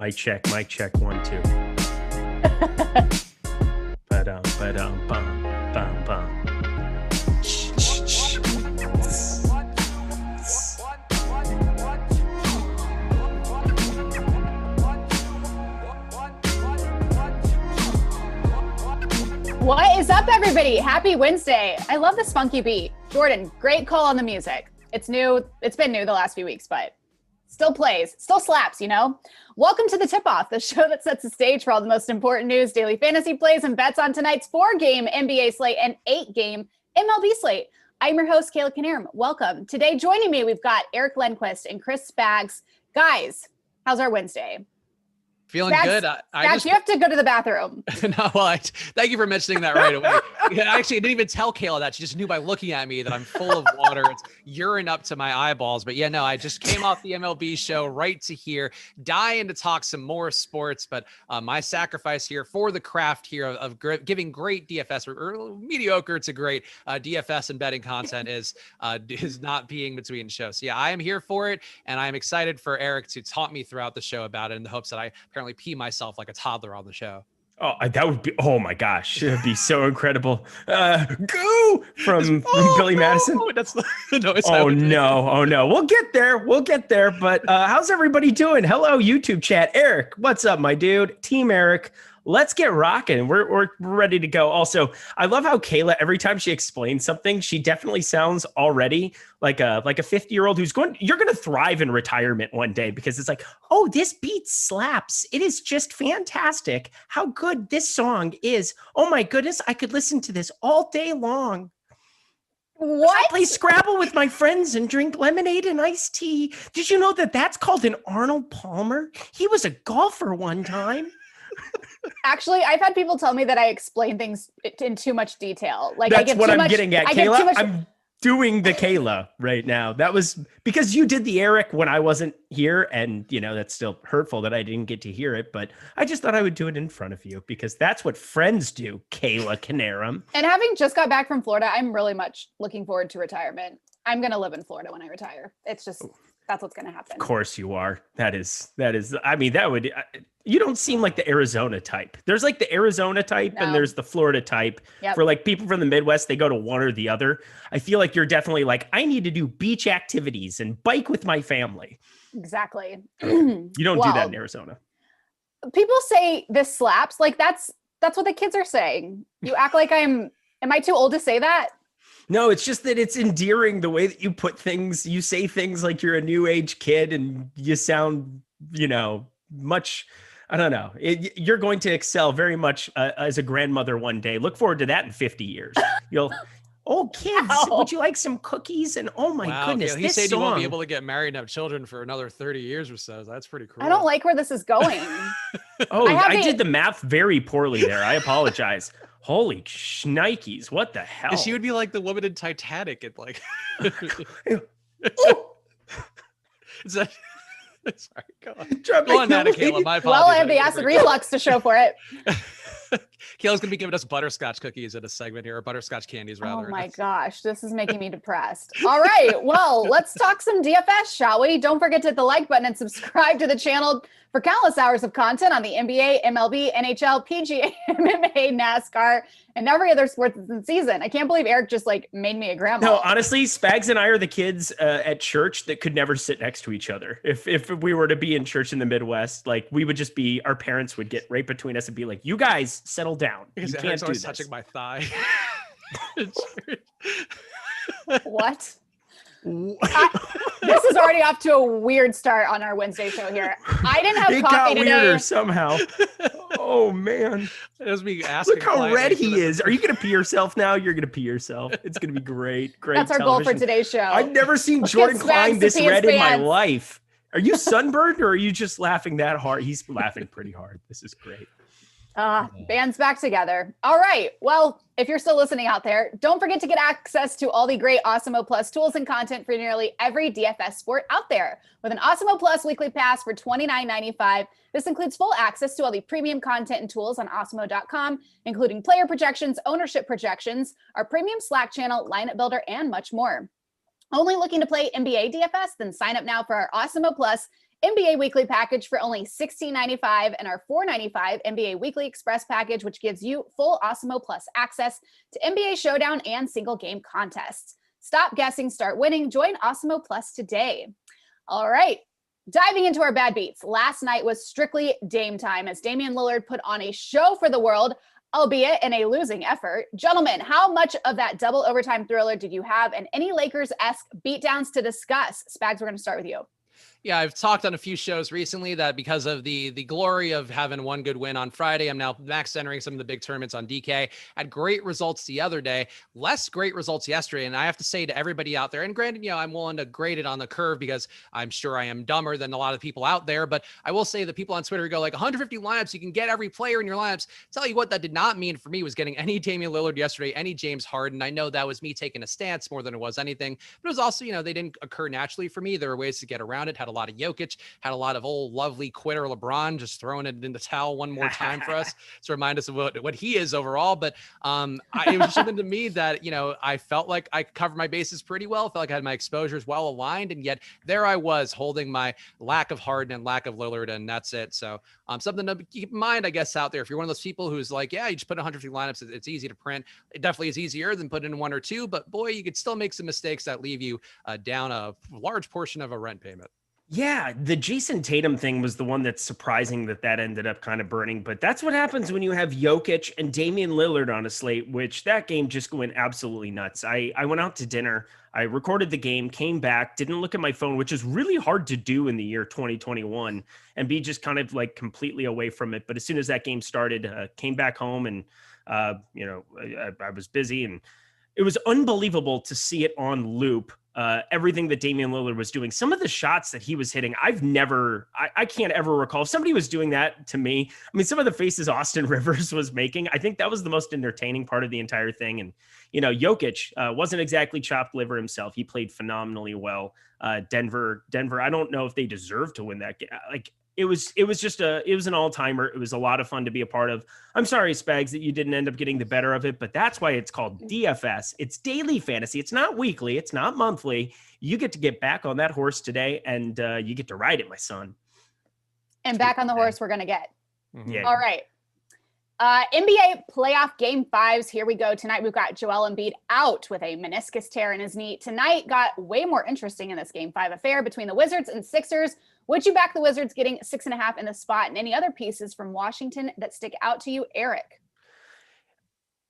Mic check, 1, 2. Ba-dum, bum, bum, bum. What is up, everybody? Happy Wednesday. I love this funky beat. Jordan, great call on the music. It's new. It's been new the last few weeks, but still plays, still slaps, you know? Welcome to the Tip-Off, the show that sets the stage for all the most important news, daily fantasy plays, and bets on tonight's 4-game NBA slate and 8-game MLB slate. I'm your host, Kayla Knierim. Welcome. Today, joining me, we've got Lindquist and Chris Spags. Guys, how's our Wednesday? Feeling good. Spags, you have to go to the bathroom. No, well, thank you for mentioning that right away. Actually, I didn't even tell Kayla that. She just knew by looking at me that I'm full of water. It's urine up to my eyeballs. But yeah, no, I just came off the MLB show right to here, dying to talk some more sports. But my sacrifice here for the craft here of giving great DFS or mediocre to great DFS and betting content is not being between shows. So yeah, I am here for it. And I'm excited for Eric to talk me throughout the show about it in the hopes that I apparently pee myself like a toddler on the show. Oh, that would be, oh my gosh, it would be so incredible. Goo from Billy Madison. Oh no. We'll get there. But how's everybody doing? Hello, YouTube chat. Eric, what's up, my dude? Team Eric. Let's get rocking. We're ready to go. Also, I love how Kayla, every time she explains something, she definitely sounds already like a 50-year-old you're going to thrive in retirement one day, because it's like, oh, this beat slaps. It is just fantastic how good this song is. Oh my goodness, I could listen to this all day long. What? I play Scrabble with my friends and drink lemonade and iced tea. Did you know that that's called an Arnold Palmer? He was a golfer one time. Actually, I've had people tell me that I explain things in too much detail. Like, that's what I'm getting at, Kayla. I'm doing the Kayla right now. That was because you did the Eric when I wasn't here, and you know that's still hurtful that I didn't get to hear it. But I just thought I would do it in front of you because that's what friends do, Kayla Knierim. And having just got back from Florida, I'm really much looking forward to retirement. I'm going to live in Florida when I retire. It's just that's what's going to happen. Of course you are. That is. I mean, that would. You don't seem like the Arizona type. There's like the Arizona type and there's the Florida type. Yep. For like people from the Midwest, they go to one or the other. I feel like you're definitely like, I need to do beach activities and bike with my family. Exactly. You don't do that in Arizona. People say this slaps. Like that's what the kids are saying. You act like am I too old to say that? No, it's just that it's endearing the way that you put things. You say things like you're a new age kid and you sound, much, I don't know. You're going to excel very much as a grandmother one day. Look forward to that in 50 years. Kids, would you like some cookies? And oh my goodness, he said you won't be able to get married and have children for another 30 years or so. That's pretty cool. I don't like where this is going. I did the math very poorly there. I apologize. Holy shnikes, what the hell? She would be like the woman in Titanic and like Sorry, go on. Go on, Kayla. My apologies. Well, I have the acid reflux to show for it. Kayla's gonna be giving us butterscotch cookies in a segment here, or butterscotch candies rather. Oh my gosh, this is making me depressed. All right, well, let's talk some DFS, shall we? Don't forget to hit the like button and subscribe to the channel for countless hours of content on the NBA, MLB, NHL, PGA, MMA, NASCAR, and every other sport that's in season. I can't believe Eric just made me a grandma. No, honestly, Spags and I are the kids at church that could never sit next to each other. If we were to be in church in the Midwest, like we would just be, our parents would get right between us and be like, "You guys settle down. Because you can't do this." Touching my thigh. What? This is already off to a weird start on our Wednesday show here. I didn't have coffee today. It got weirder somehow. Oh man, as we ask. Look how red he is. Are you gonna pee yourself now? You're gonna pee yourself. It's gonna be great. That's our goal for today's show. I've never seen Jordan Klein this red in my life. Are you sunburned or are you just laughing that hard? He's laughing pretty hard. This is great. Band's back together. All right. Well, if you're still listening out there, don't forget to get access to all the great Awesemo Plus tools and content for nearly every DFS sport out there. With an Awesemo Plus weekly pass for $29.95, this includes full access to all the premium content and tools on Awesemo.com, including player projections, ownership projections, our premium Slack channel, lineup builder, and much more. Only looking to play NBA DFS? Then sign up now for our Awesemo Plus NBA Weekly package for only $16.95 and our $4.95 NBA Weekly Express package, which gives you full Awesemo Plus access to NBA Showdown and single game contests. Stop guessing, start winning. Join Awesemo Plus today. All right. Diving into our bad beats. Last night was strictly Dame time as Damian Lillard put on a show for the world, albeit in a losing effort. Gentlemen, how much of that double overtime thriller did you have, and any Lakers-esque beatdowns to discuss? Spags, we're going to start with you. Yeah, I've talked on a few shows recently that because of the glory of having one good win on Friday, I'm now max entering some of the big tournaments on DK. Had great results the other day, less great results yesterday. And I have to say to everybody out there, and granted, I'm willing to grade it on the curve because I'm sure I am dumber than a lot of people out there. But I will say that people on Twitter go like 150 lineups, you can get every player in your lineups. Tell you what, that did not mean for me was getting any Damian Lillard yesterday, any James Harden. I know that was me taking a stance more than it was anything, but it was also, they didn't occur naturally for me. There were ways to get around it. Had a lot of Jokic, had a lot of old lovely quitter LeBron just throwing it in the towel one more time for us to remind us of what he is overall. But it was something to me that, I felt like I covered my bases pretty well, felt like I had my exposures well aligned. And yet there I was holding my lack of Harden and lack of Lillard, and that's it. So something to keep in mind, I guess, out there. If you're one of those people who's like, yeah, you just put 150 lineups, it's easy to print. It definitely is easier than put in one or two, but boy, you could still make some mistakes that leave you down a large portion of a rent payment. Yeah, the Jason Tatum thing was the one that's surprising that ended up kind of burning. But that's what happens when you have Jokic and Damian Lillard on a slate, which that game just went absolutely nuts. I went out to dinner. I recorded the game, came back, didn't look at my phone, which is really hard to do in the year 2021 and be just kind of like completely away from it. But as soon as that game started, came back home and, I was busy, and it was unbelievable to see it on loop. Everything that Damian Lillard was doing, some of the shots that he was hitting, I can't ever recall. If somebody was doing that to me, some of the faces Austin Rivers was making, I think that was the most entertaining part of the entire thing. And, Jokic wasn't exactly chopped liver himself. He played phenomenally well. Denver, I don't know if they deserve to win that game. It was an all-timer. It was a lot of fun to be a part of. I'm sorry, Spags, that you didn't end up getting the better of it, but that's why it's called DFS. It's daily fantasy. It's not weekly. It's not monthly. You get to get back on that horse today, and you get to ride it, my son. And back on the horse we're going to get. Mm-hmm. Yeah. All right. NBA playoff game 5s. Here we go. Tonight, we've got Joel Embiid out with a meniscus tear in his knee. Tonight got way more interesting in this game 5 affair between the Wizards and Sixers. Would you back the Wizards getting 6.5 in the spot, and any other pieces from Washington that stick out to you, Eric?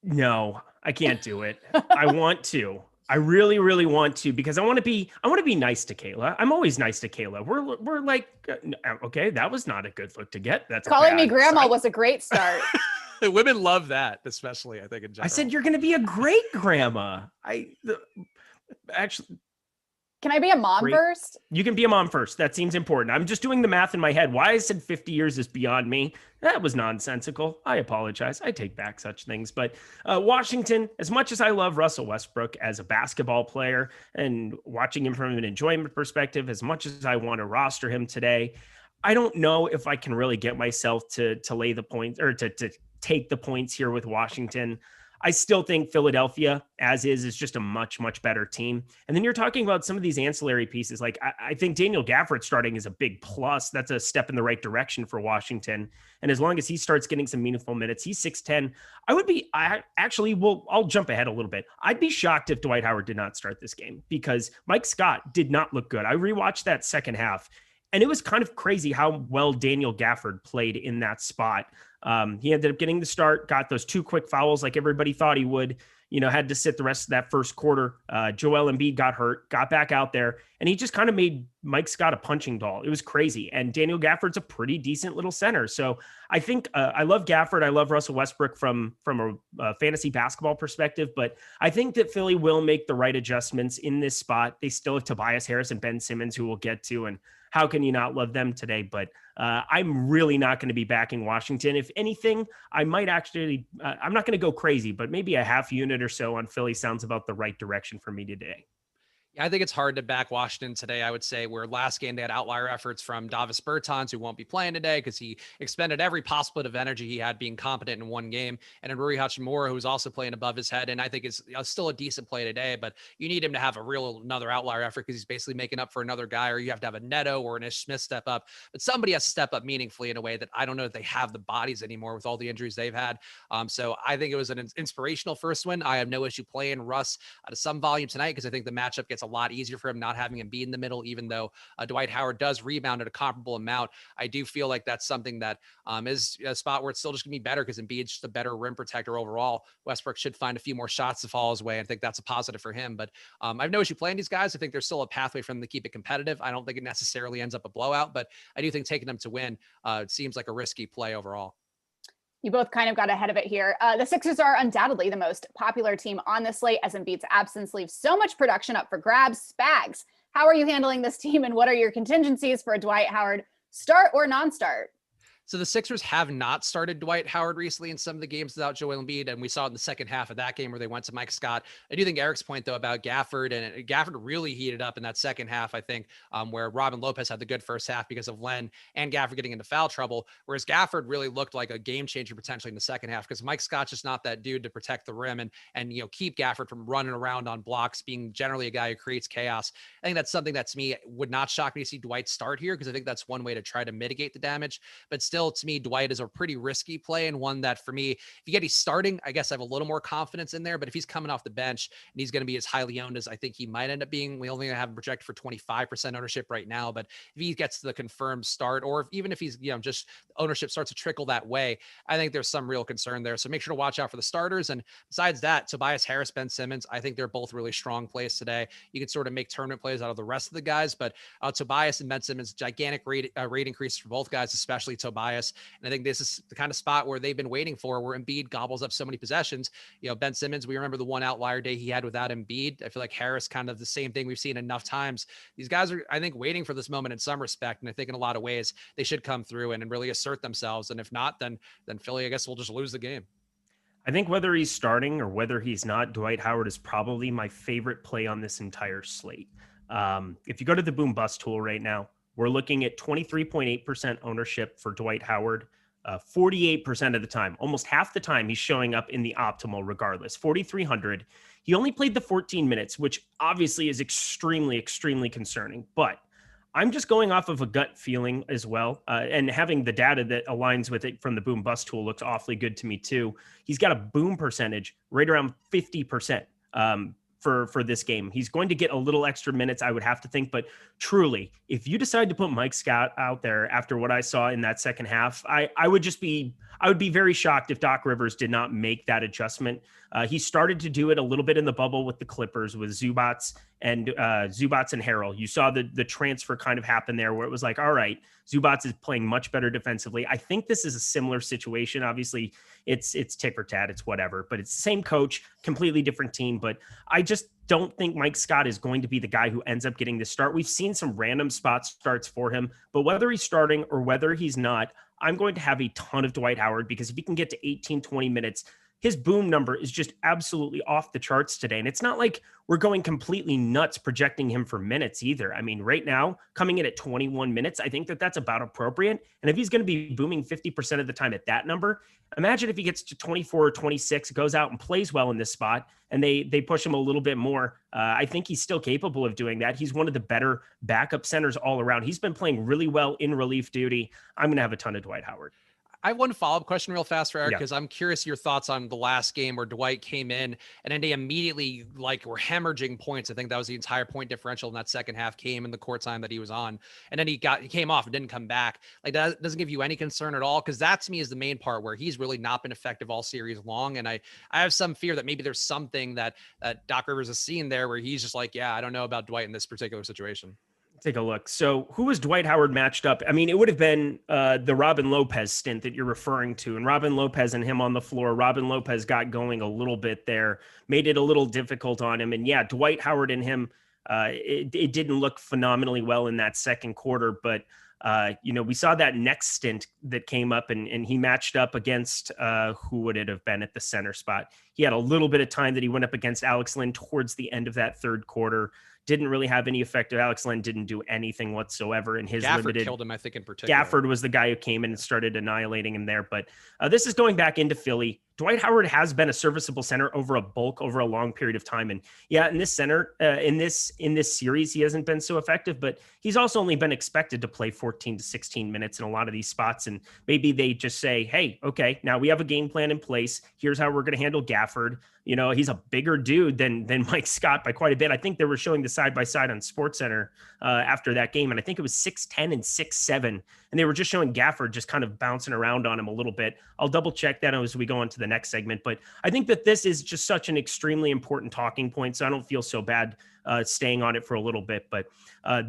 No, I can't do it. I want to. I really, really want to, because I want to be nice to Kayla. I'm always nice to Kayla. We're like, okay, that was not a good look to get. That's calling me grandma was a great start. Women love that, especially, I think, in general. I said, you're going to be a great grandma. Actually, can I be a mom first? You can be a mom first. That seems important. I'm just doing the math in my head. Why I said 50 years is beyond me. That was nonsensical. I apologize. I take back such things. But Washington, as much as I love Russell Westbrook as a basketball player and watching him from an enjoyment perspective, as much as I want to roster him today, I don't know if I can really get myself to lay the points or to take the points here with Washington. I still think Philadelphia, as is just a much, much better team. And then you're talking about some of these ancillary pieces. Like I think Daniel Gafford starting is a big plus. That's a step in the right direction for Washington. And as long as he starts getting some meaningful minutes, he's 6'10". I'll jump ahead a little bit. I'd be shocked if Dwight Howard did not start this game, because Mike Scott did not look good. I rewatched that second half, and it was kind of crazy how well Daniel Gafford played in that spot. He ended up getting the start, got those 2 quick fouls like everybody thought he would, had to sit the rest of that first quarter. Joel Embiid got hurt, got back out there, and he just kind of made Mike Scott a punching doll. It was crazy. And Daniel Gafford's a pretty decent little center. So I think I love Gafford. I love Russell Westbrook from a fantasy basketball perspective, but I think that Philly will make the right adjustments in this spot. They still have Tobias Harris and Ben Simmons, who we'll get to, and how can you not love them today? But I'm really not going to be backing Washington. If anything, I might actually, I'm not going to go crazy, but maybe a half unit or so on Philly sounds about the right direction for me today. I think it's hard to back Washington today. I would say where last game they had outlier efforts from Davis Bertans, who won't be playing today because he expended every possible bit of energy he had being competent in one game. And then Rui Hachimura, who's also playing above his head. And I think it's still a decent play today, but you need him to have another outlier effort because he's basically making up for another guy, or you have to have a Neto or an Ish Smith step up. But somebody has to step up meaningfully in a way that I don't know if they have the bodies anymore with all the injuries they've had. So I think it was an inspirational first win. I have no issue playing Russ out of some volume tonight because I think the matchup gets a lot easier for him not having Embiid in the middle, even though Dwight Howard does rebound at a comparable amount. I do feel like that's something that is a spot where it's still just going to be better because Embiid's just a better rim protector overall. Westbrook should find a few more shots to fall his way. I think that's a positive for him, but I have no issue playing these guys. I think there's still a pathway for them to keep it competitive. I don't think it necessarily ends up a blowout, but I do think taking them to win it seems like a risky play overall. You both kind of got ahead of it here. The Sixers are undoubtedly the most popular team on this slate, as Embiid's absence leaves so much production up for grabs. Spags, how are you handling this team, and what are your contingencies for a Dwight Howard start or non-start? So the Sixers have not started Dwight Howard recently in some of the games without Joel Embiid, and we saw it in the second half of that game where they went to Mike Scott. I do think Eric's point, though, about Gafford, and Gafford really heated up in that second half, I think, where Robin Lopez had the good first half because of Len and Gafford getting into foul trouble, whereas Gafford really looked like a game changer potentially in the second half because Mike Scott's just not that dude to protect the rim and keep Gafford from running around on blocks, being generally a guy who creates chaos. I think that's something that to me would not shock me to see Dwight start here because I think that's one way to try to mitigate the damage. But still, to me, Dwight is a pretty risky play, and one that for me, if you get he's starting, I guess I have a little more confidence in there. But if he's coming off the bench and he's going to be as highly owned as I think he might end up being, we only have him projected for 25% ownership right now. But if he gets the confirmed start, or even if he's just ownership starts to trickle that way, I think there's some real concern there. So make sure to watch out for the starters. And besides that, Tobias Harris, Ben Simmons, I think they're both really strong plays today. You can sort of make tournament plays out of the rest of the guys, but Tobias and Ben Simmons, gigantic rate increase for both guys, especially Tobias. And I think this is the kind of spot where they've been waiting for, where Embiid gobbles up so many possessions. Ben Simmons, we remember the one outlier day he had without Embiid. I feel like Harris, kind of the same thing we've seen enough times. These guys are, I think, waiting for this moment in some respect. And I think in a lot of ways they should come through and really assert themselves. And if not, then Philly, I guess, will just lose the game. I think whether he's starting or whether he's not, Dwight Howard is probably my favorite play on this entire slate. If you go to the boom bust tool right now, we're looking at 23.8% ownership for Dwight Howard. 48% of the time, almost half the time, he's showing up in the optimal regardless. 4,300. He only played the 14 minutes, which obviously is extremely, extremely concerning. But I'm just going off of a gut feeling as well. And having the data that aligns with it from the boom bust tool looks awfully good to me too. He's got a boom percentage right around 50%. For this game. He's going to get a little extra minutes, I would have to think, but truly, if you decide to put Mike Scott out there after what I saw in that second half, I would be very shocked if Doc Rivers did not make that adjustment. He started to do it a little bit in the bubble with the Clippers with Zubats and Harrell. You saw the transfer kind of happen there where it was like, all right, Zubats is playing much better defensively. I think this is a similar situation. Obviously it's tit for tat, it's whatever, but it's the same coach, completely different team. But I just don't think Mike Scott is going to be the guy who ends up getting the start. We've seen some random spot starts for him, but whether he's starting or whether he's not, I'm going to have a ton of Dwight Howard because if he can get to 18, 20 minutes, his boom number is just absolutely off the charts today. And it's not like we're going completely nuts projecting him for minutes either. I mean, right now, coming in at 21 minutes, I think that's about appropriate. And if he's going to be booming 50% of the time at that number, imagine if he gets to 24 or 26, goes out and plays well in this spot, and they push him a little bit more. I think he's still capable of doing that. He's one of the better backup centers all around. He's been playing really well in relief duty. I'm going to have a ton of Dwight Howard. I have one follow-up question real fast for Eric, because I'm curious your thoughts on the last game where Dwight came in and then they immediately were hemorrhaging points. I think that was the entire point differential in that second half came in the court time that he was on. And then he came off and didn't come back. That doesn't give you any concern at all. Cause that to me is the main part where he's really not been effective all series long. And I have some fear that maybe there's something that Doc Rivers has seen there where he's just like, yeah, I don't know about Dwight in this particular situation. Take a look. So who was Dwight Howard matched up? I mean, it would have been the Robin Lopez stint that you're referring to, and Robin Lopez and him on the floor. Robin Lopez got going a little bit there, made it a little difficult on him. And yeah, Dwight Howard and him, it didn't look phenomenally well in that second quarter, but we saw that next stint that came up and he matched up against who would it have been at the center spot. He had a little bit of time that he went up against Alex Len towards the end of that third quarter. didn't really have any effect. Alex Len didn't do anything whatsoever in his Gafford limited. Killed him, I think, in particular. Gafford was the guy who came in and started annihilating him there. But this is going back into Philly. Dwight Howard has been a serviceable center over a long period of time. And yeah, in this center, in this series, he hasn't been so effective, but he's also only been expected to play 14 to 16 minutes in a lot of these spots. And maybe they just say, hey, okay, now we have a game plan in place. Here's how we're going to handle Gafford. You know, he's a bigger dude than Mike Scott by quite a bit. I think they were showing the side-by-side on SportsCenter after that game, and I think it was 6'10" and 6'7", and they were just showing Gafford just kind of bouncing around on him a little bit. I'll double-check that as we go on to the next segment, but I think that this is just such an extremely important talking point, so I don't feel so bad staying on it for a little bit. But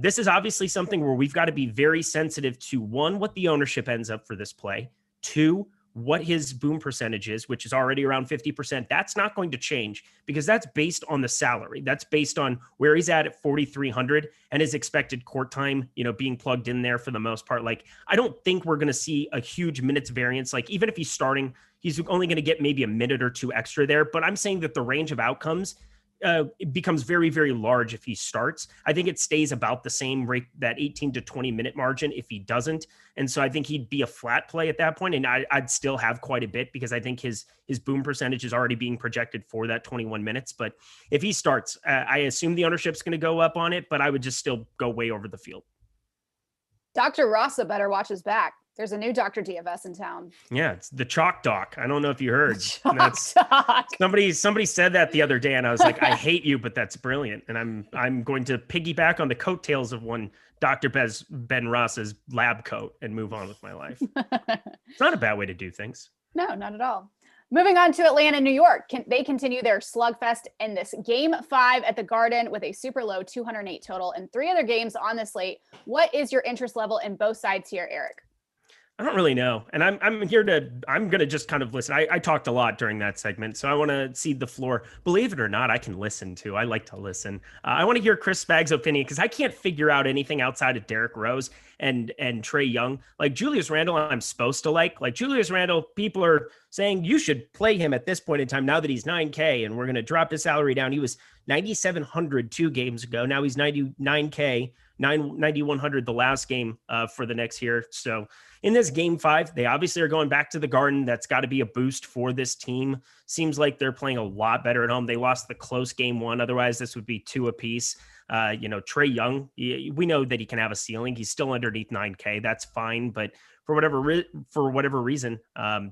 this is obviously something where we've got to be very sensitive to, one, what the ownership ends up for this play, two, what his boom percentage is, which is already around 50%. That's not going to change because that's based on the salary. That's based on where he's at 4,300 and his expected court time, you know, being plugged in there for the most part. Like, I don't think we're going to see a huge minutes variance. Like, even if he's starting, he's only going to get maybe a minute or two extra there. But I'm saying that the range of outcomes it becomes very, very large if he starts. I think it stays about the same rate, that 18 to 20 minute margin if he doesn't. And so I think he'd be a flat play at that point, and I'd still have quite a bit because I think his boom percentage is already being projected for that 21 minutes. But if he starts, I assume the ownership's going to go up on it, but I would just still go way over the field. Dr. Rasa better watch his back. There's a new Dr. DFS in town. Yeah, it's the Chalk Doc. I don't know if you heard. Doc. Somebody said that the other day, and I was like, I hate you, but that's brilliant. And I'm going to piggyback on the coattails of one Dr. Ben Ross's lab coat and move on with my life. It's not a bad way to do things. No, not at all. Moving on to Atlanta, New York. They continue their slugfest in this Game 5 at the Garden with a super low 208 total and 3 other games on the slate. What is your interest level in both sides here, Eric? I don't really know. And I'm going to just kind of listen. I talked a lot during that segment, so I want to cede the floor. Believe it or not, I can listen too. I like to listen. I want to hear Chris Spags' opinion because I can't figure out anything outside of Derrick Rose and Trae Young. Like Julius Randle, I'm supposed to like Julius Randle. People are saying you should play him at this point in time now that he's 9K and we're going to drop his salary down. He was 9,700 2 games ago. Now he's 99K, 9,100 the last game for the next year. So in this Game 5, they obviously are going back to the Garden. That's got to be a boost for this team. Seems like they're playing a lot better at home. They lost the close Game 1. Otherwise, this would be 2 apiece. Trae Young, we know that he can have a ceiling. He's still underneath 9K. That's fine. But for whatever reason,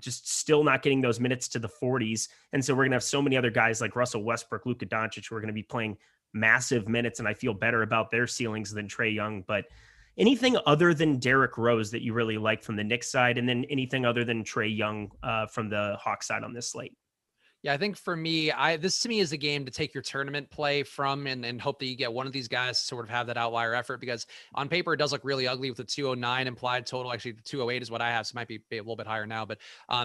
just still not getting those minutes to the 40s. And so we're going to have so many other guys like Russell Westbrook, Luka Doncic, who are going to be playing massive minutes. And I feel better about their ceilings than Trae Young. But anything other than Derrick Rose that you really like from the Knicks side, and then anything other than Trae Young from the Hawks side on this slate? Yeah, I think for me, this to me is a game to take your tournament play from and hope that you get one of these guys to sort of have that outlier effort, because on paper, it does look really ugly with the 209 implied total. Actually, the 208 is what I have, so it might be a little bit higher now, but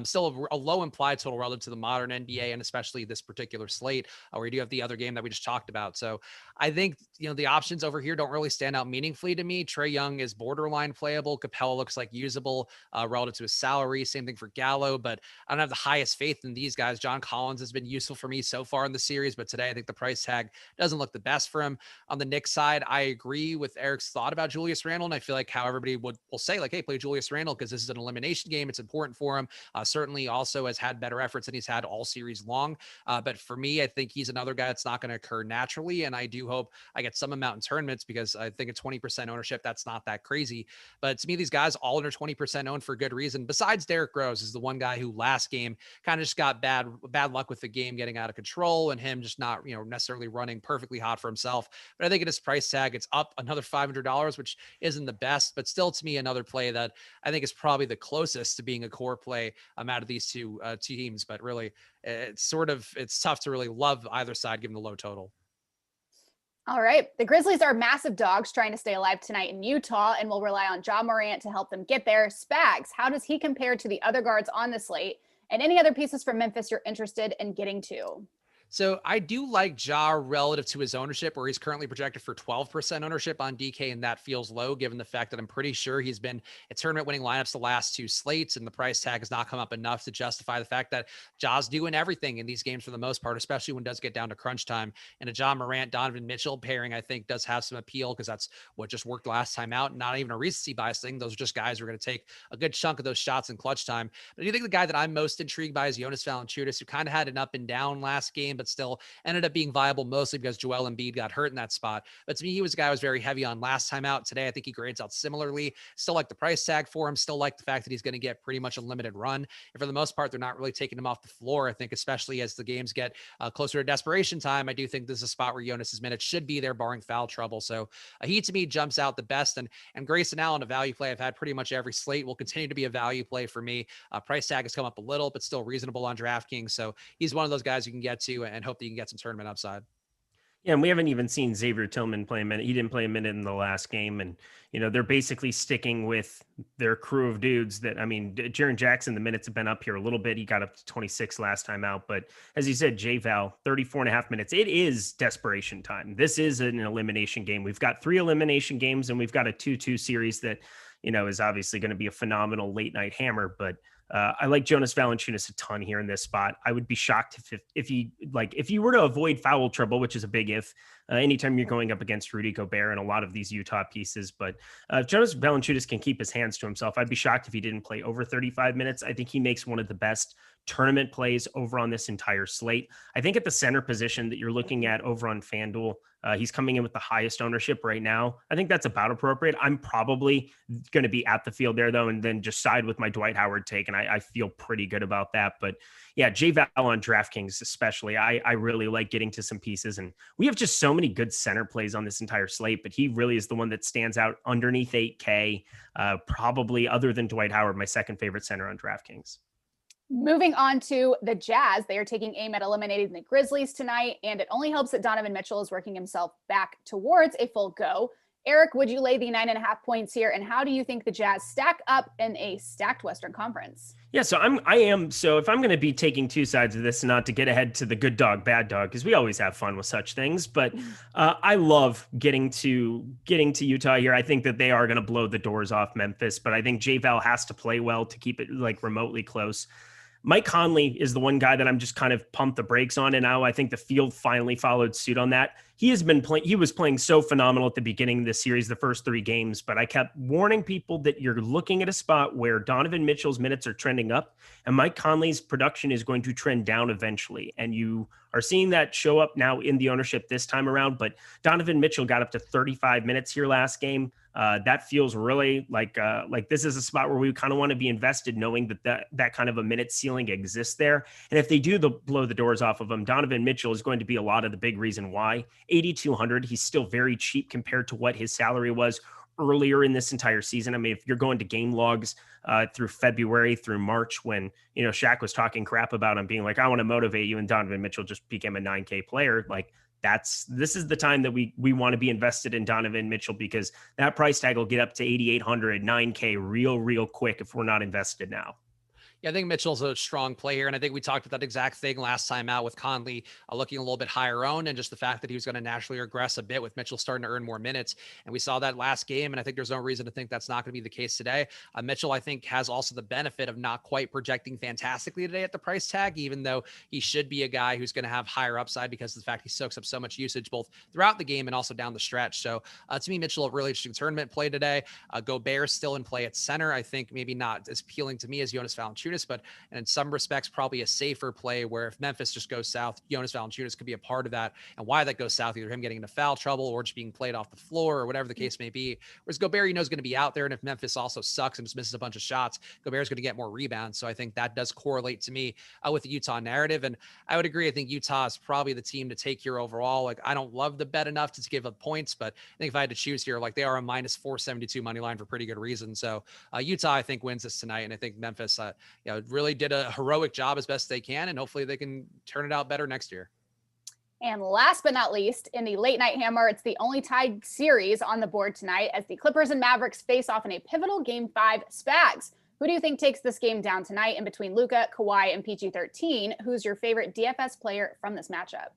still a low implied total relative to the modern NBA and especially this particular slate where you do have the other game that we just talked about. So I think, the options over here don't really stand out meaningfully to me. Trae Young is borderline playable. Capella looks like usable relative to his salary. Same thing for Gallo, but I don't have the highest faith in these guys. John Collins has been useful for me so far in the series, but today I think the price tag doesn't look the best for him. On the Knicks side, I agree with Eric's thought about Julius Randle, and I feel like how everybody will say, like, hey, play Julius Randle because this is an elimination game. It's important for him. Certainly also has had better efforts than he's had all series long. But for me, I think he's another guy that's not going to occur naturally, and I do hope I get some amount in tournaments because I think at 20% ownership, that's not that crazy. But to me, these guys all under 20% owned for good reason. Besides Derrick Rose is the one guy who last game kind of just got bad luck with the game getting out of control and him just not, necessarily running perfectly hot for himself. But I think at his price tag, it's up another $500, which isn't the best, but still to me, another play that I think is probably the closest to being a core play out of these two teams. But really, it's tough to really love either side given the low total. All right. The Grizzlies are massive dogs trying to stay alive tonight in Utah and will rely on Ja Morant to help them get there. Spags, how does he compare to the other guards on the slate? And any other pieces from Memphis you're interested in getting to? So I do like Ja relative to his ownership, where he's currently projected for 12% ownership on DK, and that feels low given the fact that I'm pretty sure he's been at tournament winning lineups the last 2 slates, and the price tag has not come up enough to justify the fact that Ja's doing everything in these games for the most part, especially when it does get down to crunch time. And a Ja Morant, Donovan Mitchell pairing, I think, does have some appeal because that's what just worked last time out. Not even a recency bias thing. Those are just guys who are going to take a good chunk of those shots in clutch time. But I do think the guy that I'm most intrigued by is Jonas Valanciunas, who kind of had an up and down last game, but still ended up being viable mostly because Joel Embiid got hurt in that spot. But to me, he was a guy I was very heavy on last time out. Today, I think he grades out similarly. Still like the price tag for him. Still like the fact that he's going to get pretty much a limited run. And for the most part, they're not really taking him off the floor. I think especially as the games get closer to desperation time, I do think this is a spot where Jonas's minutes should be there barring foul trouble. So he to me jumps out the best. And Grayson Allen, a value play I've had pretty much every slate, will continue to be a value play for me. Price tag has come up a little, but still reasonable on DraftKings. So he's one of those guys you can get to and hope that you can get some tournament upside. Yeah, and we haven't even seen Xavier Tillman play a minute. He didn't play a minute in the last game. And, they're basically sticking with their crew of dudes that, Jaren Jackson, the minutes have been up here a little bit. He got up to 26 last time out. But as you said, J-Val, 34 and a half minutes. It is desperation time. This is an elimination game. We've got 3 elimination games, and we've got a 2-2 series that, is obviously going to be a phenomenal late night hammer. But I like Jonas Valanciunas a ton here in this spot. I would be shocked if you were to avoid foul trouble, which is a big if, anytime you're going up against Rudy Gobert and a lot of these Utah pieces. But if Jonas Valanciunas can keep his hands to himself, I'd be shocked if he didn't play over 35 minutes. I think he makes one of the best tournament plays over on this entire slate. I think at the center position that you're looking at over on FanDuel, he's coming in with the highest ownership right now. I think that's about appropriate. I'm probably going to be at the field there, though, and then just side with my Dwight Howard take, and I feel pretty good about that. But yeah, J-Val on DraftKings especially, I really like getting to some pieces, and we have just so many good center plays on this entire slate, but he really is the one that stands out underneath 8K, probably other than Dwight Howard, my second favorite center on DraftKings. Moving on to the Jazz, they are taking aim at eliminating the Grizzlies tonight, and it only helps that Donovan Mitchell is working himself back towards a full go. Eric, would you lay the 9.5 points here, and how do you think the Jazz stack up in a stacked Western Conference? Yeah, so if I'm going to be taking two sides of this, not to get ahead to the good dog, bad dog, because we always have fun with such things, but I love getting to Utah here. I think that they are going to blow the doors off Memphis, but I think J-Val has to play well to keep it remotely close. Mike Conley is the one guy that I'm just kind of pumped the brakes on, and now I think the field finally followed suit on that. He was playing so phenomenal at the beginning of the series, the first 3 games, but I kept warning people that you're looking at a spot where Donovan Mitchell's minutes are trending up and Mike Conley's production is going to trend down eventually. And you are seeing that show up now in the ownership this time around, but Donovan Mitchell got up to 35 minutes here last game. That feels really like this is a spot where we kind of want to be invested, knowing that kind of a minute ceiling exists there. And if they do blow the doors off of him, Donovan Mitchell is going to be a lot of the big reason why. 8,200, he's still very cheap compared to what his salary was earlier in this entire season. I mean, if you're going to game logs through February through March, when Shaq was talking crap about him, being like, I want to motivate you, and Donovan Mitchell just became a 9K player, this is the time that we want to be invested in Donovan Mitchell, because that price tag will get up to 8,800, 9K real quick if we're not invested now. Yeah, I think Mitchell's a strong player here, and I think we talked about that exact thing last time out with Conley looking a little bit higher owned, and just the fact that he was going to naturally regress a bit with Mitchell starting to earn more minutes. And we saw that last game, and I think there's no reason to think that's not going to be the case today. Mitchell, I think, has also the benefit of not quite projecting fantastically today at the price tag, even though he should be a guy who's going to have higher upside because of the fact he soaks up so much usage both throughout the game and also down the stretch. So to me, Mitchell, a really interesting tournament play today. Gobert still in play at center. I think maybe not as appealing to me as Jonas Valanciunas, but in some respects, probably a safer play where if Memphis just goes south, Jonas Valanciunas could be a part of that. And why that goes south, either him getting into foul trouble or just being played off the floor or whatever the case may be. Whereas Gobert, is going to be out there. And if Memphis also sucks and just misses a bunch of shots, Gobert's going to get more rebounds. So I think that does correlate to me with the Utah narrative. And I would agree. I think Utah is probably the team to take here overall. I don't love the bet enough to give up points, but I think if I had to choose here, they are a minus 472 money line for pretty good reason. So Utah, I think, wins this tonight. And I think Memphis, really did a heroic job as best they can, and hopefully they can turn it out better next year. And last but not least, in the late night hammer, it's the only tied series on the board tonight as the Clippers and Mavericks face off in a pivotal Game 5. Spags, Who do you think takes this game down tonight in between Luka, Kawhi, and PG-13? Who's your favorite DFS player from this matchup?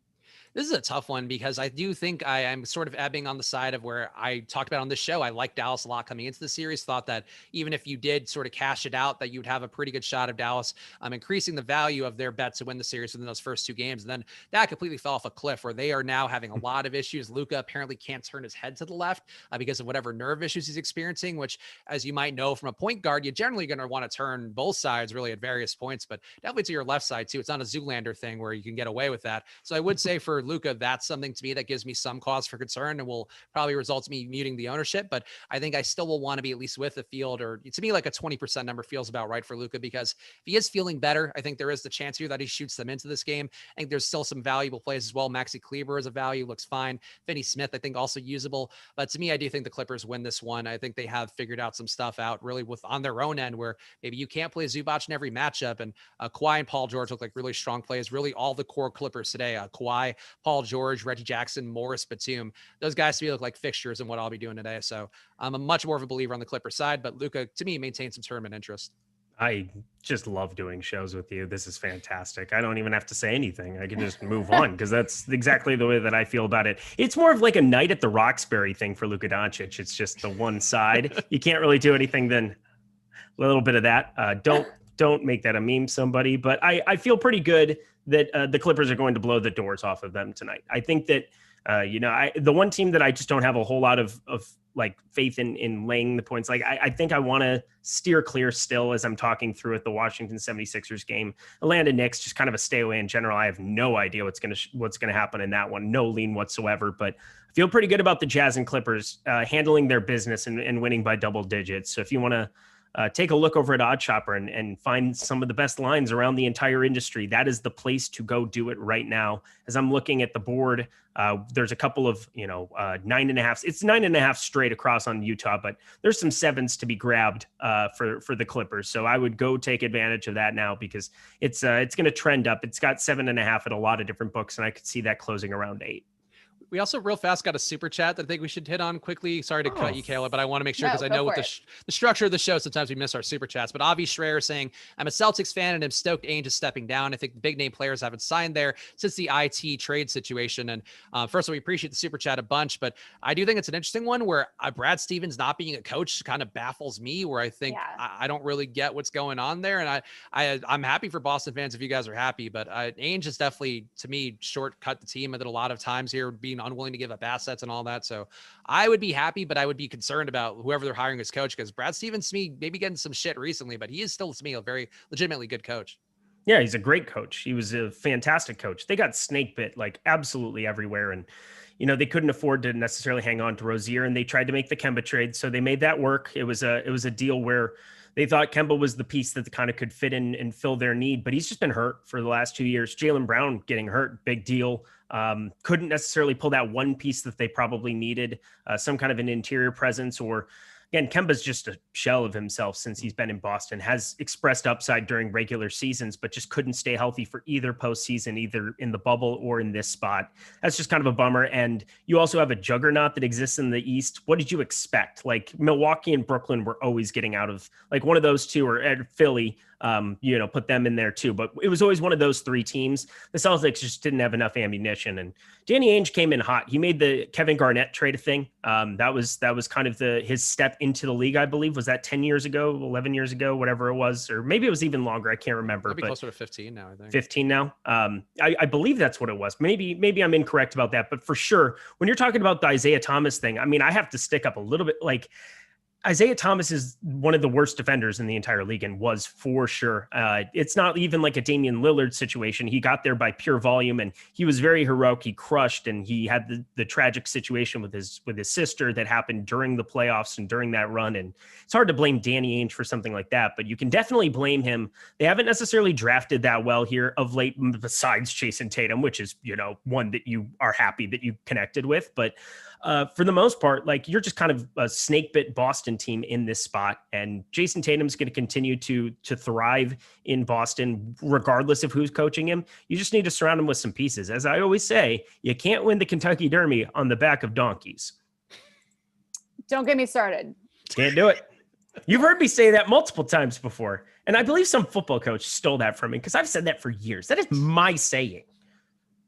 This is a tough one because I do think I am sort of ebbing on the side of where I talked about on this show. I like Dallas a lot coming into the series, thought that even if you did sort of cash it out, that you'd have a pretty good shot of Dallas increasing the value of their bet to win the series within those first 2 games. And then that completely fell off a cliff where they are now having a lot of issues. Luka apparently can't turn his head to the left because of whatever nerve issues he's experiencing, which, as you might know from a point guard, you're generally going to want to turn both sides really at various points, but definitely to your left side too. It's not a Zoolander thing where you can get away with that. So I would say for Luka, that's something to me that gives me some cause for concern and will probably result in me muting the ownership. But I think I still will want to be at least with the field, or to me, like a 20% number feels about right for Luka, because if he is feeling better, I think there is the chance here that he shoots them into this game. I think there's still some valuable plays as well. Maxi Kleber is a value, looks fine. Finney Smith, I think, also usable. But to me, I do think the Clippers win this one. I think they have figured out some stuff out really with on their own end where maybe you can't play Zubac in every matchup. And Kawhi and Paul George look like really strong plays. Really all the core Clippers today, Kawhi, Paul George, Reggie Jackson, Morris, Batum, those guys to me look like fixtures in what I'll be doing today. So I'm a much more of a believer on the Clippers side, but Luka, to me, maintains some tournament interest. I just love doing shows with you. This is fantastic. I don't even have to say anything. I can just move on because that's exactly the way that I feel about it. It's more of like a night at the Roxbury thing for Luka Doncic. It's just the one side. You can't really do anything than a little bit of that. Don't make that a meme, somebody. But I feel pretty good that the Clippers are going to blow the doors off of them tonight. I think that, the one team that I just don't have a whole lot of like faith in laying the points. Like I think I want to steer clear still as I'm talking through at the Washington 76ers game. Atlanta Knicks, just kind of a stay away in general. I have no idea what's going to happen in that one. No lean whatsoever, but I feel pretty good about the Jazz and Clippers handling their business and winning by double digits. So if you want to take a look over at OddsShopper and find some of the best lines around the entire industry, that is the place to go do it right now. As I'm looking at the board, there's a couple of, 9.5. It's 9.5 straight across on Utah, but there's some 7s to be grabbed for the Clippers. So I would go take advantage of that now because it's going to trend up. It's got 7.5 at a lot of different books, and I could see that closing around 8. We also real fast got a super chat that I think we should hit on quickly. Sorry to cut you, Kayla, but I want to make sure because I know with the structure of the show, sometimes we miss our super chats. But Avi Scherer saying, I'm a Celtics fan and I'm stoked Ainge is stepping down. I think the big name players haven't signed there since the IT trade situation. And first of all, we appreciate the super chat a bunch, but I do think it's an interesting one where Brad Stevens not being a coach kind of baffles me, where I think I don't really get what's going on there. And I'm happy for Boston fans if you guys are happy, but Ainge is definitely, to me, shortcut the team at a lot of times here, being unwilling to give up assets and all that. So I would be happy, but I would be concerned about whoever they're hiring as coach, because Brad Stevens, to me, maybe getting some shit recently, but he is still, to me, a very legitimately good coach. Yeah, he's a great coach. He was a fantastic coach. They got snake bit like absolutely everywhere. And, they couldn't afford to necessarily hang on to Rozier, and they tried to make the Kemba trade. So they made that work. It was a deal where they thought Kemba was the piece that kind of could fit in and fill their need, but he's just been hurt for the last 2 years. Jaylen Brown getting hurt, big deal. Couldn't necessarily pull that one piece that they probably needed, some kind of an interior presence, or again, Kemba's just a shell of himself since he's been in Boston, has expressed upside during regular seasons, but just couldn't stay healthy for either postseason, either in the bubble or in this spot. That's just kind of a bummer. And you also have a juggernaut that exists in the East. What did you expect? Like Milwaukee and Brooklyn were always getting out of like one of those two, or Philly, put them in there too. But it was always one of those 3 teams. The Celtics just didn't have enough ammunition. And Danny Ainge came in hot. He made the Kevin Garnett trade a thing. That was kind of his step into the league, I believe. Was that 10 years ago, 11 years ago, whatever it was, or maybe it was even longer. I can't remember. Maybe closer to 15 now, I think. 15 now. I believe that's what it was. Maybe I'm incorrect about that, but for sure, when you're talking about the Isaiah Thomas thing, I mean, I have to stick up a little bit. Like, Isaiah Thomas is one of the worst defenders in the entire league, and was for sure. It's not even like a Damian Lillard situation. He got there by pure volume, and he was very heroic. He crushed, and he had the tragic situation with his sister that happened during the playoffs and during that run. And it's hard to blame Danny Ainge for something like that, but you can definitely blame him. They haven't necessarily drafted that well here of late, besides Jason Tatum, which is, one that you are happy that you connected with. But for the most part, like, you're just kind of a snake bit Boston team in this spot, and Jason Tatum's going to continue to thrive in Boston regardless of who's coaching him. You just need to surround him with some pieces. As I always say, you can't win the Kentucky Derby on the back of donkeys. Don't get me started. Can't do it. You've heard me say that multiple times before. And I believe some football coach stole that from me because I've said that for years. That is my saying.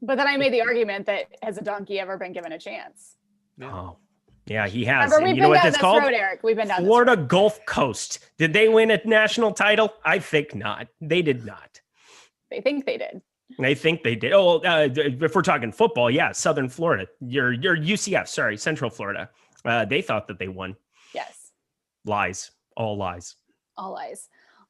But then I made the argument that has a donkey ever been given a chance? Yeah. Oh, yeah, he has. Remember, and you know what that's called? Road, Eric. We've been down Florida this road. Gulf Coast. Did they win a national title? I think not. They did not. They think they did. They think they did. Oh, if we're talking football, yeah, Southern Florida. Your UCF, sorry, Central Florida. They thought that they won. Yes. Lies. All lies. All lies.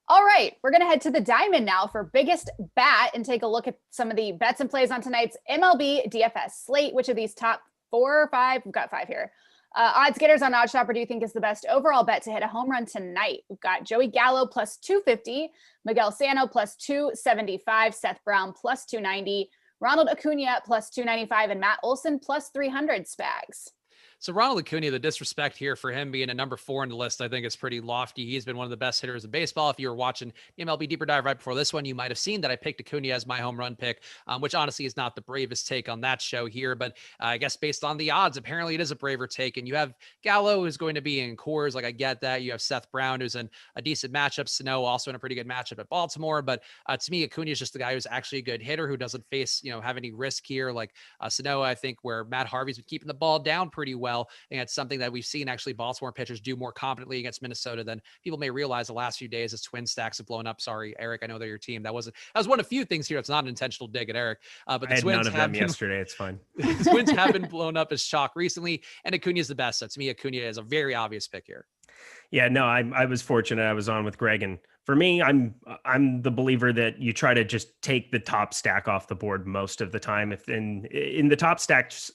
All right, we're going to head to the Diamond now for biggest bat and take a look at some of the bets and plays on tonight's MLB DFS slate. Which of these top 4 or 5? We've got 5 here. Odds getters on Odd Shopper do you think is the best overall bet to hit a home run tonight? We've got Joey Gallo plus 250, Miguel Sano plus 275, Seth Brown plus 290, Ronald Acuna plus 295, and Matt Olson plus 300. Spags. So Ronald Acuna, the disrespect here for him being a number 4 in the list, I think is pretty lofty. He's been one of the best hitters in baseball. If you were watching the MLB Deeper Dive right before this one, you might have seen that I picked Acuna as my home run pick, which honestly is not the bravest take on that show here. But I guess based on the odds, apparently it is a braver take. And you have Gallo, who's going to be in Coors. Like, I get that. You have Seth Brown, who's in a decent matchup. Sano also in a pretty good matchup at Baltimore. But to me, Acuna is just the guy who's actually a good hitter who doesn't face, have any risk here. Like Sano, I think, where Matt Harvey's been keeping the ball down pretty well. And it's something that we've seen actually Baltimore pitchers do more competently against Minnesota than people may realize the last few days as twin stacks have blown up. Sorry, Eric, I know they're your team. That was one of a few things here. It's not an intentional dig at Eric, but the I had Twins none of them yesterday. It's fine. The Twins have been blown up as chalk recently, and Acuna is the best. So to me, Acuna is a very obvious pick here. Yeah, no, I was fortunate. I was on with Greg, and for me, I'm the believer that you try to just take the top stack off the board most of the time. If in the top stacks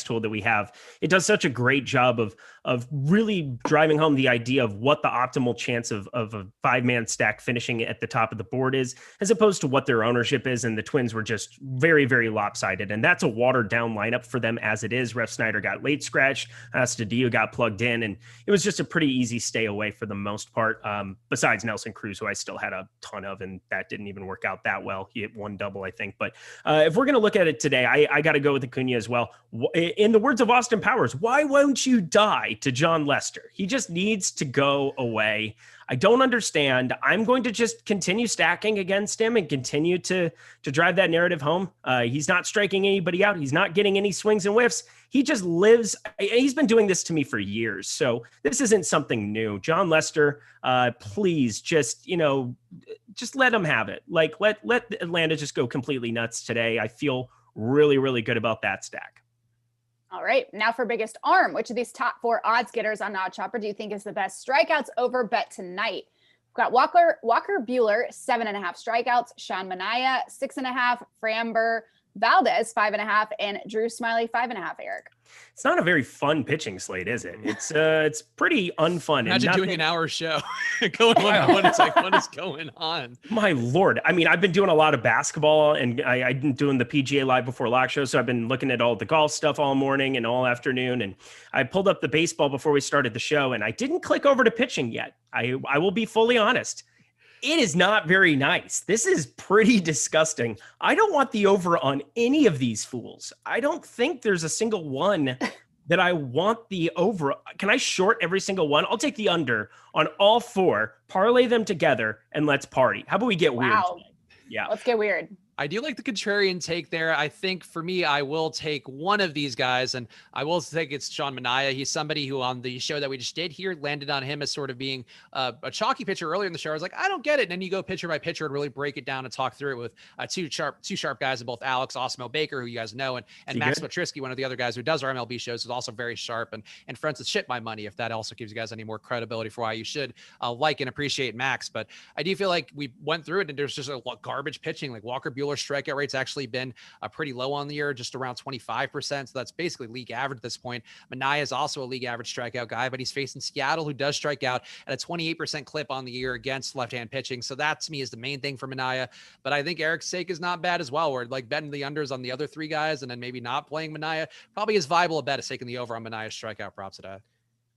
tool that we have, it does such a great job of really driving home the idea of what the optimal chance of a 5-man stack finishing at the top of the board is, as opposed to what their ownership is. And the Twins were just very, very lopsided, and that's a watered down lineup for them as it is. Ref Snyder got late scratch, Astudillo got plugged in, and it was just a pretty easy stay away for the most part. Besides Nelson Cruz, who I still had a ton of, and that didn't even work out that well. He hit 1 double, I think. But if we're going to look at it today, I got to go with Acuna as well. In the words of Austin Powers, why won't you die to John Lester? He just needs to go away. I don't understand. I'm going to just continue stacking against him and continue to drive that narrative home. He's not striking anybody out. He's not getting any swings and whiffs. He just lives. He's been doing this to me for years. So this isn't something new. John Lester, please just let him have it. Like let Atlanta just go completely nuts today. I feel really, really good about that stack. All right, now for biggest arm. Which of these top 4 odds getters on Odd Shopper do you think is the best strikeouts over bet tonight? We've got Walker Buehler, 7.5 strikeouts, Sean Manaea, 6.5, Framber Valdez, 5.5, and Drew Smyly, 5.5, Eric. It's not a very fun pitching slate, is it? It's pretty unfun. Imagine doing an hour show. Going on. It's like, what is going on? My Lord. I mean, I've been doing a lot of basketball, and I've been doing the PGA Live Before Lock show. So I've been looking at all the golf stuff all morning and all afternoon. And I pulled up the baseball before we started the show, and I didn't click over to pitching yet. I will be fully honest. It is not very nice. This is pretty disgusting. I don't want the over on any of these fools. I don't think there's a single one that I want the over. Can I short every single one? I'll take the under on all 4, parlay them together, and let's party. How about we get weird today? Yeah. Let's get weird. I do like the contrarian take there. I think for me, I will take one of these guys, and I will think it's Sean Manaea. He's somebody who on the show that we just did here landed on him as sort of being a chalky pitcher earlier in the show. I was like, I don't get it. And then you go pitcher by pitcher and really break it down and talk through it with two sharp guys in both Alex Awesemo Baker, who you guys know, and Max Matrisky, one of the other guys who does our MLB shows, is also very sharp and friends with ShipMyMoney, if that also gives you guys any more credibility for why you should like and appreciate Max. But I do feel like we went through it and there's just a garbage pitching. Like Walker Buehler's strikeout rate's actually been pretty low on the year, just around 25%. So that's basically league average at this point. Manaea is also a league average strikeout guy, but he's facing Seattle, who does strike out at a 28% clip on the year against left-hand pitching. So that to me is the main thing for Manaea. But I think Eric's take is not bad as well. We're like betting the unders on the other 3 guys and then maybe not playing Manaea. Probably as viable a bet as taking the over on Manaea's strikeout props today.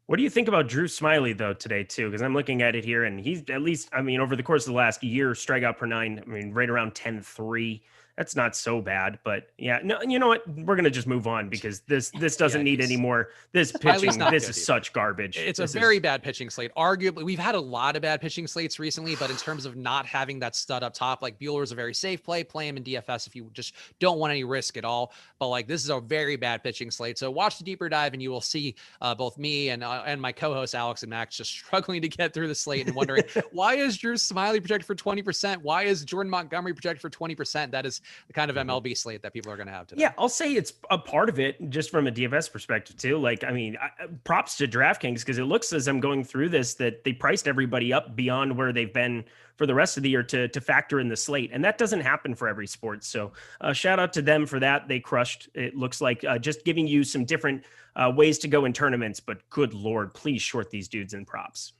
What do you think about Drew Smyly, though, today, too? Because I'm looking at it here, and he's at least, over the course of the last year, strikeout per 9, right around 10.3. That's not so bad, but yeah, no, you know what? We're going to just move on because this doesn't need any more. This pitching, this is such garbage. It's a very bad pitching slate. Arguably, we've had a lot of bad pitching slates recently, but in terms of not having that stud up top, like Buehler is a very safe play. Play him in DFS if you just don't want any risk at all. But like, this is a very bad pitching slate. So watch the deeper dive and you will see both me and my co-hosts Alex and Max just struggling to get through the slate and wondering why is Drew Smiley projected for 20%? Why is Jordan Montgomery projected for 20%? That is the kind of MLB slate that people are going to have today. Yeah, I'll say it's a part of it just from a DFS perspective too. Like, I mean, props to DraftKings because it looks as I'm going through this that they priced everybody up beyond where they've been for the rest of the year to factor in the slate. And that doesn't happen for every sport. So shout out to them for that. They crushed. It looks like just giving you some different ways to go in tournaments, but good Lord, please short these dudes in props.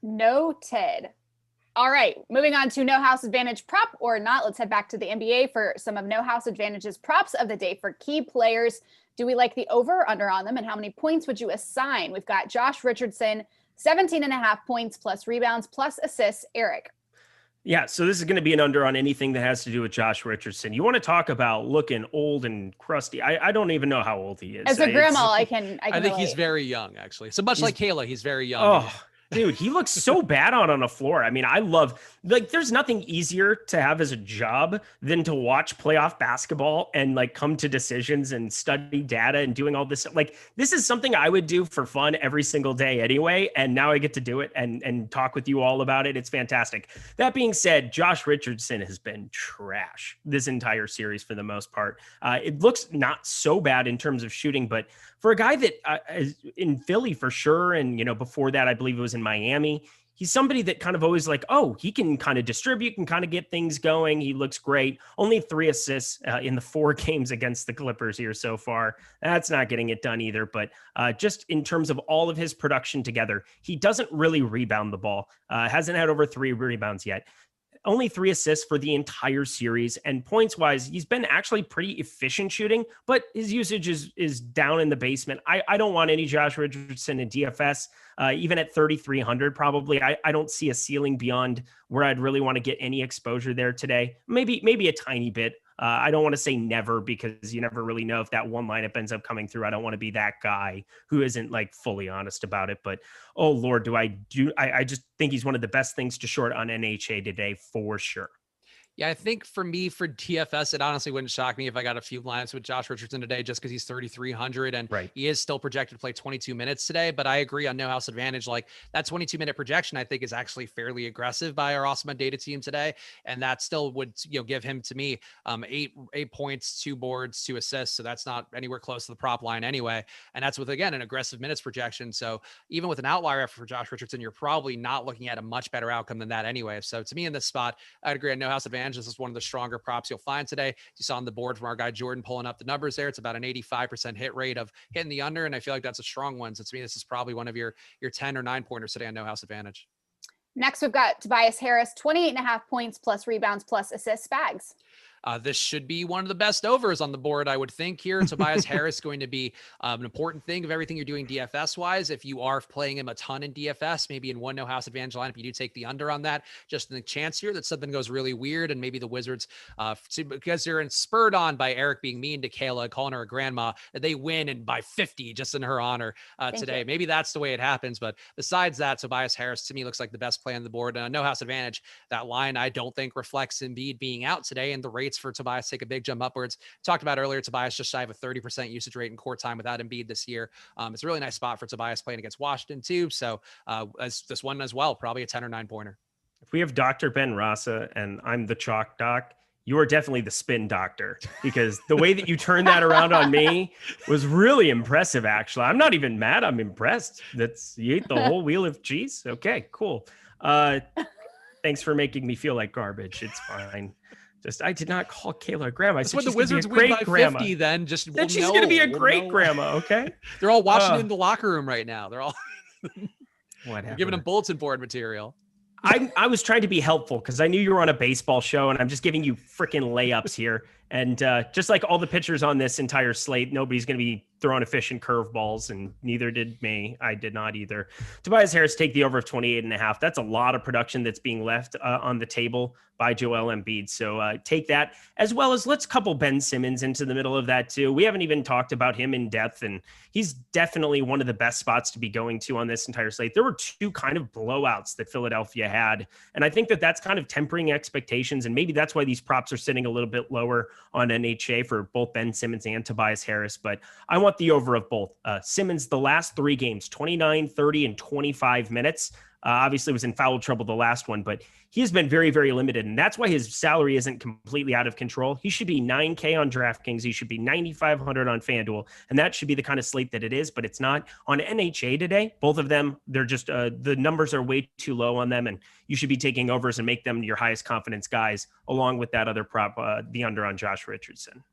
Noted. All right, moving on to No House Advantage prop or not. Let's head back to the NBA for some of No House Advantage's props of the day for key players. Do we like the over or under on them? And how many points would you assign? We've got Josh Richardson, 17.5 points plus rebounds plus assists. Eric. Yeah, so this is going to be an under on anything that has to do with Josh Richardson. You want to talk about looking old and crusty. I don't even know how old he is. As a grandma, I think relate. He's very young, actually. So much like Kayla, he's very young. Oh, dude, he looks so bad on a floor. I mean, I love, like, there's nothing easier to have as a job than to watch playoff basketball and like come to decisions and study data and doing all this. Like, this is something I would do for fun every single day anyway. And now I get to do it and talk with you all about it. It's fantastic. That being said, Josh Richardson has been trash this entire series for the most part. It looks not so bad in terms of shooting, but for a guy that is in Philly for sure, and, you know, before that, I believe it was in Miami, he's somebody that kind of always like, oh, he can kind of distribute, can kind of get things going. He looks great. Only 3 assists in the 4 games against the Clippers here so far. That's not getting it done either. But just in terms of all of his production together, he doesn't really rebound the ball. Hasn't had over 3 rebounds yet. Only 3 assists for the entire series. And points wise, he's been actually pretty efficient shooting, but his usage is down in the basement. I don't want any Josh Richardson in DFS, even at 3,300 probably. I don't see a ceiling beyond where I'd really want to get any exposure there today. Maybe a tiny bit. I don't want to say never because you never really know if that one lineup ends up coming through. I don't want to be that guy who isn't like fully honest about it. But oh Lord, I just think he's one of the best things to short on NHA today for sure. Yeah, I think for me, for DFS, it honestly wouldn't shock me if I got a few lineups with Josh Richardson today, just because he's 3,300 and he is still projected to play 22 minutes today. But I agree on No House Advantage. Like, that 22-minute projection, I think, is actually fairly aggressive by our Awesemo data team today. And that still would, you know, give him, to me, 8 points, 2 boards, 2 assists. So that's not anywhere close to the prop line anyway. And that's with, again, an aggressive minutes projection. So even with an outlier effort for Josh Richardson, you're probably not looking at a much better outcome than that anyway. So to me, in this spot, I'd agree on No House Advantage. This is one of the stronger props you'll find today. You saw on the board from our guy Jordan pulling up the numbers there. It's about an 85% hit rate of hitting the under, and I feel like that's a strong one. So to me, this is probably one of your 10 or 9 pointers today on No House Advantage. Next, we've got Tobias Harris, 28.5 points plus rebounds plus assists. Spags. This should be one of the best overs on the board, I would think here. Tobias Harris going to be an important thing of everything you're doing DFS wise. If you are playing him a ton in DFS, maybe in one No House Advantage lineup, you do take the under on that. Just in the chance here that something goes really weird and maybe the Wizards, because they're spurred on by Eric being mean to Kayla, calling her a grandma, that they win and by 50 just in her honor today. Maybe that's the way it happens. But besides that, Tobias Harris to me looks like the best play on the board. No House Advantage, that line I don't think reflects Embiid being out today, and the rates for Tobias take a big jump upwards. Talked about earlier, Tobias just shy of a 30% usage rate in court time without Embiid this year. It's a really nice spot for Tobias playing against Washington too. So as this one as well, probably a 10 or 9 pointer. If we have Dr. Ben Rasa and I'm the chalk doc, you are definitely the spin doctor, because the way that you turned that around on me was really impressive. Actually, I'm not even mad. I'm impressed. You ate the whole wheel of cheese. Okay, cool. Thanks for making me feel like garbage. It's fine. I did not call Kayla grandma. I said the Wizards win by 50, then just then she's going to be a great grandma. Okay. They're all watching in the locker room right now. They're all whatever. Giving them bulletin board material. I was trying to be helpful because I knew you were on a baseball show, and I'm just giving you freaking layups here. And just like all the pitchers on this entire slate, nobody's going to be throwing efficient curveballs, and neither did me. I did not either. Tobias Harris, take the over of 28.5. That's a lot of production that's being left on the table by Joel Embiid. So take that, as well as let's couple Ben Simmons into the middle of that too. We haven't even talked about him in depth, and he's definitely one of the best spots to be going to on this entire slate. There were two kind of blowouts that Philadelphia had, and I think that that's kind of tempering expectations, and maybe that's why these props are sitting a little bit lower on NHA for both Ben Simmons and Tobias Harris. But I want the over of both. Simmons, the last 3 games, 29, 30, and 25 minutes. Obviously was in foul trouble the last one, but he has been very, very limited. And that's why his salary isn't completely out of control. He should be $9K on DraftKings. He should be $9,500 on Fanduel. And that should be the kind of slate that it is, but it's not. On NHA today, both of them, they're just, the numbers are way too low on them. And you should be taking overs and make them your highest confidence guys, along with that other prop, the under on Josh Richardson.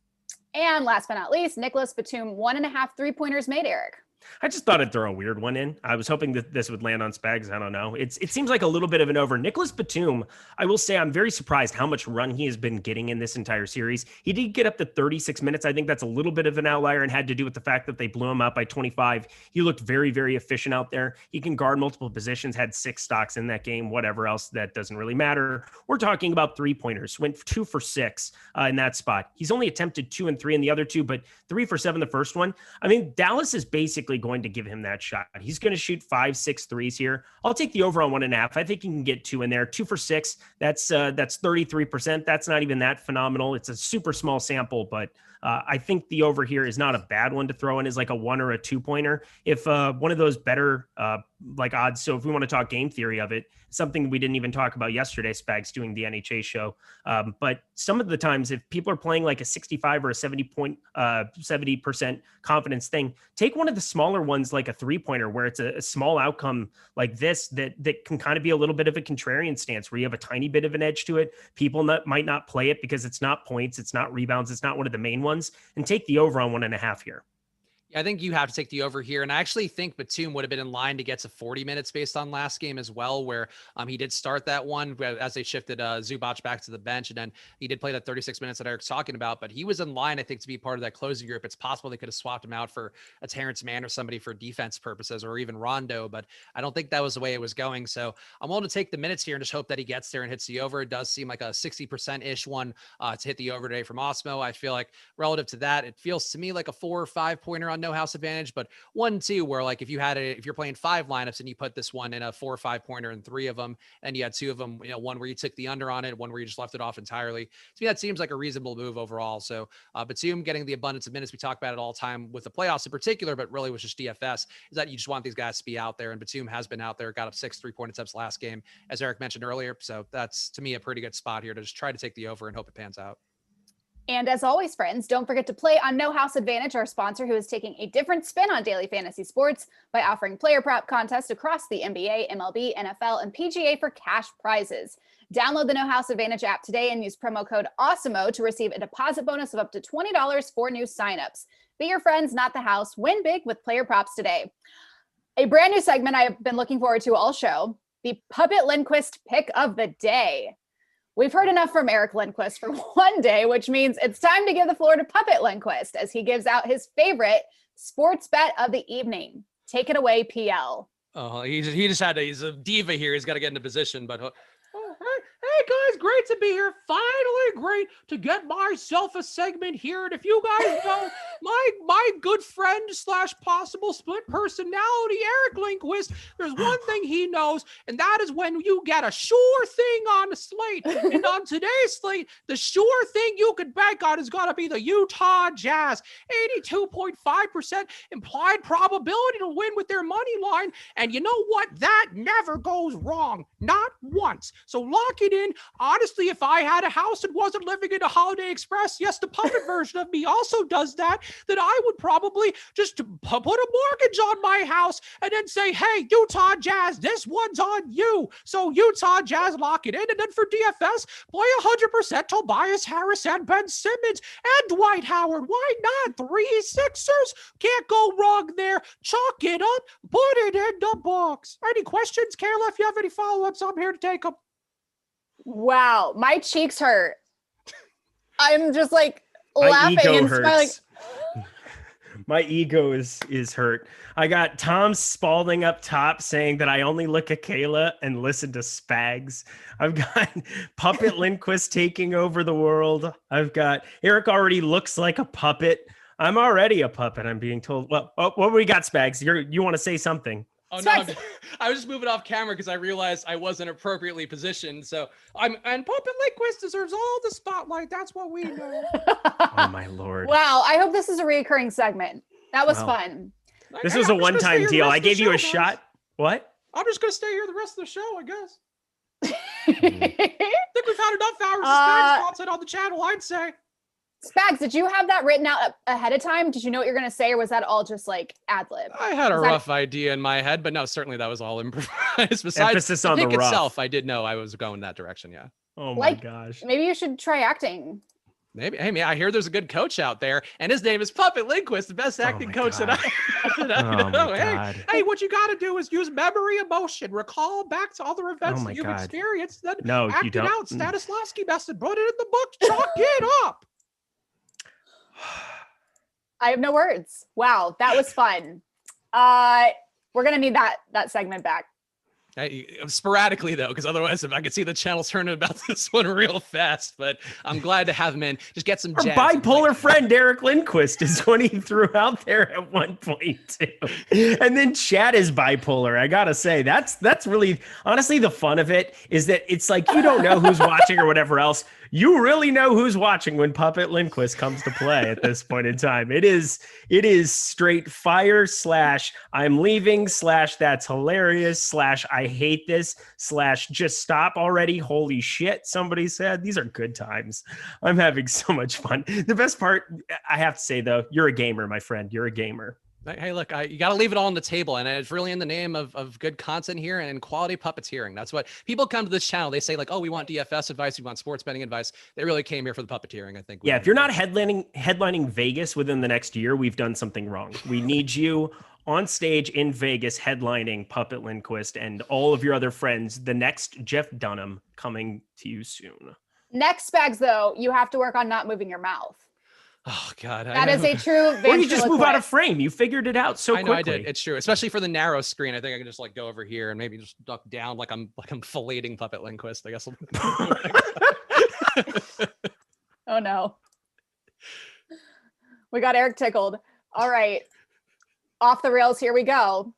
And last but not least, Nicholas Batum, 1.5 3-pointers made, Eric. I just thought I'd throw a weird one in. I was hoping that this would land on Spags. I don't know. It seems like a little bit of an over. Nicholas Batum, I will say I'm very surprised how much run he has been getting in this entire series. He did get up to 36 minutes. I think that's a little bit of an outlier and had to do with the fact that they blew him out by 25. He looked very, very efficient out there. He can guard multiple positions, had 6 stocks in that game, whatever else, that doesn't really matter. We're talking about 3-pointers, went 2 for 6 in that spot. He's only attempted 2 and 3 in the other 2, but 3 for 7 the first one. I mean, Dallas is basically going to give him that shot. He's going to shoot 5, 6 threes here. I'll take the over on 1.5. I think he can get 2 in there. 2 for 6. That's 33%. That's not even that phenomenal. It's a super small sample, but I think the over here is not a bad one to throw in as like a 1 or a 2-pointer. If one of those better like odds. So if we want to talk game theory of it, something we didn't even talk about yesterday, Spags doing the NHA show. But some of the times, if people are playing like a 65 or a 70% confidence thing, take one of the smaller ones, like a 3-pointer, where it's a small outcome like this, that can kind of be a little bit of a contrarian stance where you have a tiny bit of an edge to it. People might not play it because it's not points, it's not rebounds, it's not one of the main ones, and take the over on 1.5 here. I think you have to take the over here. And I actually think Batum would have been in line to get to 40 minutes based on last game as well, where he did start that one as they shifted Zubac back to the bench. And then he did play that 36 minutes that Eric's talking about, but he was in line, I think, to be part of that closing group. It's possible they could have swapped him out for a Terrence Mann or somebody for defense purposes, or even Rondo, but I don't think that was the way it was going. So I'm willing to take the minutes here and just hope that he gets there and hits the over. It does seem like a 60%-ish one to hit the over today from Awesemo. I feel like relative to that, it feels to me like a 4 or 5-pointer on no house advantage, but 1-2, where like if you're playing 5 lineups and you put this one in a 4 or 5-pointer in 3 of them, and you had 2 of them, one where you took the under on it, one where you just left it off entirely. To me, that seems like a reasonable move overall. So Batum getting the abundance of minutes we talk about it all the time with the playoffs in particular, but really with just DFS, is that you just want these guys to be out there, and Batum has been out there, got up 6 3-point attempts last game, as Eric mentioned earlier. So that's, to me, a pretty good spot here to just try to take the over and hope it pans out. And as always, friends, don't forget to play on No House Advantage, our sponsor, who is taking a different spin on daily fantasy sports by offering player prop contests across the NBA, MLB, NFL, and PGA for cash prizes. Download the No House Advantage app today and use promo code Awesemo to receive a deposit bonus of up to $20 for new signups. Be your friends, not the house. Win big with player props today. A brand new segment I have been looking forward to all show, the Puppet Lindquist pick of the day. We've heard enough from Eric Lindquist for one day, which means it's time to give the floor to Puppet Lindquist as he gives out his favorite sports bet of the evening. Take it away, PL. Oh, he's a diva here. He's got to get into position, but hey guys, great to be here. Finally, great to get myself a segment here. And if you guys know my good friend / possible split personality, Eric Lindquist, there's one thing he knows, and that is when you get a sure thing on the slate. And on today's slate, the sure thing you could bank on is going to be the Utah Jazz. 82.5% implied probability to win with their money line. And you know what? That never goes wrong. Not once. So lock it in. Honestly, if I had a house and wasn't living in a Holiday Express, yes, the puppet version of me also does that, then I would probably just put a mortgage on my house and then say, hey, Utah Jazz, this one's on you. So Utah Jazz, lock it in. And then for DFS, play 100% Tobias Harris and Ben Simmons and Dwight Howard. Why not? 3 Sixers. Can't go wrong there. Chalk it up. Put it in the books. Any questions, Kayla? If you have any follow-ups, I'm here to take them. Wow, my cheeks hurt. I'm just like laughing and smiling. My ego is hurt. I got Tom Spalding up top saying that I only look at Kayla and listen to Spags. I've got Puppet Lindquist taking over the world. I've got Eric already looks like a puppet. I'm already a puppet, I'm being told. Well, what we got, Spags? You want to say something? Oh no, I was just moving off camera because I realized I wasn't appropriately positioned. So and Puppet Lindquist deserves all the spotlight. That's what we know. Oh my Lord. Wow, I hope this is a reoccurring segment. That was fun. This was a one-time deal. I gave you a shot. What? I'm just gonna stay here the rest of the show, I guess. I think we've had enough hours of Spags content on the channel, I'd say. Spags, did you have that written out ahead of time? Did you know what you're going to say, or was that all just like ad lib? I had a rough idea in my head, but no, certainly that was all improvised. Besides emphasis on the the pick rough itself, I did know I was going that direction. Yeah. Oh my gosh. Maybe you should try acting. Maybe. Hey, man, I hear there's a good coach out there, and his name is Puppet Lindquist, the best acting coach that I know. Hey, what you got to do is use memory, emotion, recall back to other events that you've experienced, then act it out. Stanislavski method, put it in the book, chalk it up. I have no words. Wow, that was fun. We're gonna need that segment back. Sporadically though, because otherwise, if I could see the channel turning about this one real fast, but I'm glad to have him in. Just get some Our jazz. bipolar friend Eric Lindquist is what he threw out there at one point too. And then Chad is bipolar. I gotta say, that's really honestly the fun of it is that it's like you don't know who's watching or whatever else. You really know who's watching when Puppet Lindquist comes to play at this point in time. It is straight fire / I'm leaving / that's hilarious / I hate this / just stop already. Holy shit. Somebody said these are good times. I'm having so much fun. The best part, I have to say though, you're a gamer, my friend. You're a gamer. Hey, look, you got to leave it all on the table. And it's really in the name of good content here and quality puppeteering. That's what people come to this channel. They say like, oh, we want DFS advice. We want sports betting advice. They really came here for the puppeteering, I think. Yeah, if you're not headlining Vegas within the next year, we've done something wrong. We need you on stage in Vegas headlining Puppet Lindquist and all of your other friends. The next Jeff Dunham coming to you soon. Next, Spags, though, you have to work on not moving your mouth. Oh God, that is a true. Or you just move out of frame. You figured it out so quickly. I know I did. It's true, especially for the narrow screen. I think I can just like go over here and maybe just duck down like I'm filleting Puppet Lindquist. I guess. Oh no, we got Eric tickled. All right, off the rails. Here we go.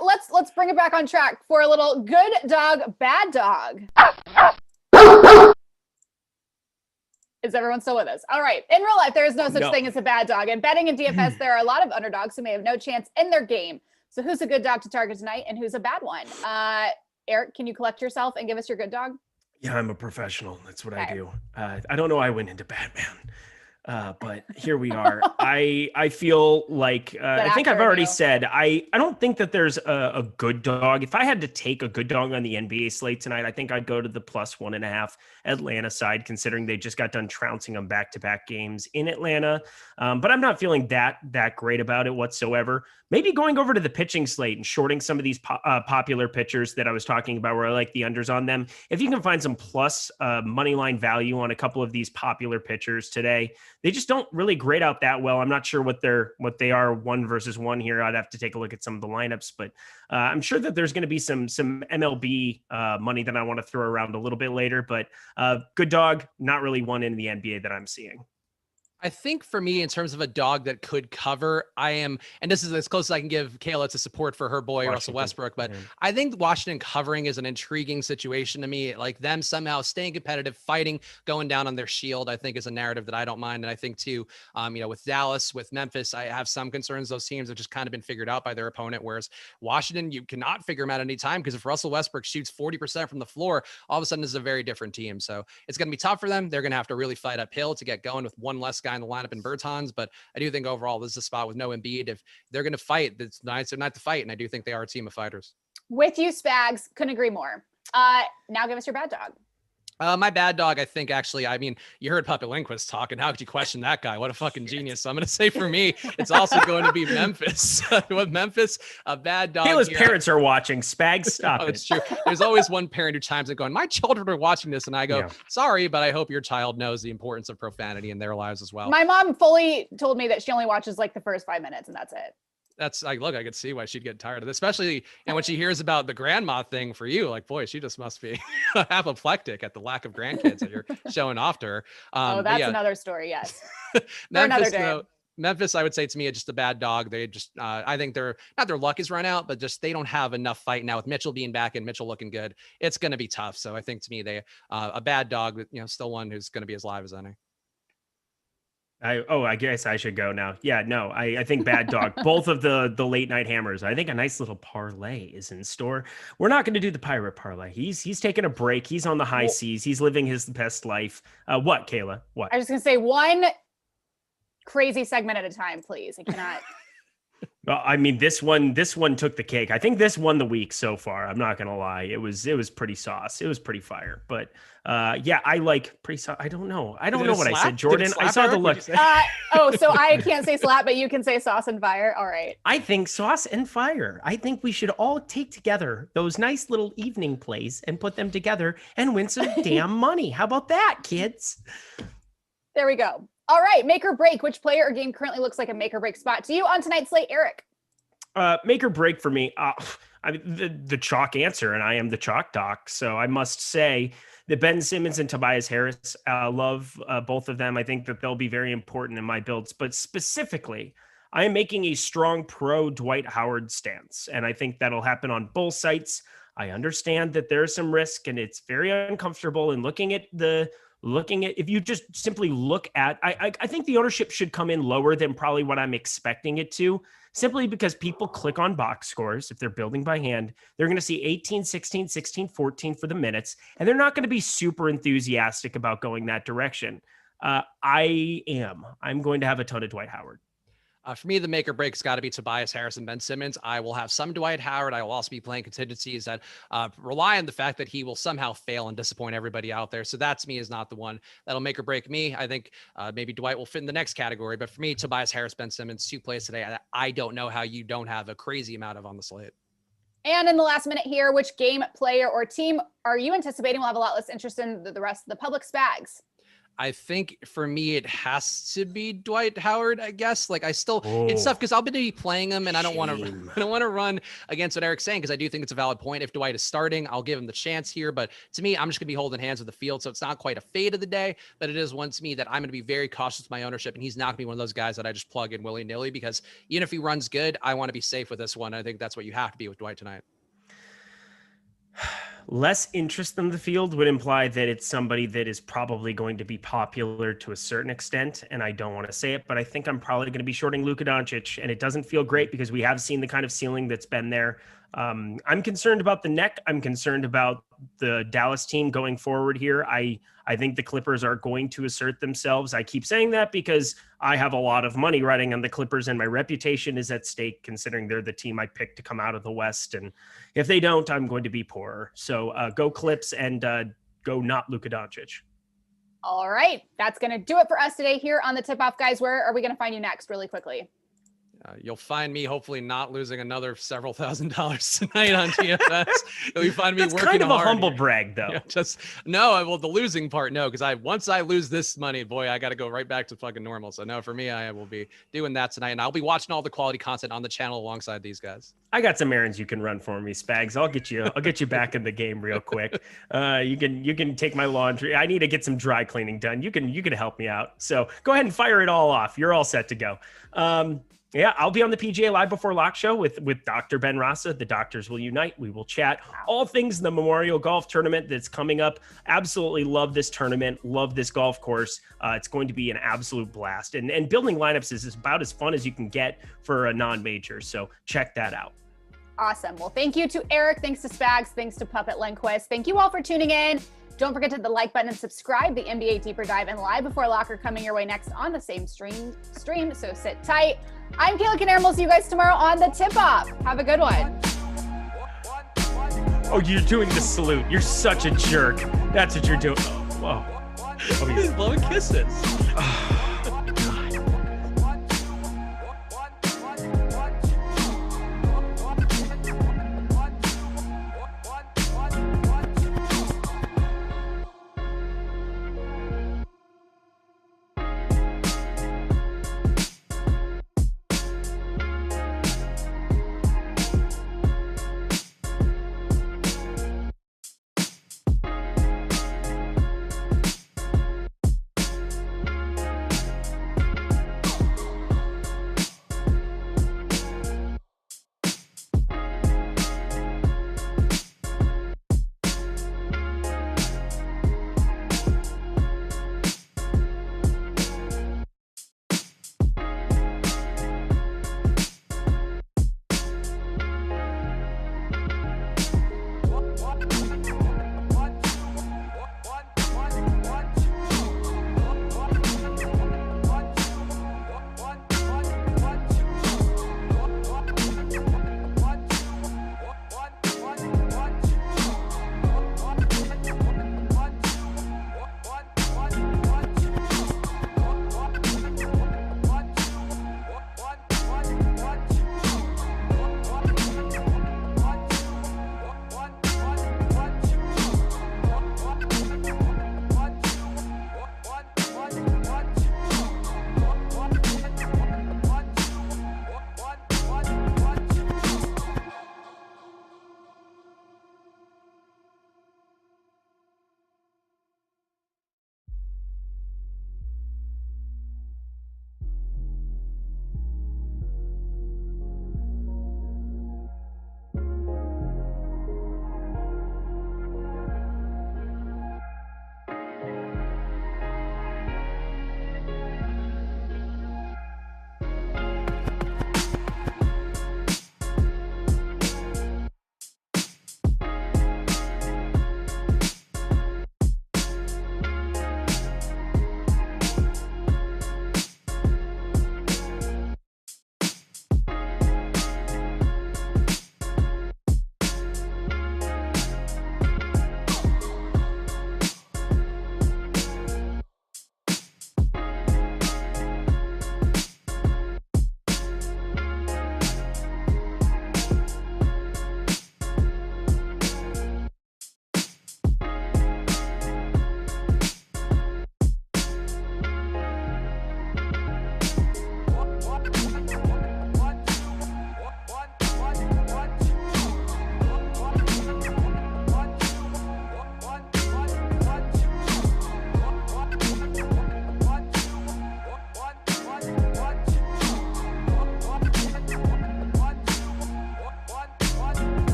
Let's bring it back on track for a little good dog, bad dog. Is everyone still with us? All right. In real life, there is no such thing as a bad dog. And betting in DFS, there are a lot of underdogs who may have no chance in their game. So who's a good dog to target tonight and who's a bad one? Eric, can you collect yourself and give us your good dog? Yeah, I'm a professional. That's what I do. I don't know I went into Batman. But here we are. I feel like I think I've already said I don't think that there's a good dog. If I had to take a good dog on the NBA slate tonight, I think I'd go to the +1.5 Atlanta side, considering they just got done trouncing them back-to-back games in Atlanta. But I'm not feeling that great about it whatsoever. Maybe going over to the pitching slate and shorting some of these popular pitchers that I was talking about where I like the unders on them. If you can find some plus money line value on a couple of these popular pitchers today, they just don't really grade out that well. I'm not sure what they are 1 versus 1 here. I'd have to take a look at some of the lineups, but I'm sure that there's going to be some MLB money that I want to throw around a little bit later, but good dog, not really one in the NBA that I'm seeing. I think for me, in terms of a dog that could cover, and this is as close as I can give Kayla to support for her boy, Russell Westbrook, but I think Washington covering is an intriguing situation to me. Like them somehow staying competitive, fighting, going down on their shield, I think is a narrative that I don't mind. And I think too, with Dallas, with Memphis, I have some concerns. Those teams have just kind of been figured out by their opponent, whereas Washington, you cannot figure them out any time because if Russell Westbrook shoots 40% from the floor, all of a sudden this is a very different team. So it's going to be tough for them. They're going to have to really fight uphill to get going with one less guy in the lineup in Bertans, but I do think overall this is a spot with no Embiid. If they're going to fight, it's nice or not to fight, and I do think they are a team of fighters. With you, Spags. Couldn't agree more. Now give us your bad dog. My bad dog, I think, actually, I mean, you heard Puppet Lindquist talking. How could you question that guy? What a fucking genius. So I'm going to say for me, it's also going to be Memphis. With Memphis, a bad dog. Kayla's parents are watching. Spags, stop it. It's true. There's always one parent who chimes in going, my children are watching this. And I go, sorry, but I hope your child knows the importance of profanity in their lives as well. My mom fully told me that she only watches like the first 5 minutes and that's it. That's like, look, I could see why she'd get tired of this, especially, and when she hears about the grandma thing for you, like, boy, she just must be apoplectic at the lack of grandkids that you're showing off to her. That's another story. Yes. Memphis, Memphis, I would say to me, just a bad dog. They just, I think their luck is run out, but just, they don't have enough fight now with Mitchell being back and Mitchell looking good. It's going to be tough. So I think to me, they, a bad dog, still one who's going to be as live as any. I guess I should go now. Yeah, no, I think bad dog. Both of the late night hammers. I think a nice little parlay is in store. We're not going to do the pirate parlay. He's taking a break. He's on the high seas. He's living his best life. What, Kayla? What? I was going to say one crazy segment at a time, please. I cannot. Well, I mean, this one took the cake. I think this won the week so far. I'm not gonna lie. It was pretty sauce. It was pretty fire. But yeah, I like pretty sauce. I don't know what I said, Jordan. I saw the look. So I can't say slap, but you can say sauce and fire. All right. I think sauce and fire. I think we should all take together those nice little evening plays and put them together and win some damn money. How about that, kids? There we go. All right, make or break. Which player or game currently looks like a make or break spot to you on tonight's slate, Eric? Make or break for me. The chalk answer, and I am the chalk doc. So I must say that Ben Simmons and Tobias Harris, love both of them. I think that they'll be very important in my builds. But specifically, I am making a strong pro Dwight Howard stance, and I think that'll happen on both sites. I understand that there's some risk, and it's very uncomfortable. And looking at if you just simply look at, I think the ownership should come in lower than probably what I'm expecting it to, simply because people click on box scores. If they're building by hand, they're going to see 18, 16, 16, 14 for the minutes, and they're not going to be super enthusiastic about going that direction. I'm going to have a ton of Dwight Howard. For me, the make or break's got to be Tobias Harris and Ben Simmons. I will have some Dwight Howard. I will also be playing contingencies that rely on the fact that he will somehow fail and disappoint everybody out there. So that to me is not the one that'll make or break me. I think maybe Dwight will fit in the next category. But for me, Tobias Harris, Ben Simmons, 2 plays today. I don't know how you don't have a crazy amount of on the slate. And in the last minute here, which game, player, or team are you anticipating will have a lot less interest in the rest of the public Spags? I think for me, it has to be Dwight Howard, I guess. Like it's tough because I'll be playing him and I don't want to run against what Eric's saying, because I do think it's a valid point. If Dwight is starting, I'll give him the chance here. But to me, I'm just going to be holding hands with the field. So it's not quite a fade of the day, but it is one to me that I'm going to be very cautious with my ownership. And he's not going to be one of those guys that I just plug in willy nilly, because even if he runs good, I want to be safe with this one. I think that's what you have to be with Dwight tonight. Less interest in the field would imply that it's somebody that is probably going to be popular to a certain extent. And I don't want to say it, but I think I'm probably going to be shorting Luka Doncic, and it doesn't feel great because we have seen the kind of ceiling that's been there. I'm concerned about the neck. I'm concerned about the Dallas team going forward here. I think the Clippers are going to assert themselves. I keep saying that because I have a lot of money riding on the Clippers, and my reputation is at stake considering they're the team I picked to come out of the West. And if they don't, I'm going to be poorer. So go Clips and go not Luka Doncic. All right. That's going to do it for us today here on the Tip Off. Guys, where are we going to find you next really quickly? You'll find me hopefully not losing another several $1,000s tonight on DFS. You'll find me That's working kind of hard a humble here. brag, though. Yeah, well, the losing part, no, because once I lose this money, boy, I got to go right back to fucking normal. So no, for me, I will be doing that tonight, and I'll be watching all the quality content on the channel alongside these guys. I got some errands you can run for me, Spags. I'll get you back in the game real quick. You can take my laundry. I need to get some dry cleaning done. You can help me out. So go ahead and fire it all off. You're all set to go. Yeah, I'll be on the PGA Live Before Lock show with Dr. Ben Rasa. The doctors will unite. We will chat all things in the Memorial Golf Tournament that's coming up. Absolutely love this tournament. Love this golf course. It's going to be an absolute blast. And building lineups is about as fun as you can get for a non-major. So check that out. Awesome. Well, thank you to Eric. Thanks to Spags. Thanks to Puppet Lindquist. Thank you all for tuning in. Don't forget to hit the like button and subscribe. The NBA Deeper Dive and Live Before Lock are coming your way next on the same stream. So sit tight. I'm Kayla Knierim. We'll see you guys tomorrow on the Tip Off. Have a good one. Oh, you're doing the salute. You're such a jerk. That's what you're doing. Whoa. Oh, he's blowing kisses.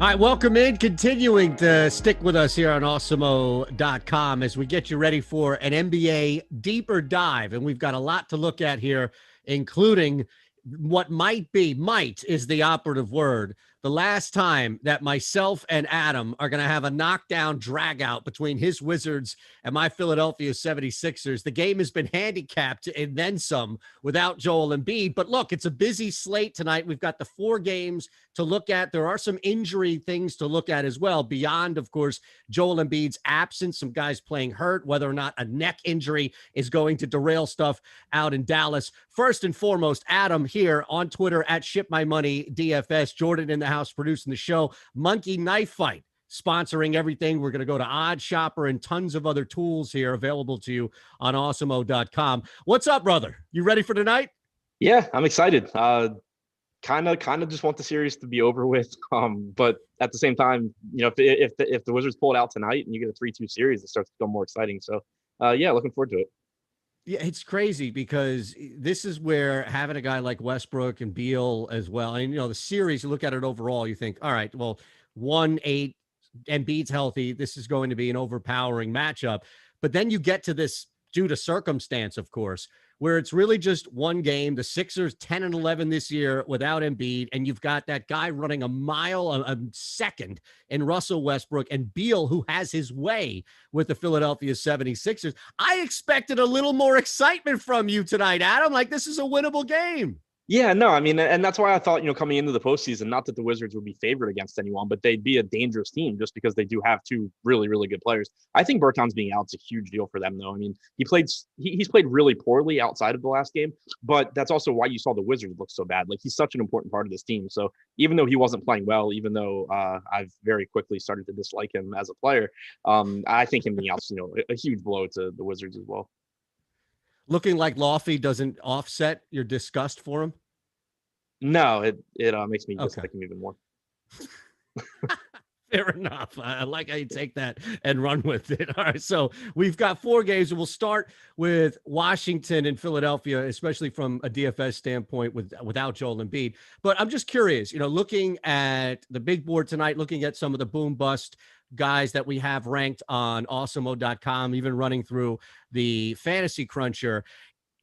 All right, welcome in. Continuing to stick with us here on Awesemo.com as we get you ready for an NBA deeper dive. And we've got a lot to look at here, including what might is the operative word, the last time that myself and Adam are going to have a knockdown drag out between his Wizards and my Philadelphia 76ers. The game has been handicapped and then some without Joel Embiid. But look, it's a busy slate tonight. We've got the 4 games to look at. There are some injury things to look at as well, beyond, of course, Joel Embiid's absence, some guys playing hurt, whether or not a neck injury is going to derail stuff out in Dallas. First and foremost, Adam here on Twitter at ShipMyMoney DFS, Jordan in the house producing the show, Monkey Knife Fight sponsoring everything. We're going to go to Odd Shopper and tons of other tools here available to you on Awesemo.com. What's up, brother? You ready for tonight? Yeah, I'm excited. Kind of just want the series to be over with. But at the same time, you know, if the Wizards pull it out tonight and you get a 3-2 series, it starts to become more exciting. So, yeah, looking forward to it. Yeah, it's crazy because this is where having a guy like Westbrook and Beal as well, and, you know, the series, you look at it overall, you think, all right, well, 1-8, Embiid's healthy. This is going to be an overpowering matchup. But then you get to this due to circumstance, of course, where it's really just one game. The Sixers 10-11 this year without Embiid, and you've got that guy running a mile a second in Russell Westbrook, and Beal, who has his way with the Philadelphia 76ers. I expected a little more excitement from you tonight, Adam. Like, this is a winnable game. Yeah, no, I mean, and that's why I thought, you know, coming into the postseason, not that the Wizards would be favored against anyone, but they'd be a dangerous team just because they do have 2 really, really good players. I think Bertans being out is a huge deal for them, though. I mean, he's played really poorly outside of the last game, but that's also why you saw the Wizards look so bad. Like, he's such an important part of this team. So even though he wasn't playing well, even though I've very quickly started to dislike him as a player, I think him being out is, you know, a huge blow to the Wizards as well. Looking like Lofty doesn't offset your disgust for him? No, it makes me dislike him even more. Fair enough. I like how you take that and run with it. All right, so we've got 4 games, and we'll start with Washington and Philadelphia, especially from a DFS standpoint without Joel Embiid. But I'm just curious, you know, looking at the big board tonight, looking at some of the boom bust guys that we have ranked on Awesemo.com, even running through the Fantasy Cruncher.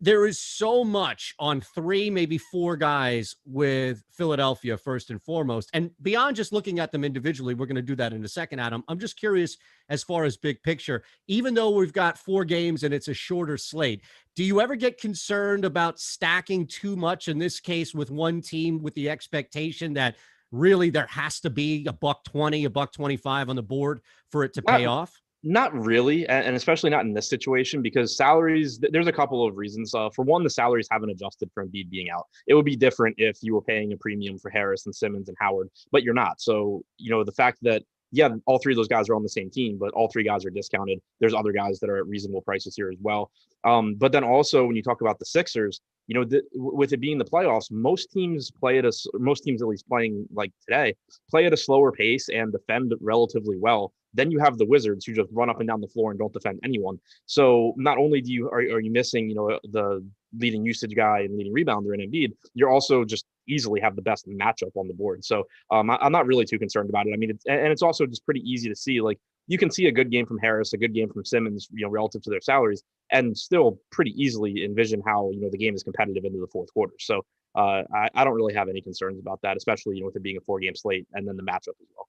There is so much on 3, maybe 4 guys with Philadelphia first and foremost. And beyond just looking at them individually, we're going to do that in a second, Adam. I'm just curious, as far as big picture, even though we've got 4 games and it's a shorter slate, do you ever get concerned about stacking too much in this case with one team with the expectation that really there has to be $120, $125 on the board for it to pay off? Not really, and especially not in this situation, because salaries, there's a couple of reasons. For one, the salaries haven't adjusted for Embiid being out. It would be different if you were paying a premium for Harris and Simmons and Howard, but you're not. So, you know, the fact that, yeah, all 3 of those guys are on the same team, but all 3 guys are discounted. There's other guys that are at reasonable prices here as well. But then also when you talk about the Sixers, you know, with it being the playoffs, most teams at least playing like today, play at a slower pace and defend relatively well. Then you have the Wizards who just run up and down the floor and don't defend anyone. So not only are you missing, you know, the leading usage guy and leading rebounder in Embiid, you're also just easily have the best matchup on the board. So I'm not really too concerned about it. I mean, it's also just pretty easy to see. Like, you can see a good game from Harris, a good game from Simmons, you know, relative to their salaries, and still pretty easily envision how, you know, the game is competitive into the fourth quarter. So I don't really have any concerns about that, especially, you know, with it being a 4-game slate and then the matchup as well.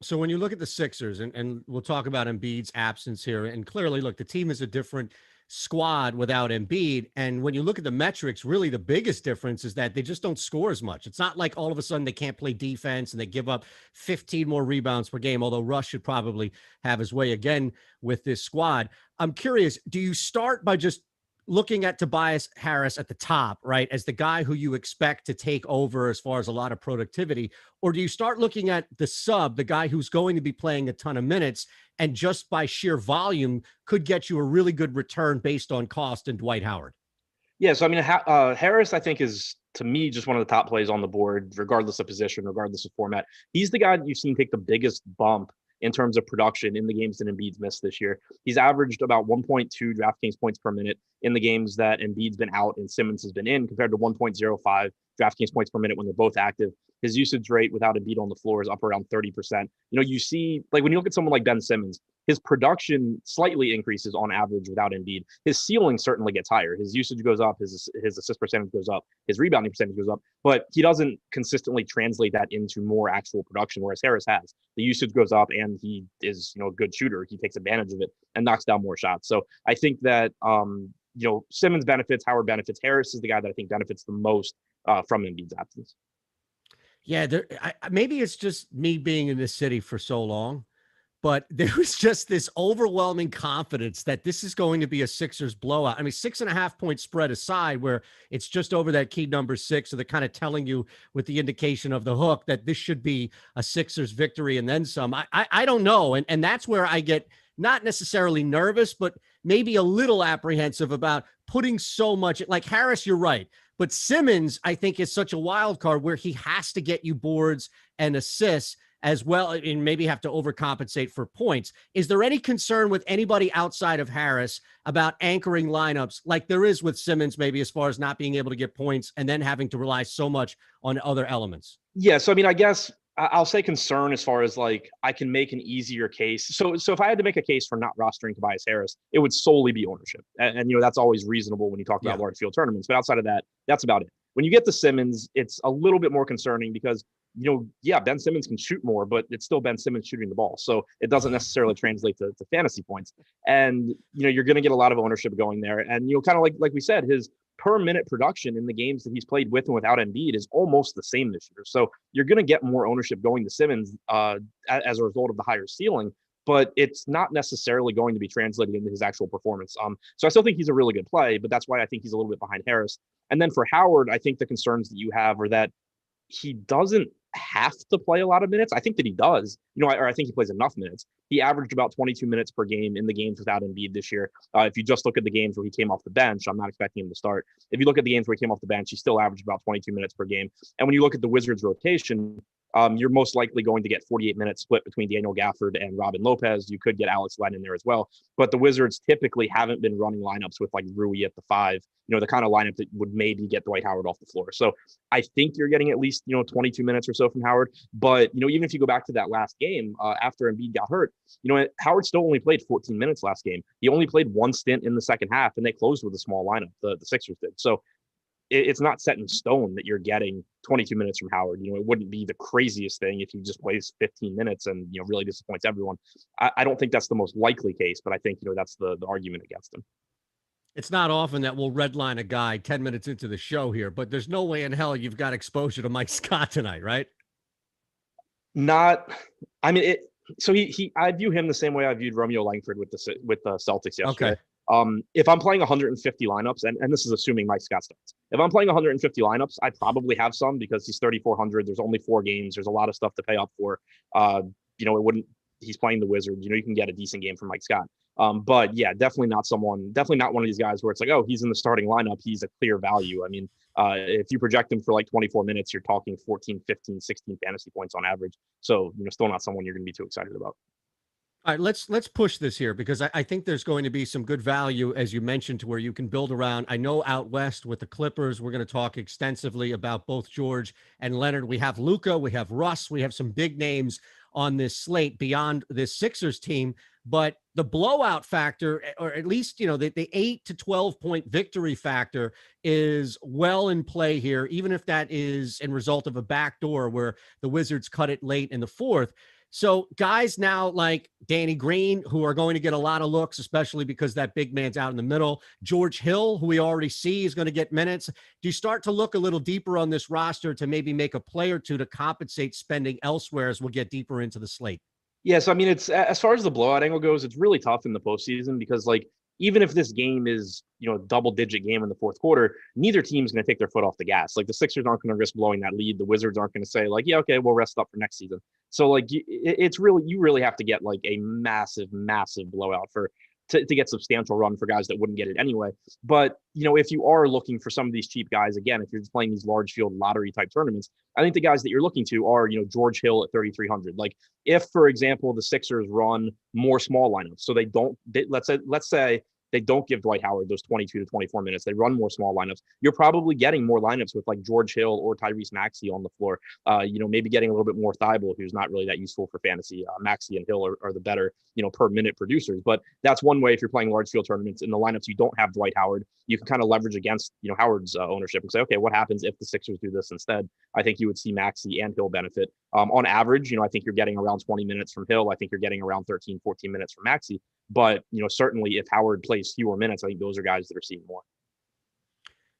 So when you look at the Sixers, and we'll talk about Embiid's absence here, and clearly, look, the team is a different squad without Embiid. And when you look at the metrics, really the biggest difference is that they just don't score as much. It's not like all of a sudden they can't play defense and they give up 15 more rebounds per game, although Russ should probably have his way again with this squad. I'm curious, do you start by just looking at Tobias Harris at the top, right, as the guy who you expect to take over as far as a lot of productivity? Or do you start looking at the sub, the guy who's going to be playing a ton of minutes and just by sheer volume could get you a really good return based on cost, and Dwight Howard? Yeah, so I mean, Harris, I think, is, to me, just one of the top plays on the board, regardless of position, regardless of format. He's the guy that you've seen take the biggest bump in terms of production in the games that Embiid's missed this year. He's averaged about 1.2 DraftKings points per minute in the games that Embiid's been out and Simmons has been in, compared to 1.05 DraftKings points per minute when they're both active. His usage rate without Embiid on the floor is up around 30%. You see, like when you look at someone like Ben Simmons, his production slightly increases on average without Embiid. His ceiling certainly gets higher. His usage goes up, his assist percentage goes up, his rebounding percentage goes up, but he doesn't consistently translate that into more actual production, whereas Harris has. The usage goes up and he is, a good shooter. He takes advantage of it and knocks down more shots. So I think that, Simmons benefits, Howard benefits. Harris is the guy that I think benefits the most from Embiid's absence. Yeah, maybe it's just me being in this city for so long, but there was just this overwhelming confidence that this is going to be a Sixers blowout. I mean, 6.5 point spread aside, where it's just over that key number 6. So they're kind of telling you with the indication of the hook that this should be a Sixers victory and then some. I don't know. And that's where I get not necessarily nervous, but maybe a little apprehensive about putting so much. Like Harris, you're right. But Simmons, I think, is such a wild card where he has to get you boards and assists as well, and maybe have to overcompensate for points. Is there any concern with anybody outside of Harris about anchoring lineups like there is with Simmons, maybe as far as not being able to get points and then having to rely so much on other elements? Yeah, so I mean, I guess I'll say concern as far as like I can make an easier case. So if I had to make a case for not rostering Tobias Harris, it would solely be ownership. And that's always reasonable when you talk about large field tournaments. But outside of that, that's about it. When you get to Simmons, it's a little bit more concerning because, Ben Simmons can shoot more, but it's still Ben Simmons shooting the ball. So it doesn't necessarily translate to fantasy points. And, you're going to get a lot of ownership going there. And, kind of like we said, his per minute production in the games that he's played with and without Embiid is almost the same this year. So you're going to get more ownership going to Simmons as a result of the higher ceiling, but it's not necessarily going to be translated into his actual performance. So I still think he's a really good play, but that's why I think he's a little bit behind Harris. And then for Howard, I think the concerns that you have are that he doesn't have to play a lot of minutes. I think that he does, or I think he plays enough minutes. He averaged about 22 minutes per game in the games without Embiid this year. If you just look at the games where he came off the bench, I'm not expecting him to start. If you look at the games where he came off the bench, he still averaged about 22 minutes per game. And when you look at the Wizards rotation, you're most likely going to get 48 minutes split between Daniel Gafford and Robin Lopez. You could get Alex Len in there as well. But the Wizards typically haven't been running lineups with like Rui at the 5, the kind of lineup that would maybe get Dwight Howard off the floor. So I think you're getting at least, 22 minutes or so from Howard. But, even if you go back to that last game after Embiid got hurt, Howard still only played 14 minutes last game. He only played one stint in the second half, and they closed with a small lineup. The Sixers did. So it's not set in stone that you're getting 22 minutes from Howard. It wouldn't be the craziest thing if he just plays 15 minutes and, really disappoints everyone. I don't think that's the most likely case, but I think, that's the argument against him. It's not often that we'll redline a guy 10 minutes into the show here, but there's no way in hell you've got exposure to Mike Scott tonight, right? I view him the same way I viewed Romeo Langford with the Celtics yesterday. Okay. If I'm playing 150 lineups, and this is assuming Mike Scott starts, if I'm playing 150 lineups, I probably have some because he's 3,400. There's only 4 games. There's a lot of stuff to pay up for. He's playing the Wizards. You can get a decent game from Mike Scott. But yeah, definitely not one of these guys where it's like, oh, he's in the starting lineup. He's a clear value. I mean, if you project him for like 24 minutes, you're talking 14, 15, 16 fantasy points on average. So, still not someone you're going to be too excited about. All right, let's push this here because I think there's going to be some good value, as you mentioned, to where you can build around. I know out west with the Clippers, we're going to talk extensively about both George and Leonard. We have Luka, we have Russ, we have some big names on this slate beyond this Sixers team. But the blowout factor, or at least, the 8 to 12 point victory factor is well in play here, even if that is in result of a backdoor where the Wizards cut it late in the fourth. So guys now like Danny Green, who are going to get a lot of looks, especially because that big man's out in the middle. George Hill, who we already see is going to get minutes. Do you start to look a little deeper on this roster to maybe make a play or two to compensate spending elsewhere as we'll get deeper into the slate? Yeah, so I mean, it's as far as the blowout angle goes, it's really tough in the postseason because even if this game is, a double-digit game in the fourth quarter, neither team's going to take their foot off the gas. Like the Sixers aren't going to risk blowing that lead. The Wizards aren't going to say yeah, okay, we'll rest up for next season. So it's really, you really have to get a massive, massive blowout for to get substantial run for guys that wouldn't get it anyway. But, if you are looking for some of these cheap guys, again, if you're just playing these large field lottery type tournaments, I think the guys that you're looking to are, George Hill at 3,300. Like if, for example, the Sixers run more small lineups, so let's say they don't give Dwight Howard those 22 to 24 minutes. They run more small lineups. You're probably getting more lineups with like George Hill or Tyrese Maxey on the floor. Maybe getting a little bit more Thibault, who's not really that useful for fantasy. Maxey and Hill are the better, per minute producers. But that's one way if you're playing large field tournaments in the lineups you don't have Dwight Howard, you can kind of leverage against, Howard's ownership and say, okay, what happens if the Sixers do this instead? I think you would see Maxey and Hill benefit. On average, I think you're getting around 20 minutes from Hill. I think you're getting around 13, 14 minutes from Maxey. But, certainly if Howard plays fewer minutes, I think those are guys that are seeing more.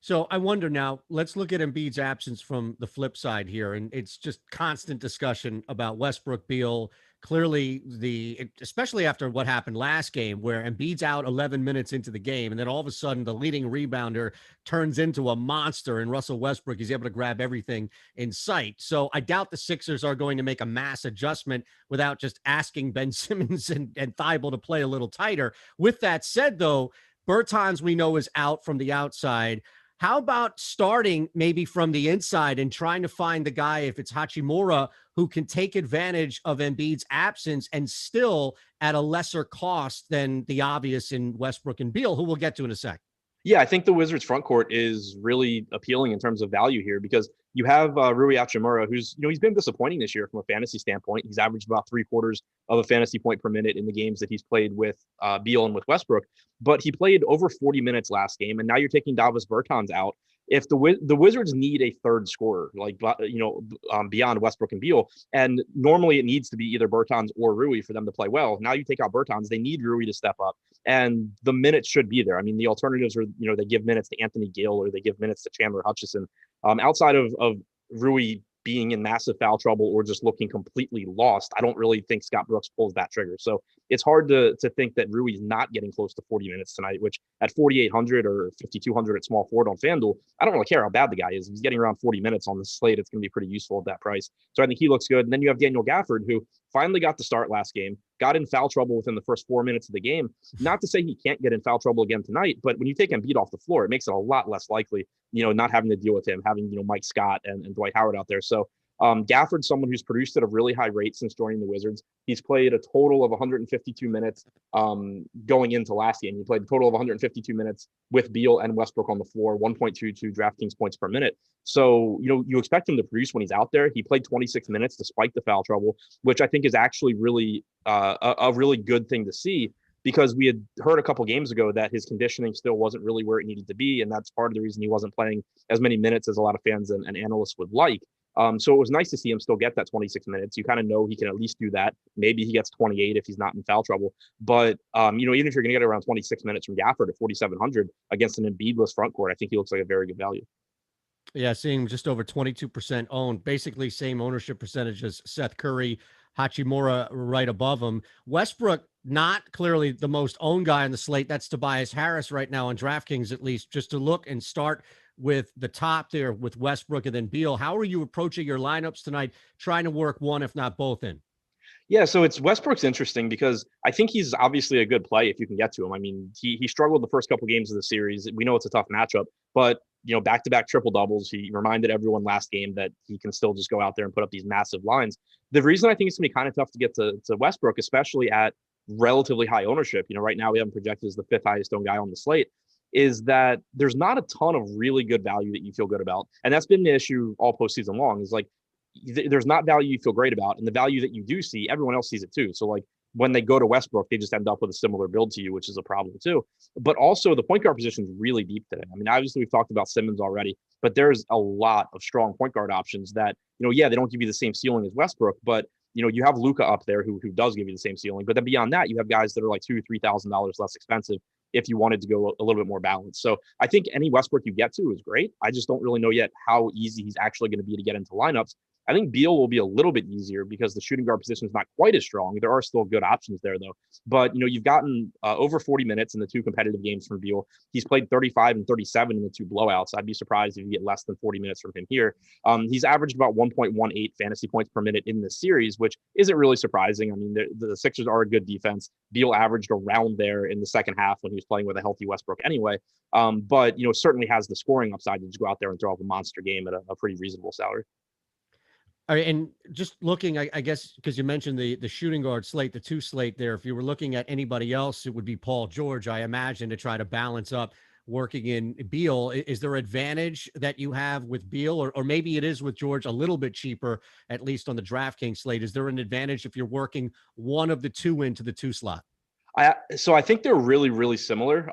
So I wonder now, let's look at Embiid's absence from the flip side here. And it's just constant discussion about Westbrook, Beal. Clearly, especially after what happened last game, where Embiid's out 11 minutes into the game, and then all of a sudden the leading rebounder turns into a monster, and Russell Westbrook is able to grab everything in sight. So I doubt the Sixers are going to make a mass adjustment without just asking Ben Simmons and Thibault to play a little tighter. With that said, though, Bertans we know is out from the outside. How about starting maybe from the inside and trying to find the guy, if it's Hachimura, who can take advantage of Embiid's absence and still at a lesser cost than the obvious in Westbrook and Beal, who we'll get to in a sec? Yeah, I think the Wizards front court is really appealing in terms of value here because you have Rui Hachimura, who's, he's been disappointing this year from a fantasy standpoint. He's averaged about 3/4 of a fantasy point per minute in the games that he's played with Beal and with Westbrook. But he played over 40 minutes last game, and now you're taking Davis Bertans out. If the Wizards need a third scorer, beyond Westbrook and Beal, and normally it needs to be either Bertans or Rui for them to play well. Now you take out Bertans, they need Rui to step up, and the minutes should be there. I mean, the alternatives are, they give minutes to Anthony Gill or they give minutes to Chandler Hutchison. Outside of Rui being in massive foul trouble or just looking completely lost, I don't really think Scott Brooks pulls that trigger. So it's hard to think that Rui's not getting close to 40 minutes tonight, which at 4,800 or 5,200 at small forward on FanDuel, I don't really care how bad the guy is. If he's getting around 40 minutes on the slate, it's going to be pretty useful at that price. So I think he looks good. And then you have Daniel Gafford, who finally got the start last game, got in foul trouble within the first 4 minutes of the game. Not to say he can't get in foul trouble again tonight, but when you take Embiid off the floor, it makes it a lot less likely, not having to deal with him, having, Mike Scott and Dwight Howard out there. So Gafford's someone who's produced at a really high rate since joining the Wizards. He's played a total of 152 minutes going into last game. He played a total of 152 minutes with Beal and Westbrook on the floor, 1.22 DraftKings points per minute. So, you expect him to produce when he's out there. He played 26 minutes despite the foul trouble, which I think is actually really a really good thing to see, because we had heard a couple games ago that his conditioning still wasn't really where it needed to be. And that's part of the reason he wasn't playing as many minutes as a lot of fans and analysts would like. So it was nice to see him still get that 26 minutes. You kind of know he can at least do that. Maybe he gets 28 if he's not in foul trouble. But, even if you're going to get around 26 minutes from Gafford at 4,700 against an Embiid-less front court, I think he looks like a very good value. Yeah, seeing just over 22% owned, basically same ownership percentage as Seth Curry, Hachimura right above him. Westbrook, not clearly the most owned guy on the slate. That's Tobias Harris right now on DraftKings, at least, just to look and start with the top there with Westbrook and then Beal. How are you approaching your lineups tonight, trying to work one, if not both, in? Yeah, so Westbrook's interesting because I think he's obviously a good play if you can get to him. I mean, he struggled the first couple games of the series. We know it's a tough matchup, but back-to-back triple doubles. He reminded everyone last game that he can still just go out there and put up these massive lines. The reason I think it's gonna be kind of tough to get to Westbrook, especially at relatively high ownership, right now we have him projected as the 5th highest owned guy on the slate, is that there's not a ton of really good value that you feel good about. And that's been the issue all postseason long, is like, there's not value you feel great about. And the value that you do see, everyone else sees it too. So like when they go to Westbrook, they just end up with a similar build to you, which is a problem too. But also the point guard position is really deep today. I mean, obviously we've talked about Simmons already, but there's a lot of strong point guard options that, they don't give you the same ceiling as Westbrook, but you have Luka up there who does give you the same ceiling. But then beyond that, you have guys that are like $2,000-$3,000 less expensive if you wanted to go a little bit more balanced. So I think any Westbrook you get to is great. I just don't really know yet how easy he's actually going to be to get into lineups. I think Beal will be a little bit easier because the shooting guard position is not quite as strong. There are still good options there, though. But, you've gotten over 40 minutes in the 2 competitive games from Beal. He's played 35 and 37 in the 2 blowouts. I'd be surprised if you get less than 40 minutes from him here. He's averaged about 1.18 fantasy points per minute in this series, which isn't really surprising. I mean, the Sixers are a good defense. Beal averaged around there in the second half when he was playing with a healthy Westbrook anyway. But, certainly has the scoring upside to just go out there and throw up a monster game at a pretty reasonable salary. All right, and just looking, I guess, because you mentioned the shooting guard slate, the 2 slate there, if you were looking at anybody else, it would be Paul George, I imagine, to try to balance up working in Beal. Is there advantage that you have with Beal, or maybe it is with George a little bit cheaper, at least on the DraftKings slate? Is there an advantage if you're working one of the 2 into the 2 slot? So I think they're really, really similar.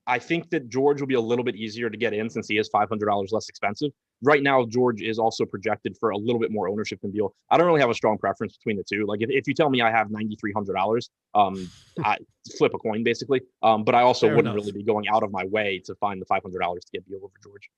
I think that George will be a little bit easier to get in since he is $500 less expensive. Right now, George is also projected for a little bit more ownership than Beal. I don't really have a strong preference between the two. Like if you tell me I have $9,300, I flip a coin basically. But I also wouldn't really be going out of my way to find the $500 to get Beal over George.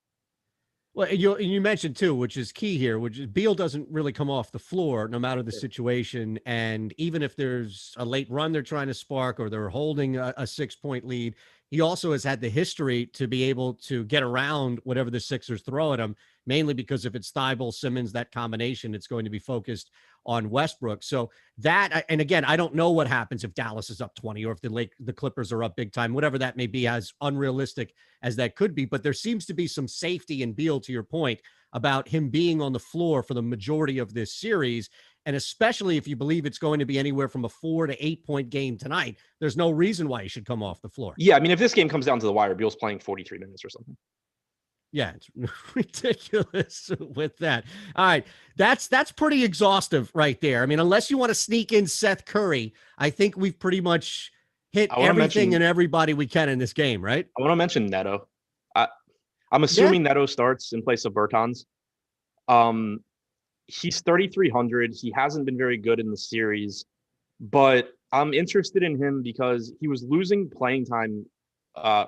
Well, you mentioned too, which is key here, which is Beal doesn't really come off the floor no matter the situation. And even if there's a late run they're trying to spark or they're holding a 6-point lead, he also has had the history to be able to get around whatever the Sixers throw at him, mainly because if it's Thibault, Simmons, that combination, it's going to be focused on Westbrook. So that, and again, I don't know what happens if Dallas is up 20 or if the Clippers are up big time, whatever that may be, as unrealistic as that could be. But there seems to be some safety in Beal, to your point, about him being on the floor for the majority of this series. And especially if you believe it's going to be anywhere from a 4 to 8 point game tonight, there's no reason why he should come off the floor. Yeah, I mean, if this game comes down to the wire, Beal's playing 43 minutes or something. Yeah, it's ridiculous with that. All right, that's pretty exhaustive right there. I mean, unless you want to sneak in Seth Curry, I think we've pretty much hit everything and everybody we can in this game, right? I want to mention Neto. I'm assuming Neto starts in place of Bertans. He's 3,300. He hasn't been very good in the series, but I'm interested in him because he was losing playing time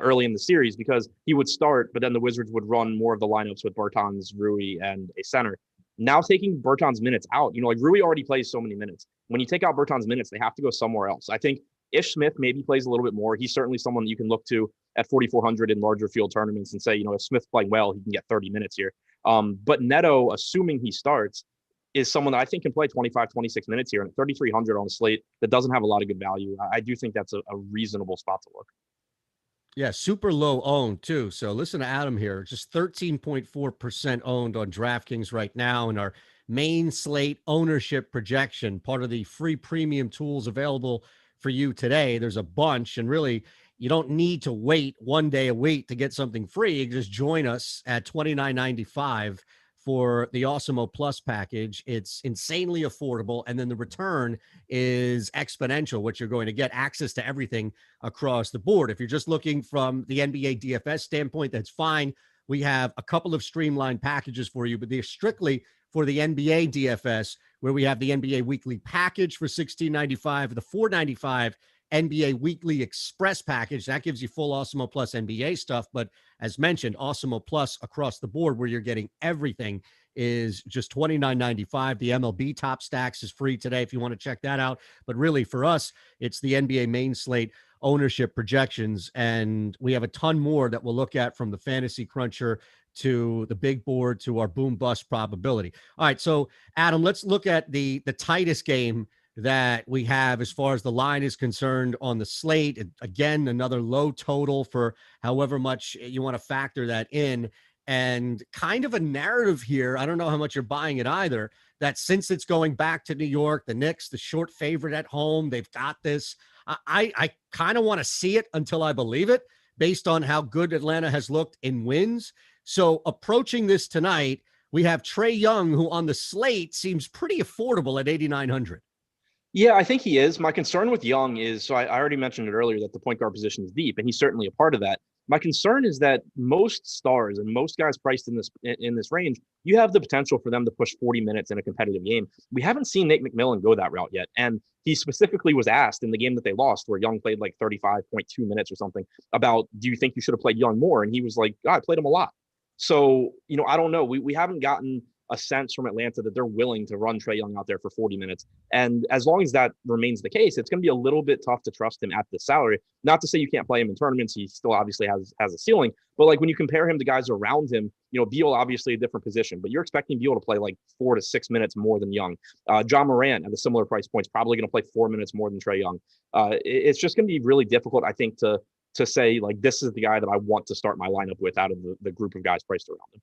early in the series because he would start, but then the Wizards would run more of the lineups with Bertans, Rui, and a center. Now taking Bertans' minutes out, like Rui already plays so many minutes. When you take out Bertans' minutes, they have to go somewhere else. I think Ish Smith maybe plays a little bit more. He's certainly someone you can look to at 4,400 in larger field tournaments and say, if Smith's playing well, he can get 30 minutes here. But Neto, assuming he starts, is someone that I think can play 25, 26 minutes here. And 3,300 on the slate that doesn't have a lot of good value. I do think that's a reasonable spot to look. Yeah, super low owned too. So listen to Adam here. Just 13.4% owned on DraftKings right now in our main slate ownership projection, part of the free premium tools available for you today. There's a bunch, and really you don't need to wait one day a week to get something free. You can just join us at $29.95 for the Awesemo Plus package. It's insanely affordable, and then the return is exponential, which you're going to get access to everything across the board. If you're just looking from the NBA DFS standpoint, that's fine. We have a couple of streamlined packages for you, but they're strictly for the NBA DFS, where we have the NBA Weekly Package for $16.95, the $4.95 NBA Weekly Express package. That gives you full Awesemo Plus NBA stuff. But as mentioned, Awesemo Plus across the board, where you're getting everything, is just $29.95. The MLB Top Stacks is free today if you want to check that out. But really, for us, it's the NBA main slate ownership projections. And we have a ton more that we'll look at, from the Fantasy Cruncher to the big board to our boom bust probability. All right, so Adam, let's look at the tightest game that we have as far as the line is concerned on the slate. Again, another low total for however much you want to factor that in. And kind of a narrative here, I don't know how much you're buying it either, that since it's going back to New York, the Knicks, the short favorite at home, they've got this. I kind of want to see it until I believe it, based on how good Atlanta has looked in wins. So approaching this tonight, we have Trae Young, who on the slate seems pretty affordable at 8,900. Yeah, I think he is. My concern with Young is, so I already mentioned it earlier, that the point guard position is deep, and he's certainly a part of that. My concern is that most stars and most guys priced in this range, you have the potential for them to push 40 minutes in a competitive game. We haven't seen Nate McMillan go that route yet. And he specifically was asked in the game that they lost, where Young played like 35.2 minutes or something, about, do you think you should have played Young more? And he was like, I played him a lot. So, I don't know. We haven't gotten a sense from Atlanta that they're willing to run Trae Young out there for 40 minutes. And as long as that remains the case, it's going to be a little bit tough to trust him at this salary. Not to say you can't play him in tournaments. He still obviously has a ceiling. But like when you compare him to guys around him, Beal obviously a different position, but you're expecting Beal to play like 4 to 6 minutes more than Young. John Morant at a similar price point is probably going to play 4 minutes more than Trae Young. It's just going to be really difficult, I think, to say like this is the guy that I want to start my lineup with out of the group of guys priced around him.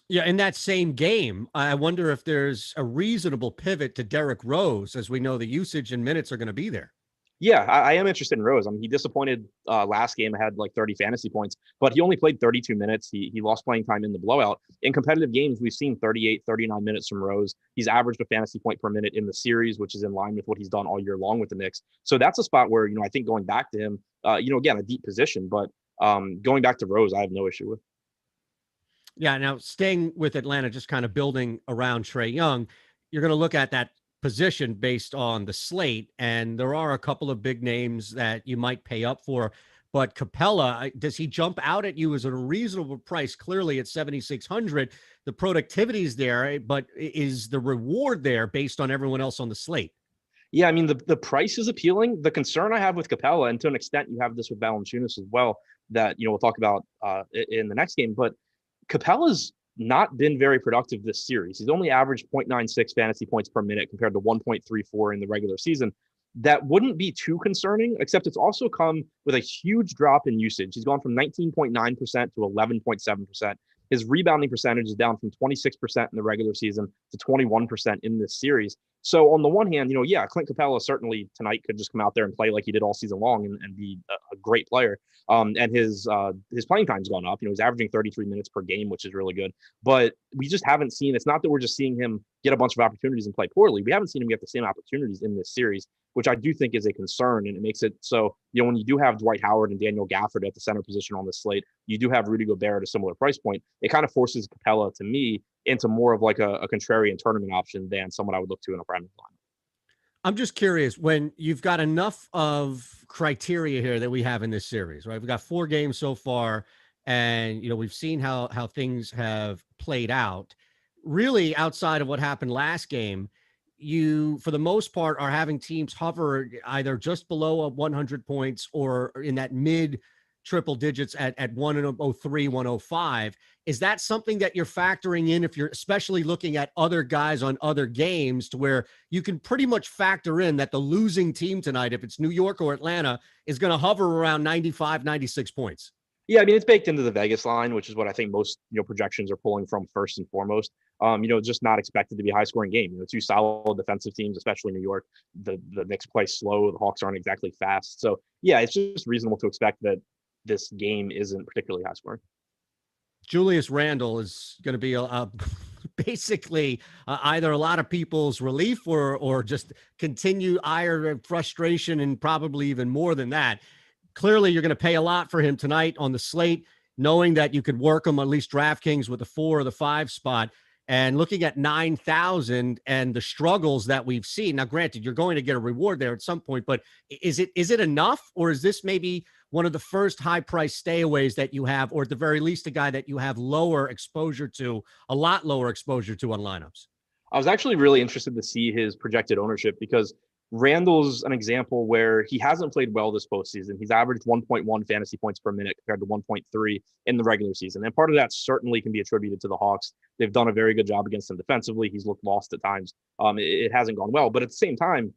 Yeah, in that same game, I wonder if there's a reasonable pivot to Derrick Rose, as we know the usage and minutes are going to be there. Yeah, I am interested in Rose. I mean, he disappointed last game, had like 30 fantasy points, but he only played 32 minutes. He lost playing time in the blowout. In competitive games, we've seen 38, 39 minutes from Rose. He's averaged a fantasy point per minute in the series, which is in line with what he's done all year long with the Knicks. So that's a spot where, I think going back to him, again, a deep position, but going back to Rose, I have no issue with. Yeah, now staying with Atlanta, just kind of building around Trae Young, you're going to look at that position based on the slate, and there are a couple of big names that you might pay up for. But Capella, does he jump out at you as a reasonable price? Clearly at 7,600, the productivity is there, but is the reward there based on everyone else on the slate? Yeah, I mean, the price is appealing. The concern I have with Capella, and to an extent you have this with Valencius as well, that we'll talk about in the next game, but Capella's not been very productive this series. He's only averaged 0.96 fantasy points per minute compared to 1.34 in the regular season. That wouldn't be too concerning, except it's also come with a huge drop in usage. He's gone from 19.9% to 11.7%. His rebounding percentage is down from 26% in the regular season to 21% in this series. So on the one hand, Clint Capella certainly tonight could just come out there and play like he did all season long and be a great player. And his playing time's gone up. He's averaging 33 minutes per game, which is really good. But we just haven't seen, it's not that we're just seeing him get a bunch of opportunities and play poorly. We haven't seen him get the same opportunities in this series, which I do think is a concern. And it makes it so, when you do have Dwight Howard and Daniel Gafford at the center position on the slate, you do have Rudy Gobert at a similar price point. It kind of forces Capella, to me, into more of like a contrarian tournament option than someone I would look to in a prime line. I'm just curious, when you've got enough of criteria here that we have in this series, right? We've got 4 games so far, and we've seen how things have played out. Really, outside of what happened last game, you, for the most part, are having teams hover either just below 100 points or in that mid triple digits at 103, 105. Is that something that you're factoring in if you're especially looking at other guys on other games, to where you can pretty much factor in that the losing team tonight, if it's New York or Atlanta, is going to hover around 95, 96 points? Yeah, I mean, it's baked into the Vegas line, which is what I think most projections are pulling from first and foremost. Just not expected to be a high scoring game. 2 solid defensive teams, especially New York. The Knicks play slow. The Hawks aren't exactly fast. So yeah, it's just reasonable to expect that this game isn't particularly high scoring. Julius Randle is going to be basically either a lot of people's relief or just continue ire and frustration, and probably even more than that. Clearly, you're going to pay a lot for him tonight on the slate, knowing that you could work him at least DraftKings with the 4 or the 5 spot. And looking at 9,000 and the struggles that we've seen. Now, granted, you're going to get a reward there at some point, but is it enough, or is this maybe one of the first high price stayaways that you have, or at the very least a guy that you have lower exposure to, a lot lower exposure to on lineups? I was actually really interested to see his projected ownership, because Randle's an example where he hasn't played well this postseason. He's averaged 1.1 fantasy points per minute compared to 1.3 in the regular season. And part of that certainly can be attributed to the Hawks. They've done a very good job against him defensively. He's looked lost at times. It hasn't gone well. But at the same time,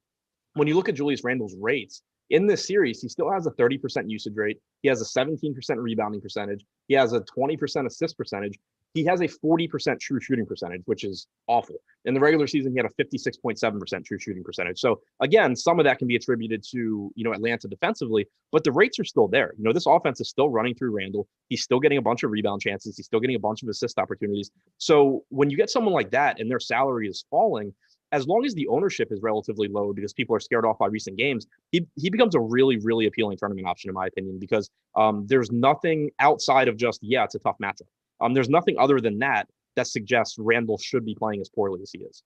when you look at Julius Randle's rates, in this series, he still has a 30% usage rate. He has a 17% rebounding percentage. He has a 20% assist percentage. He has a 40% true shooting percentage, which is awful. In the regular season, he had a 56.7% true shooting percentage. So again, some of that can be attributed to, Atlanta defensively, but the rates are still there. This offense is still running through Randle. He's still getting a bunch of rebound chances. He's still getting a bunch of assist opportunities. So when you get someone like that and their salary is falling, as long as the ownership is relatively low because people are scared off by recent games, he becomes a really, really appealing tournament option, in my opinion, because there's nothing outside of just, it's a tough matchup. There's nothing other than that suggests Randle should be playing as poorly as he is.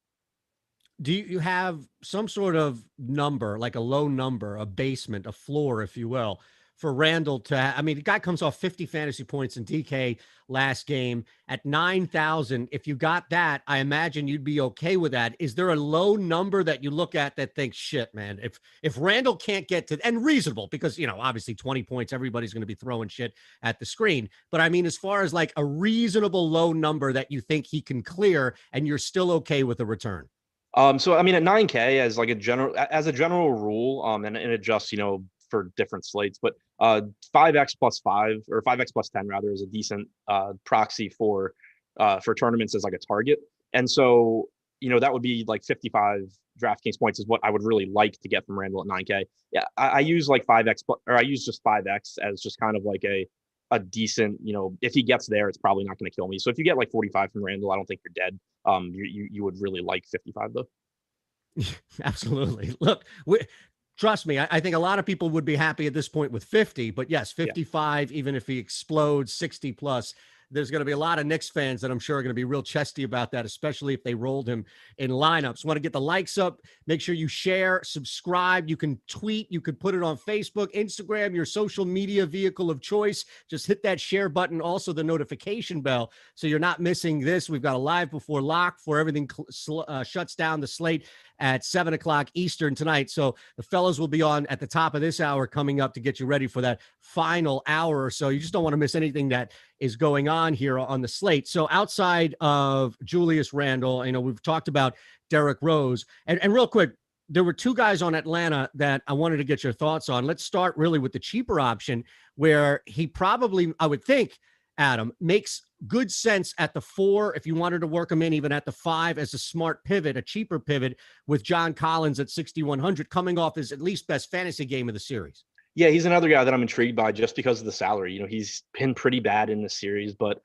Do you have some sort of number, like a low number, a basement, a floor, if you will, for Randle I mean, the guy comes off 50 fantasy points in DK last game at 9,000. If you got that, I imagine you'd be okay with that. Is there a low number that you look at that thinks, shit, man, if Randle can't get to, and reasonable, because, you know, obviously 20 points, everybody's going to be throwing shit at the screen. But I mean, as far as like a reasonable low number that you think he can clear and you're still okay with a return. So I mean, at 9K as like a general rule, and it adjusts, you know, for different slates, but 5x plus 5 or 5x plus 10 rather is a decent proxy for tournaments as like a target. And so, you know, that would be like 55 DraftKings points is what I would really like to get from Randle at 9K. Yeah, I use like 5x, or I use just 5x as just kind of like a decent, you know, if he gets there, it's probably not going to kill me. So if you get like 45 from Randle, I don't think you're dead. You would really like 55 though. Absolutely. Look, trust me, I think a lot of people would be happy at this point with 50, but yes, 55, even if he explodes 60 plus, there's going to be a lot of Knicks fans that I'm sure are going to be real chesty about that, especially if they rolled him in lineups. Want to get the likes up? Make sure you share, subscribe. You can tweet. You can put it on Facebook, Instagram, your social media vehicle of choice. Just hit that share button. Also, the notification bell, so you're not missing this. We've got a live before lock for everything shuts down the slate at 7 o'clock Eastern tonight. So the fellas will be on at the top of this hour coming up to get you ready for that final hour or so. You just don't want to miss anything that is going on here on the slate. So outside of Julius Randle, you know, we've talked about Derrick Rose. And real quick, there were two guys on Atlanta that I wanted to get your thoughts on. Let's start really with the cheaper option, where he probably, I would think, Adam, makes good sense at the 4 if you wanted to work him in, even at the 5 as a smart pivot, a cheaper pivot, with John Collins at 6,100 coming off his at least best fantasy game of the series. Yeah, he's another guy that I'm intrigued by just because of the salary. You know, he's been pretty bad in this series, but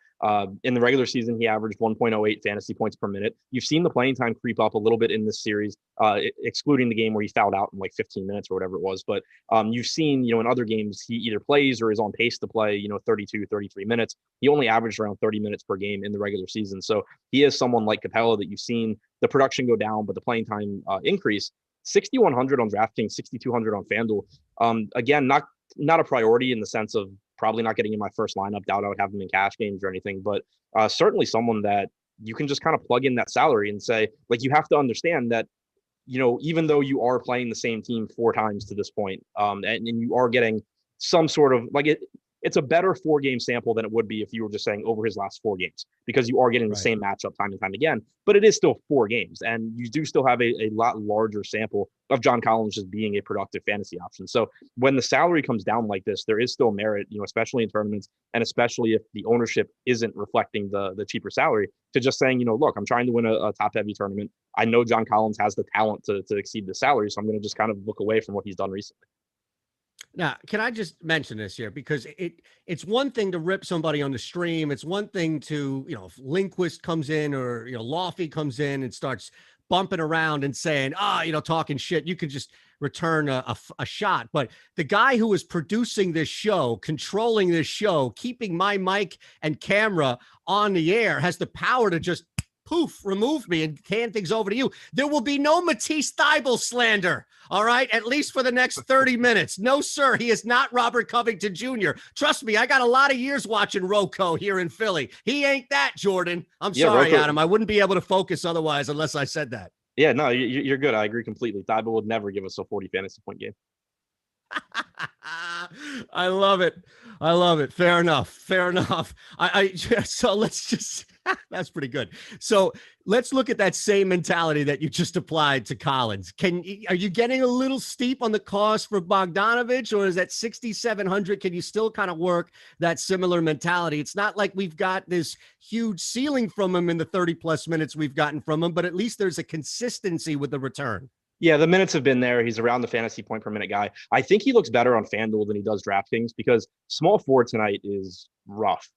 in the regular season, he averaged 1.08 fantasy points per minute. You've seen the playing time creep up a little bit in this series, excluding the game where he fouled out in like 15 minutes or whatever it was. But you've seen, you know, in other games, he either plays or is on pace to play, you know, 32, 33 minutes. He only averaged around 30 minutes per game in the regular season. So he is someone like Capella that you've seen the production go down, but the playing time increase. 6,100 on DraftKings, 6,200 on Fanduel. Again, not a priority in the sense of probably not getting in my first lineup. Doubt I would have him in cash games or anything, but certainly someone that you can just kind of plug in that salary and say, like, you have to understand that, you know, even though you are playing the same team 4 times to this point, and you are getting some sort of like it's a better 4-game sample than it would be if you were just saying over his last 4 games, because you are getting the same matchup time and time again, but it is still 4 games. And you do still have a lot larger sample of John Collins just being a productive fantasy option. So when the salary comes down like this, there is still merit, you know, especially in tournaments, and especially if the ownership isn't reflecting the cheaper salary, to just saying, you know, look, I'm trying to win a top heavy tournament. I know John Collins has the talent to exceed the salary. So I'm going to just kind of look away from what he's done recently. Now, can I just mention this here? Because it's one thing to rip somebody on the stream. It's one thing to, you know, if Lindquist comes in or, you know, Lofty comes in and starts bumping around and saying, you know, talking shit, you can just return a shot. But the guy who is producing this show, controlling this show, keeping my mic and camera on the air, has the power to just poof, remove me and hand things over to you. There will be no Matisse Thybulle slander, all right? At least for the next 30 minutes. No, sir, he is not Robert Covington Jr. Trust me, I got a lot of years watching Rocco here in Philly. He ain't that, Jordan. I'm sorry, Rocco, Adam. I wouldn't be able to focus otherwise unless I said that. Yeah, no, you're good. I agree completely. Thybulle would never give us a 40 fantasy point game. I love it. I love it. Fair enough. Fair enough. So let's just, that's pretty good. So let's look at that same mentality that you just applied to Collins. Are you getting a little steep on the cost for Bogdanovich, or is that 6,700? Can you still kind of work that similar mentality? It's not like we've got this huge ceiling from him in the 30 plus minutes we've gotten from him, but at least there's a consistency with the return. Yeah, the minutes have been there. He's around the fantasy point per minute guy. I think he looks better on FanDuel than he does DraftKings, because small forward tonight is rough.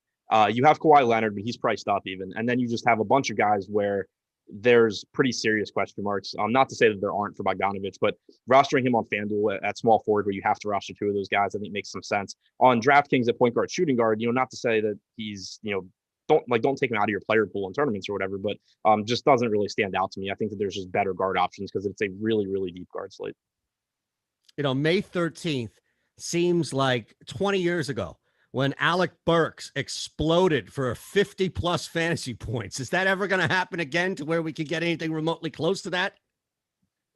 You have Kawhi Leonard, but he's priced up even. And then you just have a bunch of guys where there's pretty serious question marks. Not to say that there aren't for Bogdanovich, but rostering him on FanDuel at small forward, where you have to roster 2 of those guys, I think makes some sense. On DraftKings at point guard, shooting guard, you know, not to say that he's, you know, don't take him out of your player pool in tournaments or whatever, but just doesn't really stand out to me. I think that there's just better guard options because it's a really, really deep guard slate. You know, May 13th, seems like 20 years ago when Alec Burks exploded for 50-plus fantasy points. Is that ever going to happen again to where we could get anything remotely close to that?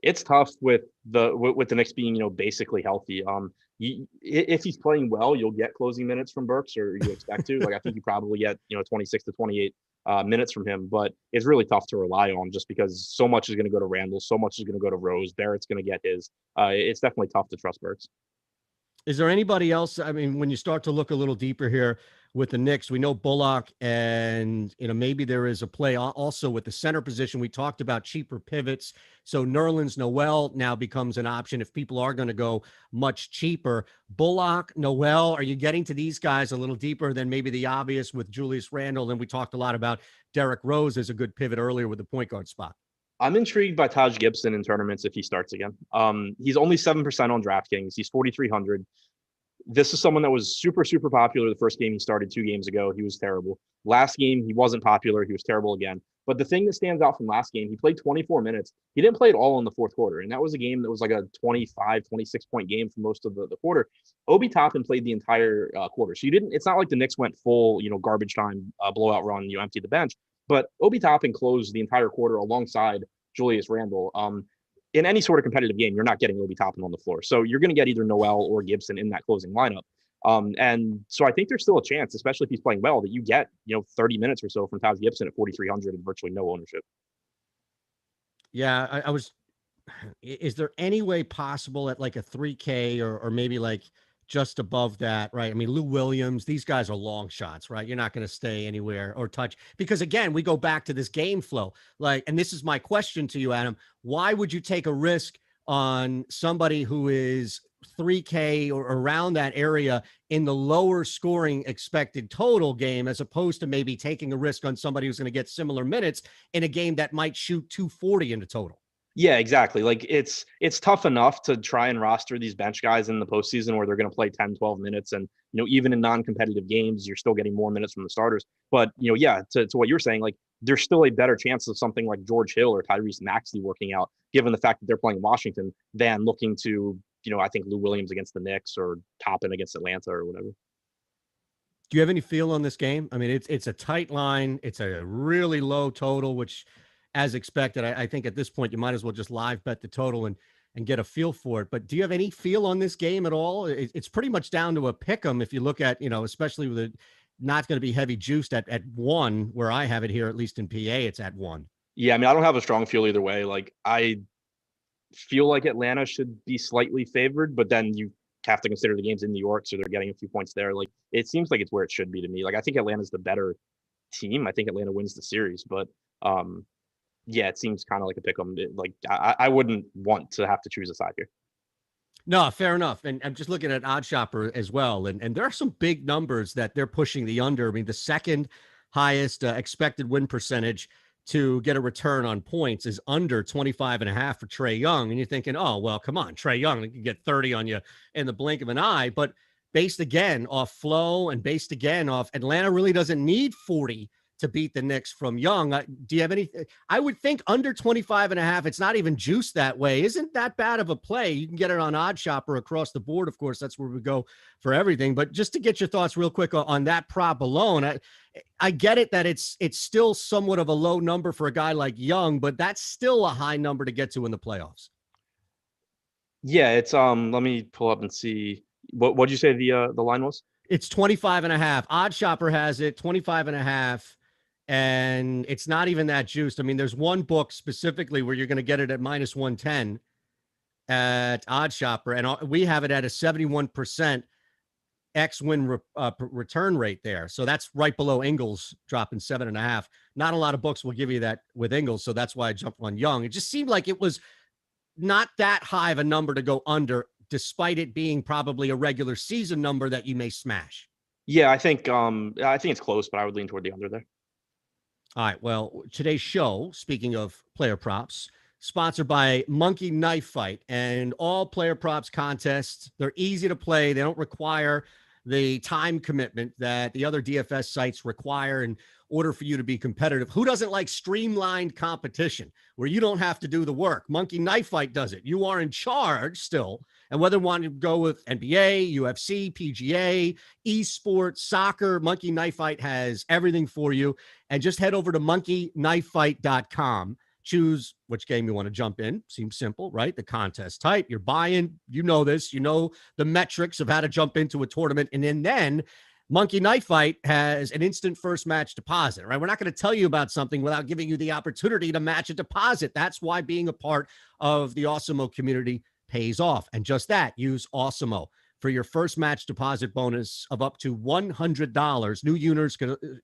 It's tough with the Knicks being, basically healthy. If he's playing well, you'll get closing minutes from Burks, or you expect to. Like, I think you probably get 26 to 28 minutes from him, but it's really tough to rely on just because so much is going to go to Randle, so much is going to go to Rose. Barrett's going to get his. It's definitely tough to trust Burks. Is there anybody else? I mean, when you start to look a little deeper here with the Knicks, we know Bullock, and maybe there is a play also with the center position. We talked about cheaper pivots. So Nerlens Noel now becomes an option if people are going to go much cheaper. Bullock, Noel, are you getting to these guys a little deeper than maybe the obvious with Julius Randle? And we talked a lot about Derrick Rose as a good pivot earlier with the point guard spot. I'm intrigued by Taj Gibson in tournaments if he starts again. He's only 7% on DraftKings. He's 4,300. This is someone that was super, super popular the first game he started 2 games ago. He was terrible. Last game, he wasn't popular. He was terrible again. But the thing that stands out from last game, he played 24 minutes. He didn't play at all in the fourth quarter. And that was a game that was like a 25, 26-point game for most of the quarter. Obi Toppin played the entire quarter. So it's not like the Knicks went full, garbage time blowout run, you empty the bench. But Obi Toppin closed the entire quarter alongside Julius Randle. In any sort of competitive game, you're not getting Obi Toppin on the floor. So you're going to get either Noel or Gibson in that closing lineup. And so I think there's still a chance, especially if he's playing well, that you get, 30 minutes or so from Taj Gibson at 4,300 and virtually no ownership. Yeah, is there any way possible at like a 3K or maybe like just above that, right? I mean, Lou Williams, these guys are long shots, right? You're not going to stay anywhere or touch, because again, we go back to this game flow. And this is my question to you, Adam. Why would you take a risk on somebody who is 3K or around that area in the lower scoring expected total game, as opposed to maybe taking a risk on somebody who's going to get similar minutes in a game that might shoot 240 in the total? Yeah, exactly. Like it's tough enough to try and roster these bench guys in the postseason where they're going to play 10, 12 minutes. And, even in non-competitive games, you're still getting more minutes from the starters. But, to what you're saying, like there's still a better chance of something like George Hill or Tyrese Maxey working out, given the fact that they're playing Washington, than looking to, I think Lou Williams against the Knicks or Toppin against Atlanta or whatever. Do you have any feel on this game? I mean, it's a tight line. It's a really low total, which, as expected, I think at this point you might as well just live bet the total and get a feel for it. But do you have any feel on this game at all? It's pretty much down to a pick 'em if you look at, especially with it not going to be heavy juiced at 1, where I have it here, at least in PA, it's at 1. Yeah, I mean, I don't have a strong feel either way. Like, I feel like Atlanta should be slightly favored, but then you have to consider the game's in New York, so they're getting a few points there. Like, it seems like it's where it should be to me. Like, I think Atlanta's the better team. I think Atlanta wins the series, but yeah, it seems kind of like a pick 'em. Like, I wouldn't want to have to choose a side here. No, fair enough. And I'm just looking at Odd Shopper as well. And there are some big numbers that they're pushing the under. I mean, the second highest expected win percentage to get a return on points is under 25.5 for Trae Young. And you're thinking, oh, well, come on, Trae Young can get 30 on you in the blink of an eye. But based again off flow and based again off Atlanta really doesn't need 40 to beat the Knicks from Young. Do you have any? I would think under 25.5. It's not even juiced that way. Isn't that bad of a play? You can get it on Odd Shopper across the board. Of course, that's where we go for everything. But just to get your thoughts real quick on that prop alone, I get it that it's still somewhat of a low number for a guy like Young, but that's still a high number to get to in the playoffs. Yeah, it's let me pull up and see what did you say the line was? It's 25.5. Odd Shopper has it 25.5. And it's not even that juiced. I mean, there's one book specifically where you're going to get it at minus 110 at Odd Shopper. And we have it at a 71% X-win return rate there. So that's right below Ingles dropping 7.5. Not a lot of books will give you that with Ingles. So that's why I jumped on Young. It just seemed like it was not that high of a number to go under, despite it being probably a regular season number that you may smash. Yeah, I think it's close, but I would lean toward the under there. All right. Well, today's show, speaking of player props, sponsored by Monkey Knife Fight, and all player props contests. They're easy to play. They don't require the time commitment that the other DFS sites require in order for you to be competitive. Who doesn't like streamlined competition where you don't have to do the work? Monkey Knife Fight does it. You are in charge still. And whether you want to go with NBA, UFC, PGA, esports, soccer, Monkey Knife Fight has everything for you. And just head over to monkeyknifefight.com. Choose which game you want to jump in. Seems simple, right? The contest type, you're buying, you know this, you know the metrics of how to jump into a tournament. And then Monkey Knife Fight has an instant first match deposit, right? We're not going to tell you about something without giving you the opportunity to match a deposit. That's why being a part of the Awesemo community pays off. And just that, use Awesemo for your first match deposit bonus of up to $100. New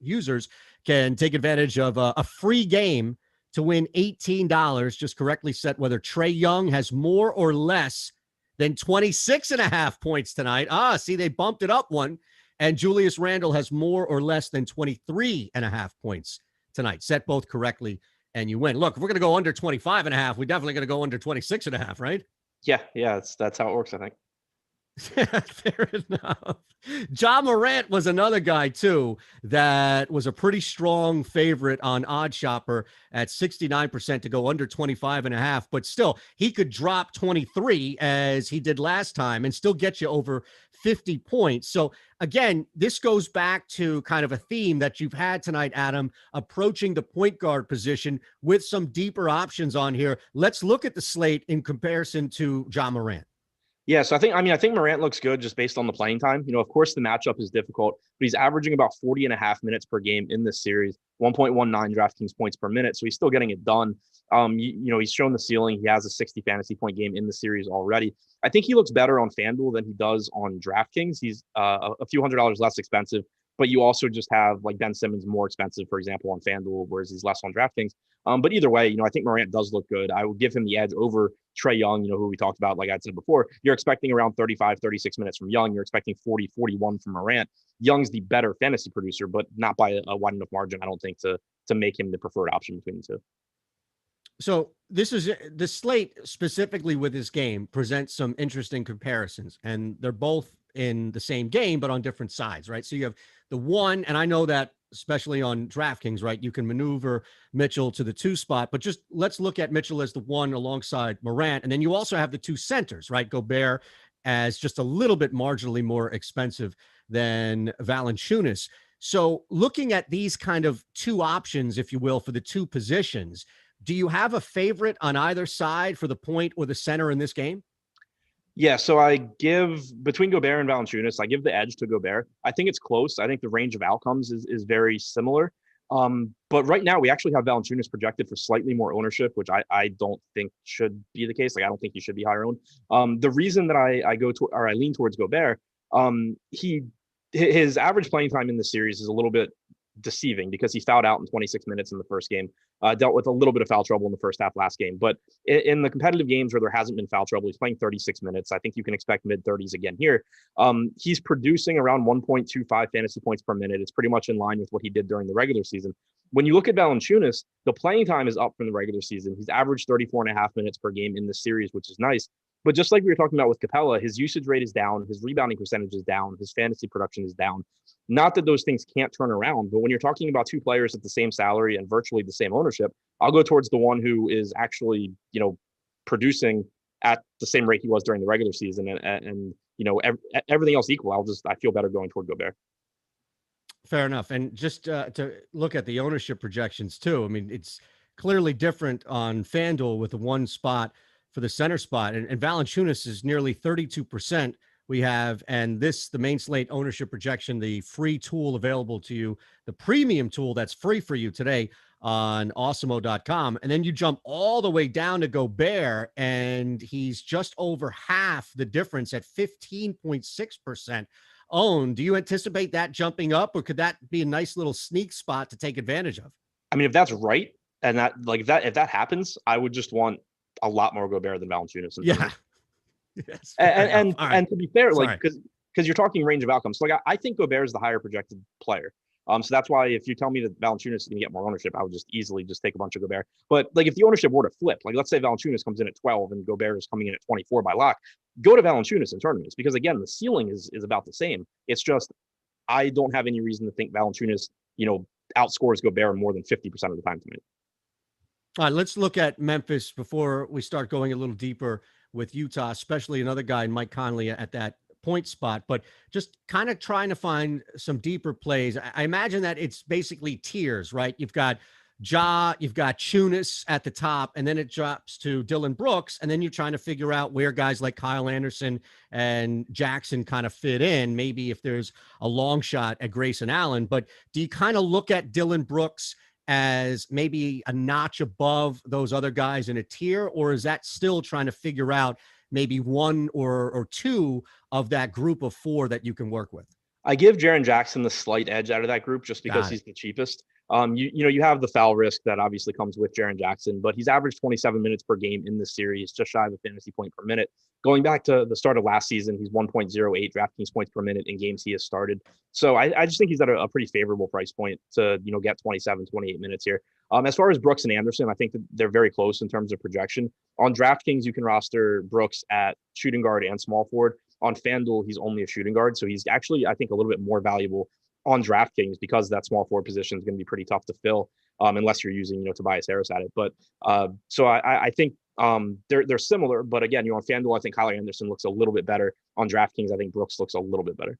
users can take advantage of a free game to win $18. Just correctly set whether Trae Young has more or less than 26.5 points tonight. See, they bumped it up one. And Julius Randle has more or less than 23.5 points tonight. Set both correctly and you win. Look, if we're going to go under 25.5, we're definitely going to go under 26.5, right? Yeah, that's how it works, I think. Fair enough. Ja Morant was another guy, too, that was a pretty strong favorite on OddsShopper at 69% to go under 25.5. But still, he could drop 23 as he did last time and still get you over 50 points. So, again, this goes back to kind of a theme that you've had tonight, Adam, approaching the point guard position with some deeper options on here. Let's look at the slate in comparison to Ja Morant. Yeah, so I think Morant looks good just based on the playing time. You know, of course, the matchup is difficult, but he's averaging about 40.5 minutes per game in this series, 1.19 DraftKings points per minute. So he's still getting it done. He's shown the ceiling. He has a 60 fantasy point game in the series already. I think he looks better on Fanduel than he does on DraftKings. He's a few $100s less expensive, but you also just have like Ben Simmons more expensive, for example, on Fanduel, whereas he's less on DraftKings. But either way, I think Morant does look good. I would give him the edge over Trae Young, who we talked about, like I said before. You're expecting around 35, 36 minutes from Young. You're expecting 40, 41 from Morant. Young's the better fantasy producer, but not by a wide enough margin, I don't think, to make him the preferred option between the two. So this is the slate specifically with this game presents some interesting comparisons, and they're both in the same game, but on different sides, right? So you have the one, and I know that especially on DraftKings, right? You can maneuver Mitchell to the 2 spot, but just let's look at Mitchell as the 1 alongside Morant. And then you also have the 2 centers, right? Gobert as just a little bit marginally more expensive than Valanciunas. So looking at these kind of 2 options, if you will, for the 2 positions, do you have a favorite on either side for the point or the center in this game? Yeah, so I give between Gobert and Valanciunas, I give the edge to Gobert. I think it's close. I think the range of outcomes is very similar. But right now we actually have Valanciunas projected for slightly more ownership, which I don't think should be the case. Like I don't think he should be higher owned. The reason that I lean towards Gobert, his average playing time in the series is a little bit deceiving because he fouled out in 26 minutes in the first game, dealt with a little bit of foul trouble in the first half last game. But in the competitive games where there hasn't been foul trouble, he's playing 36 minutes. I think you can expect mid-30s again here. He's producing around 1.25 fantasy points per minute. It's pretty much in line with what he did during the regular season. When you look at Valanciunas, the playing time is up from the regular season. He's averaged 34.5 minutes per game in this series, which is nice. But just like we were talking about with Capella, his usage rate is down, his rebounding percentage is down, his fantasy production is down. Not that those things can't turn around, but when you're talking about 2 players at the same salary and virtually the same ownership, I'll go towards the one who is actually, producing at the same rate he was during the regular season. And everything else equal, I feel better going toward Gobert. Fair enough. And just to look at the ownership projections too, I mean, it's clearly different on FanDuel with the 1 spot for the center spot. And Valanciunas is nearly 32% we have. And the main slate ownership projection, the free tool available to you, the premium tool that's free for you today on Awesemo.com. And then you jump all the way down to Gobert, and he's just over half the difference at 15.6% owned. Do you anticipate that jumping up, or could that be a nice little sneak spot to take advantage of? I mean, if that's right, and if that happens, I would just want a lot more Gobert than Valanciunas. Yeah. Yes. And to be fair, because you're talking range of outcomes, like I think Gobert is the higher projected player. So that's why if you tell me that Valanciunas is going to get more ownership, I would just easily just take a bunch of Gobert. But like if the ownership were to flip, like let's say Valanciunas comes in at 12 and Gobert is coming in at 24 by lock, go to Valanciunas in tournaments because again, the ceiling is about the same. It's just I don't have any reason to think Valanciunas, outscores Gobert more than 50% of the time tonight. All right, let's look at Memphis before we start going a little deeper with Utah, especially another guy, Mike Conley, at that point spot, but just kind of trying to find some deeper plays. I imagine that it's basically tiers, right? You've got Ja, you've got Chunas at the top, and then it drops to Dylan Brooks, and then you're trying to figure out where guys like Kyle Anderson and Jackson kind of fit in, maybe if there's a long shot at Grayson Allen. But do you kind of look at Dylan Brooks as maybe a notch above those other guys in a tier, or is that still trying to figure out maybe one or two of that group of four that you can work with? I give Jaren Jackson the slight edge out of that group just because he's the cheapest. You have the foul risk that obviously comes with Jaren Jackson, but he's averaged 27 minutes per game in this series, just shy of a fantasy point per minute. Going back to the start of last season, he's 1.08 DraftKings points per minute in games he has started. So I just think he's at a pretty favorable price point to, get 27, 28 minutes here. As far as Brooks and Anderson, I think that they're very close in terms of projection. On DraftKings, you can roster Brooks at shooting guard and small forward. On FanDuel, he's only a shooting guard. So he's actually, I think, a little bit more valuable on DraftKings because that small forward position is going to be pretty tough to fill unless you're using, Tobias Harris at it. But so I think they're similar. But again, on FanDuel, I think Kyle Anderson looks a little bit better. On DraftKings, I think Brooks looks a little bit better.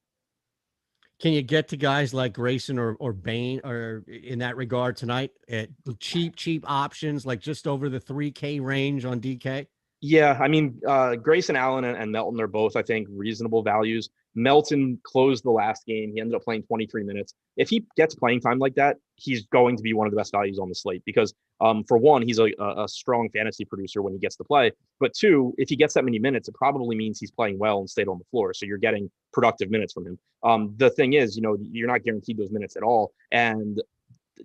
Can you get to guys like Grayson or Bane or in that regard tonight at cheap options, like just over the 3K range on DK? Yeah, I mean, Grayson Allen and Melton are both, I think, reasonable values. Melton closed the last game. He ended up playing 23 minutes. If he gets playing time like that, he's going to be one of the best values on the slate because, for one, he's a strong fantasy producer when he gets to play. But two, if he gets that many minutes, it probably means he's playing well and stayed on the floor. So you're getting productive minutes from him. The thing is, you're not guaranteed those minutes at all. And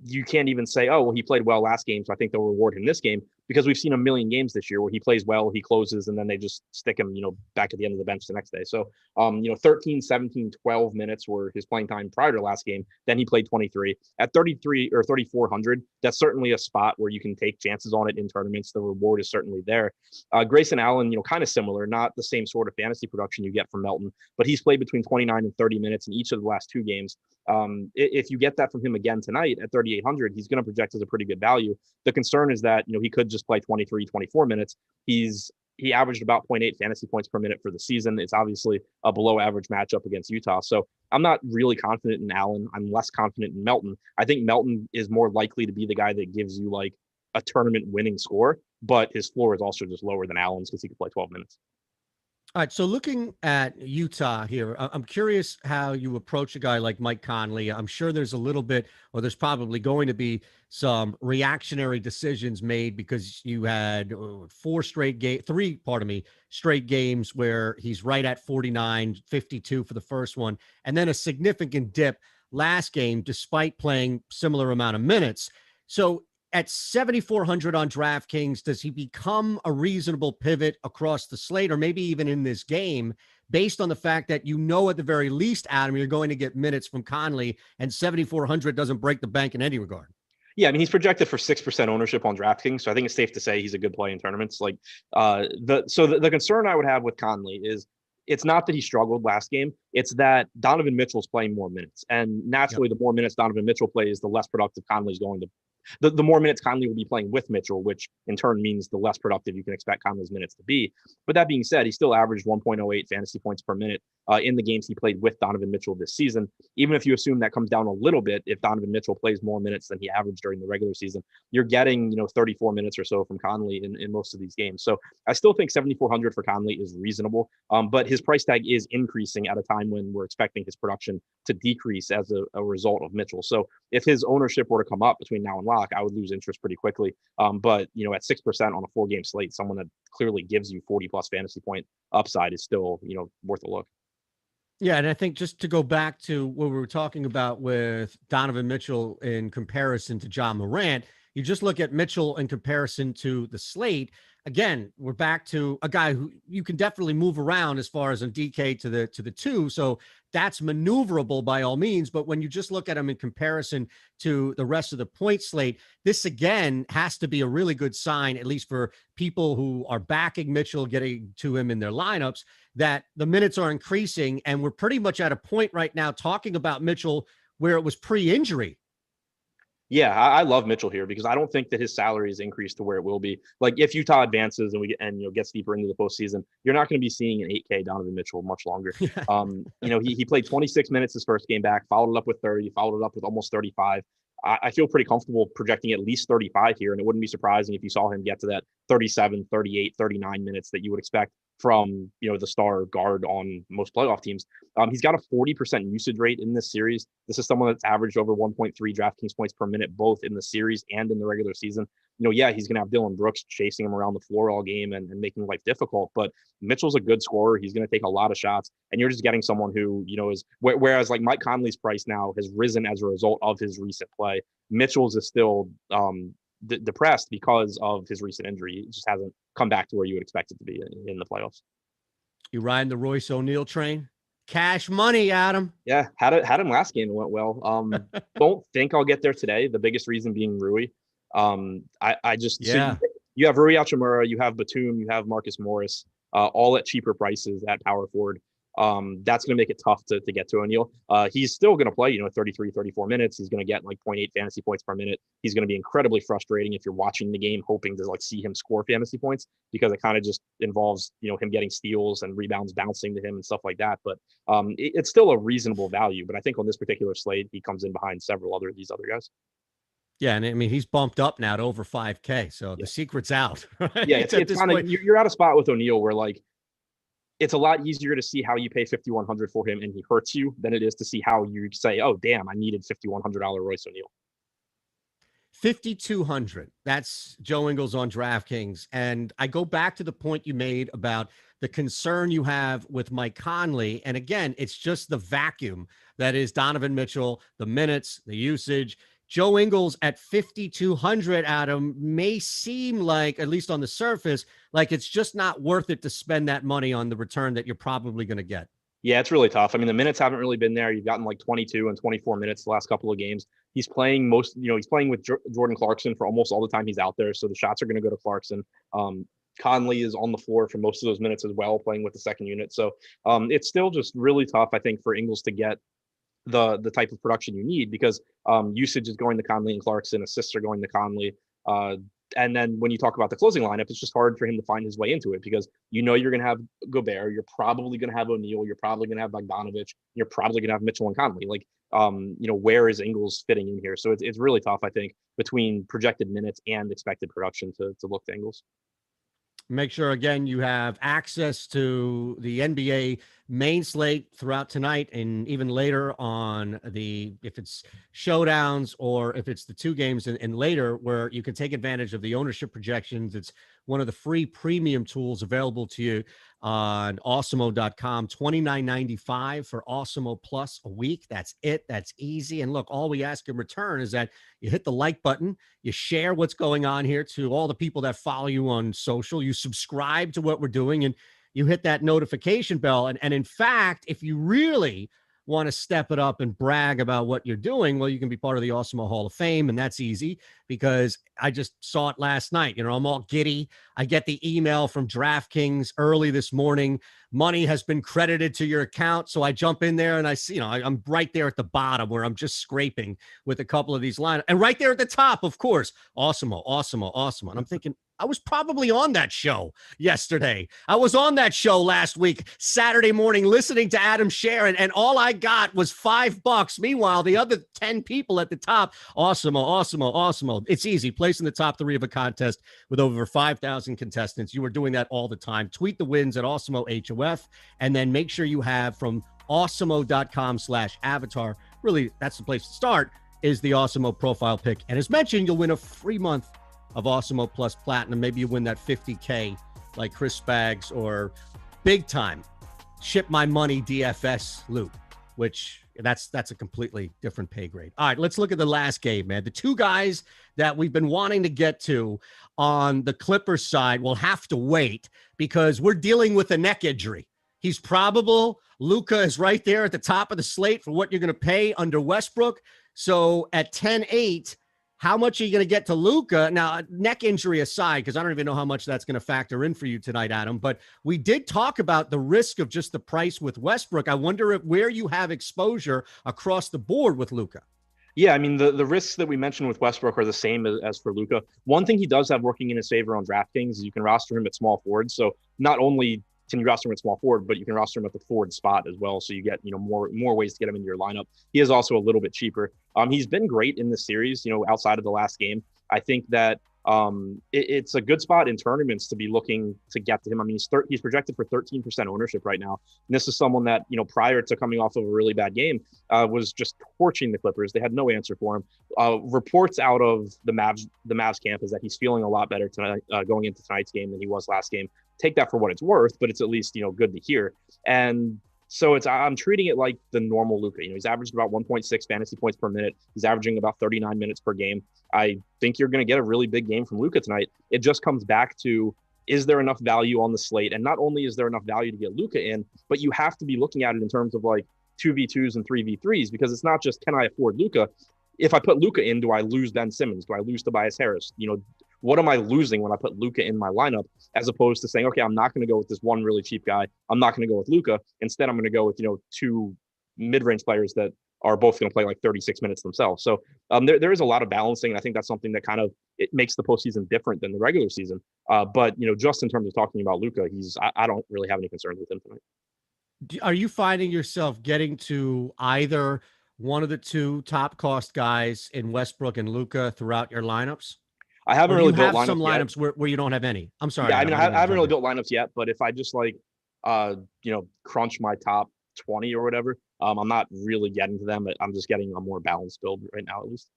you can't even say, oh, well, he played well last game, so I think they'll reward him this game, because we've seen a million games this year where he plays well, he closes, and then they just stick him, back at the end of the bench the next day. So, 13, 17, 12 minutes were his playing time prior to last game. Then he played 23 at 33 or 3,400. That's certainly a spot where you can take chances on it in tournaments. The reward is certainly there. Grayson Allen, kind of similar, not the same sort of fantasy production you get from Melton, but he's played between 29 and 30 minutes in each of the last two games. If you get that from him again tonight at 3,800, he's going to project as a pretty good value. The concern is that, he could just play 23, 24 minutes. He averaged about 0.8 fantasy points per minute for the season. It's obviously a below average matchup against Utah. So I'm not really confident in Allen. I'm less confident in Melton. I think Melton is more likely to be the guy that gives you like a tournament winning score, but his floor is also just lower than Allen's because he could play 12 minutes. All right, so looking at Utah here, I'm curious how you approach a guy like Mike Conley. I'm sure there's a little bit, or there's probably going to be some reactionary decisions made because you had straight games where he's right at 49, 52 for the first one, and then a significant dip last game despite playing similar amount of minutes. So at 7,400 on DraftKings, does he become a reasonable pivot across the slate, or maybe even in this game, based on the fact that at the very least, Adam, you're going to get minutes from Conley, and 7,400 doesn't break the bank in any regard? Yeah, I mean, he's projected for 6% ownership on DraftKings, so I think it's safe to say he's a good play in tournaments. Like, the concern I would have with Conley is it's not that he struggled last game. It's that Donovan Mitchell's playing more minutes, and naturally, The more minutes Donovan Mitchell plays, the less productive Conley's going to. The more minutes Conley will be playing with Mitchell, which in turn means the less productive you can expect Conley's minutes to be. But that being said, he still averaged 1.08 fantasy points per minute in the games he played with Donovan Mitchell this season. Even if you assume that comes down a little bit, if Donovan Mitchell plays more minutes than he averaged during the regular season, you're getting 34 minutes or so from Conley in most of these games. So I still think 7,400 for Conley is reasonable, but his price tag is increasing at a time when we're expecting his production to decrease as a result of Mitchell. So if his ownership were to come up between now and lock, I would lose interest pretty quickly. But at 6% on a 4-game slate, someone that clearly gives you 40 plus fantasy point upside is still worth a look. Yeah, and I think just to go back to what we were talking about with Donovan Mitchell in comparison to John Morant, you just look at Mitchell in comparison to the slate. again, we're back to a guy who you can definitely move around as far as a DK to the 2. So that's maneuverable by all means. But when you just look at him in comparison to the rest of the point slate, this again has to be a really good sign, at least for people who are backing Mitchell, getting to him in their lineups, that the minutes are increasing. And we're pretty much at a point right now talking about Mitchell where it was pre-injury. Yeah, I love Mitchell here because I don't think that his salary is increased to where it will be. Like if Utah advances and gets deeper into the postseason, you're not going to be seeing an 8K Donovan Mitchell much longer. He played 26 minutes his first game back, followed it up with 30, followed it up with almost 35. I feel pretty comfortable projecting at least 35 here, and it wouldn't be surprising if you saw him get to that 37, 38, 39 minutes that you would expect from the star guard on most playoff teams. He's got a 40% usage rate in this series. This is someone that's averaged over 1.3 DraftKings points per minute, both in the series and in the regular season. He's going to have Dylan Brooks chasing him around the floor all game and making life difficult. But Mitchell's a good scorer. He's going to take a lot of shots, and you're just getting someone who is whereas like Mike Conley's price now has risen as a result of his recent play. Mitchell's is still depressed because of his recent injury. It just hasn't come back to where you would expect it to be in the playoffs. You riding the Royce O'Neal train? Cash money, Adam. Yeah, had him last game. It went well. Don't think I'll get there today. The biggest reason being Rui. I just so you have Rui Hachimura, you have Batum, you have Marcus Morris, all at cheaper prices at power forward. That's going to make it tough to get to O'Neal. He's still going to play, 33, 34 minutes. He's going to get like 0.8 fantasy points per minute. He's going to be incredibly frustrating if you're watching the game, hoping to see him score fantasy points, because it kind of just involves, him getting steals and rebounds bouncing to him and stuff like that. But it's still a reasonable value. But I think on this particular slate, he comes in behind several these other guys. Yeah, and I mean, he's bumped up now to over 5K, so the secret's out. Right? Yeah, it's kind of, you're at a spot with O'Neal where it's a lot easier to see how you pay $5,100 for him and he hurts you than it is to see how you say, oh, damn, I needed $5,100 Royce O'Neal. 5,200. That's Joe Ingles on DraftKings. And I go back to the point you made about the concern you have with Mike Conley. And again, it's just the vacuum that is Donovan Mitchell, the minutes, the usage. Joe Ingles at 5,200, Adam, may seem like, at least on the surface, like it's just not worth it to spend that money on the return that you're probably going to get. Yeah, it's really tough. I mean, the minutes haven't really been there. You've gotten 22 and 24 minutes the last couple of games. He's playing he's playing with Jordan Clarkson for almost all the time he's out there. So the shots are going to go to Clarkson. Conley is on the floor for most of those minutes as well, playing with the second unit. So it's still just really tough, I think, for Ingles to get the type of production you need, because usage is going to Conley and Clarkson, assists are going to Conley. And then when you talk about the closing lineup, it's just hard for him to find his way into it, because you're going to have Gobert, you're probably going to have O'Neal, you're probably going to have Bogdanovich, you're probably going to have Mitchell and Conley. Where is Ingles fitting in here? So it's really tough, I think, between projected minutes and expected production to look to Ingles. Make sure, again, you have access to the NBA main slate throughout tonight and even later on if it's showdowns or if it's the two games and later, where you can take advantage of the ownership projections. It's one of the free premium tools available to you on Awesemo.com. $29.95 for Awesemo Plus a week. That's it. That's easy. And look, all we ask in return is that you hit the like button, you share what's going on here to all the people that follow you on social, you subscribe to what we're doing, and you hit that notification bell. And in fact, if you really want to step it up and brag about what you're doing, well, you can be part of the Awesemo Hall of Fame. And that's easy because I just saw it last night. I'm all giddy. I get the email from DraftKings early this morning. Money has been credited to your account. So I jump in there and I see, I'm right there at the bottom where I'm just scraping with a couple of these lines. And right there at the top, of course, Awesemo. And I'm thinking, I was probably on that show yesterday. I was on that show last week, Saturday morning, listening to Adam Scherer, and all I got was $5. Meanwhile, the other 10 people at the top, Awesemo. It's easy. Place in the top 3 of a contest with over 5,000 contestants. You are doing that all the time. Tweet the wins at Awesemo HOF, and then make sure you have from Awesemo.com/avatar. Really, that's the place to start, is the Awesemo profile pick. And as mentioned, you'll win a free month of Awesemo Plus Platinum. Maybe you win that 50K like Chris Spags, or big time ShipMyMoney DFS loot, which That's a completely different pay grade. All right, let's look at the last game, man. The two guys that we've been wanting to get to on the Clippers side will have to wait because we're dealing with a neck injury. He's probable. Luka is right there at the top of the slate for what you're going to pay under Westbrook. So at 10-8, how much are you going to get to Luka? Now, neck injury aside, because I don't even know how much that's going to factor in for you tonight, Adam, but we did talk about the risk of just the price with Westbrook. I wonder where you have exposure across the board with Luka. Yeah, I mean, the risks that we mentioned with Westbrook are the same as for Luka. One thing he does have working in his favor on DraftKings is you can roster him at small forward. So not only can you roster him at small forward, but you can roster him at the forward spot as well. So you get, more ways to get him into your lineup. He is also a little bit cheaper. He's been great in this series, outside of the last game. I think that it's a good spot in tournaments to be looking to get to him. I mean, he's projected for 13% ownership right now. And this is someone that, prior to coming off of a really bad game, was just torching the Clippers. They had no answer for him. Reports out of the Mavs camp is that he's feeling a lot better tonight, going into tonight's game than he was last game. Take that for what it's worth, but it's at least, good to hear. And so I'm treating it like the normal Luka. He's averaged about 1.6 fantasy points per minute. He's averaging about 39 minutes per game. I think you're going to get a really big game from Luka tonight. It just comes back to, is there enough value on the slate? And not only is there enough value to get Luka in, but you have to be looking at it in terms of like 2v2s and 3v3s, because it's not just, can I afford Luka? If I put Luka in, do I lose Ben Simmons? Do I lose Tobias Harris? What am I losing when I put Luka in my lineup, as opposed to saying, okay, I'm not going to go with this one really cheap guy. I'm not going to go with Luka. Instead, I'm going to go with, two mid-range players that are both going to play like 36 minutes themselves. So there is a lot of balancing. And I think that's something that it makes the postseason different than the regular season. But, just in terms of talking about Luka, I don't really have any concerns with him tonight. Are you finding yourself getting to either one of the two top cost guys in Westbrook and Luka throughout your lineups? I haven't really built some lineups where you don't have any. I'm sorry. Yeah, I mean, I haven't really built lineups yet, but if I just crunch my top 20 or whatever, I'm not really getting to them. I'm just getting a more balanced build right now, at least.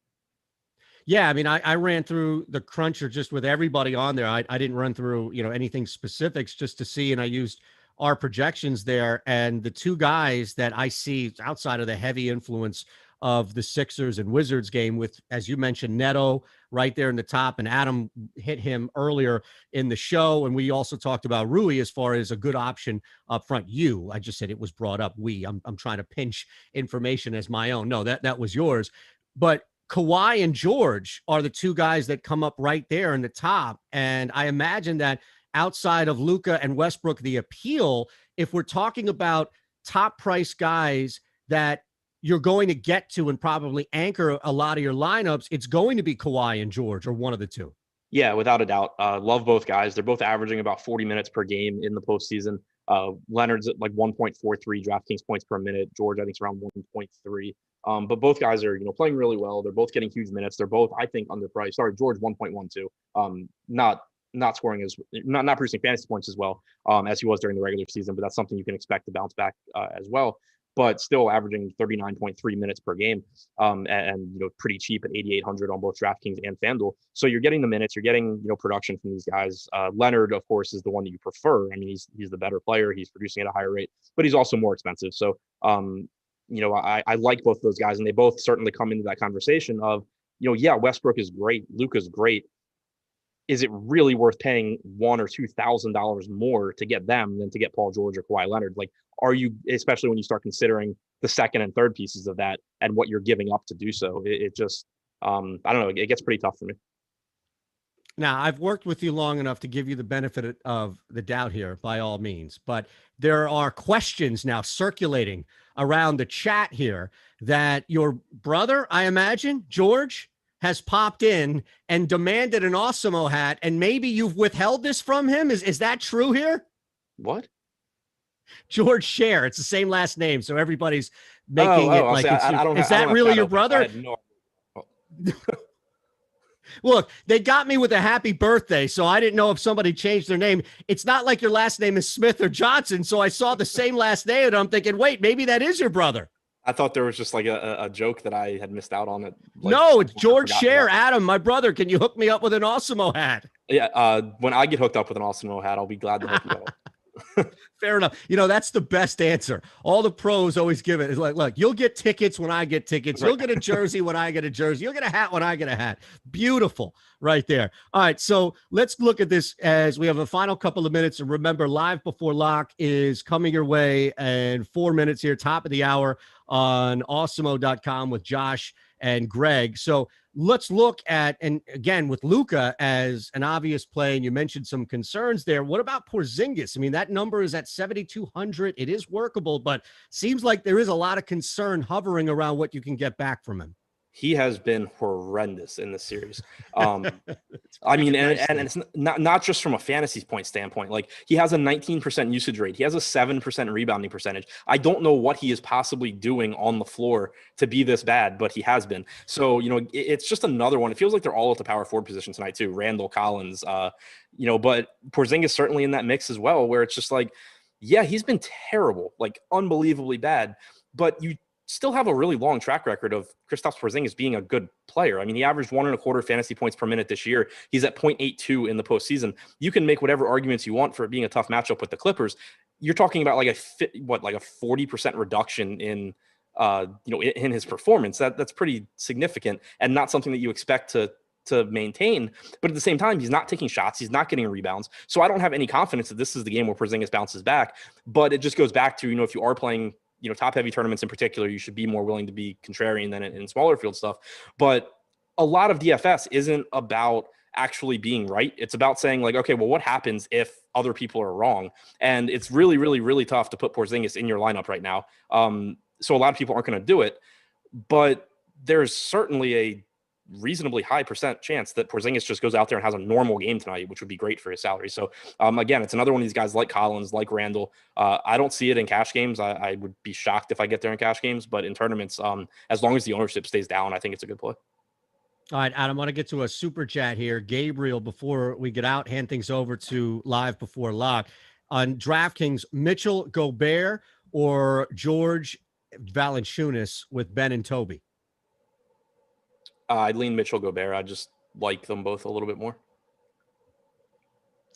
Yeah, I mean, I ran through the cruncher just with everybody on there. I didn't run through, anything specifics just to see, and I used our projections there. And the two guys that I see outside of the heavy influence of the Sixers and Wizards game with, as you mentioned, Neto right there in the top, and Adam hit him earlier in the show. And we also talked about Rui as far as a good option up front. I just said it was brought up. I'm trying to pinch information as my own. No, that was yours. But Kawhi and George are the two guys that come up right there in the top. And I imagine that outside of Luka and Westbrook, the appeal, if we're talking about top price guys that you're going to get to and probably anchor a lot of your lineups, it's going to be Kawhi and George, or one of the two. Yeah, without a doubt. Love both guys. They're both averaging about 40 minutes per game in the postseason. Leonard's at like 1.43 DraftKings points per minute. George, I think, is around 1.3. But both guys are, playing really well. They're both getting huge minutes. They're both, I think, underpriced. Sorry, George 1.12. Not scoring not producing fantasy points as well as he was during the regular season, but that's something you can expect to bounce back as well. But still averaging 39.3 minutes per game, and pretty cheap at 8,800 on both DraftKings and Fanduel. So you're getting the minutes, you're getting production from these guys. Leonard, of course, is the one that you prefer. I mean, he's the better player. He's producing at a higher rate, but he's also more expensive. So I like both of those guys, and they both certainly come into that conversation of Westbrook is great, Luka's great. Is it really worth paying $1,000 or $2,000 more to get them than to get Paul George or Kawhi Leonard? Like, are you, especially when you start considering the second and third pieces of that and what you're giving up to do so? It just, I don't know, it gets pretty tough for me. Now, I've worked with you long enough to give you the benefit of the doubt here, by all means, but there are questions now circulating around the chat here that your brother, I imagine, George, has popped in and demanded an Awesemo hat, and maybe you've withheld this from him. Is that true here? What? George Scherer. It's the same last name, so everybody's making it like is that really your brother? Look, they got me with a happy birthday, so I didn't know if somebody changed their name. It's not like your last name is Smith or Johnson, so I saw the same last name, and I'm thinking, wait, maybe that is your brother. I thought there was just like a joke that I had missed out on it. Like, no, it's George Scherer. Adam, my brother, can you hook me up with an Awesemo hat? Yeah, when I get hooked up with an Awesemo hat, I'll be glad to hook you up. Fair enough. That's the best answer. All the pros always give it. It's like, look, you'll get tickets when I get tickets. You'll get a jersey when I get a jersey. You'll get a hat when I get a hat. Beautiful right there. All right, so let's look at this as we have a final couple of minutes. And remember, Live Before Lock is coming your way in 4 minutes here, top of the hour on Awesemo.com with Josh and Greg. So let's look at, and again, with Luka as an obvious play, and you mentioned some concerns there. What about Porzingis? I mean, that number is at 7,200. It is workable, but seems like there is a lot of concern hovering around what you can get back from him. He has been horrendous in this series. I mean, and it's not just from a fantasy point standpoint. Like, he has a 19% usage rate. He has a 7% rebounding percentage. I don't know what he is possibly doing on the floor to be this bad, but he has been. So, it's just another one. It feels like they're all at the power forward position tonight too. Randle, Collins, but Porzingis certainly in that mix as well, where it's just like, yeah, he's been terrible, like unbelievably bad, but you still have a really long track record of Kristaps Porzingis being a good player. I mean, he averaged 1.25 fantasy points per minute this year. He's at 0.82 in the postseason. You can make whatever arguments you want for it being a tough matchup with the Clippers. You're talking about like a 40% reduction in in his performance. That's pretty significant and not something that you expect to maintain. But at the same time, he's not taking shots. He's not getting rebounds. So I don't have any confidence that this is the game where Porzingis bounces back. But it just goes back to, if you are playing top heavy tournaments in particular, you should be more willing to be contrarian than in smaller field stuff. But a lot of DFS isn't about actually being right. It's about saying like, okay, well, what happens if other people are wrong? And it's really, really, really tough to put Porzingis in your lineup right now. So a lot of people aren't going to do it, but there's certainly a reasonably high % chance that Porzingis just goes out there and has a normal game tonight, which would be great for his salary. So again, it's another one of these guys like Collins, like Randle. I don't see it in cash games. I would be shocked if I get there in cash games, but in tournaments, as long as the ownership stays down, I think it's a good play. All right, Adam, I want to get to a super chat here. Gabriel, before we get out, hand things over to Live Before Lock. On DraftKings, Mitchell Gobert or George Valanciunas with Ben and Toby? I'd lean Mitchell Gobert. I just like them both a little bit more.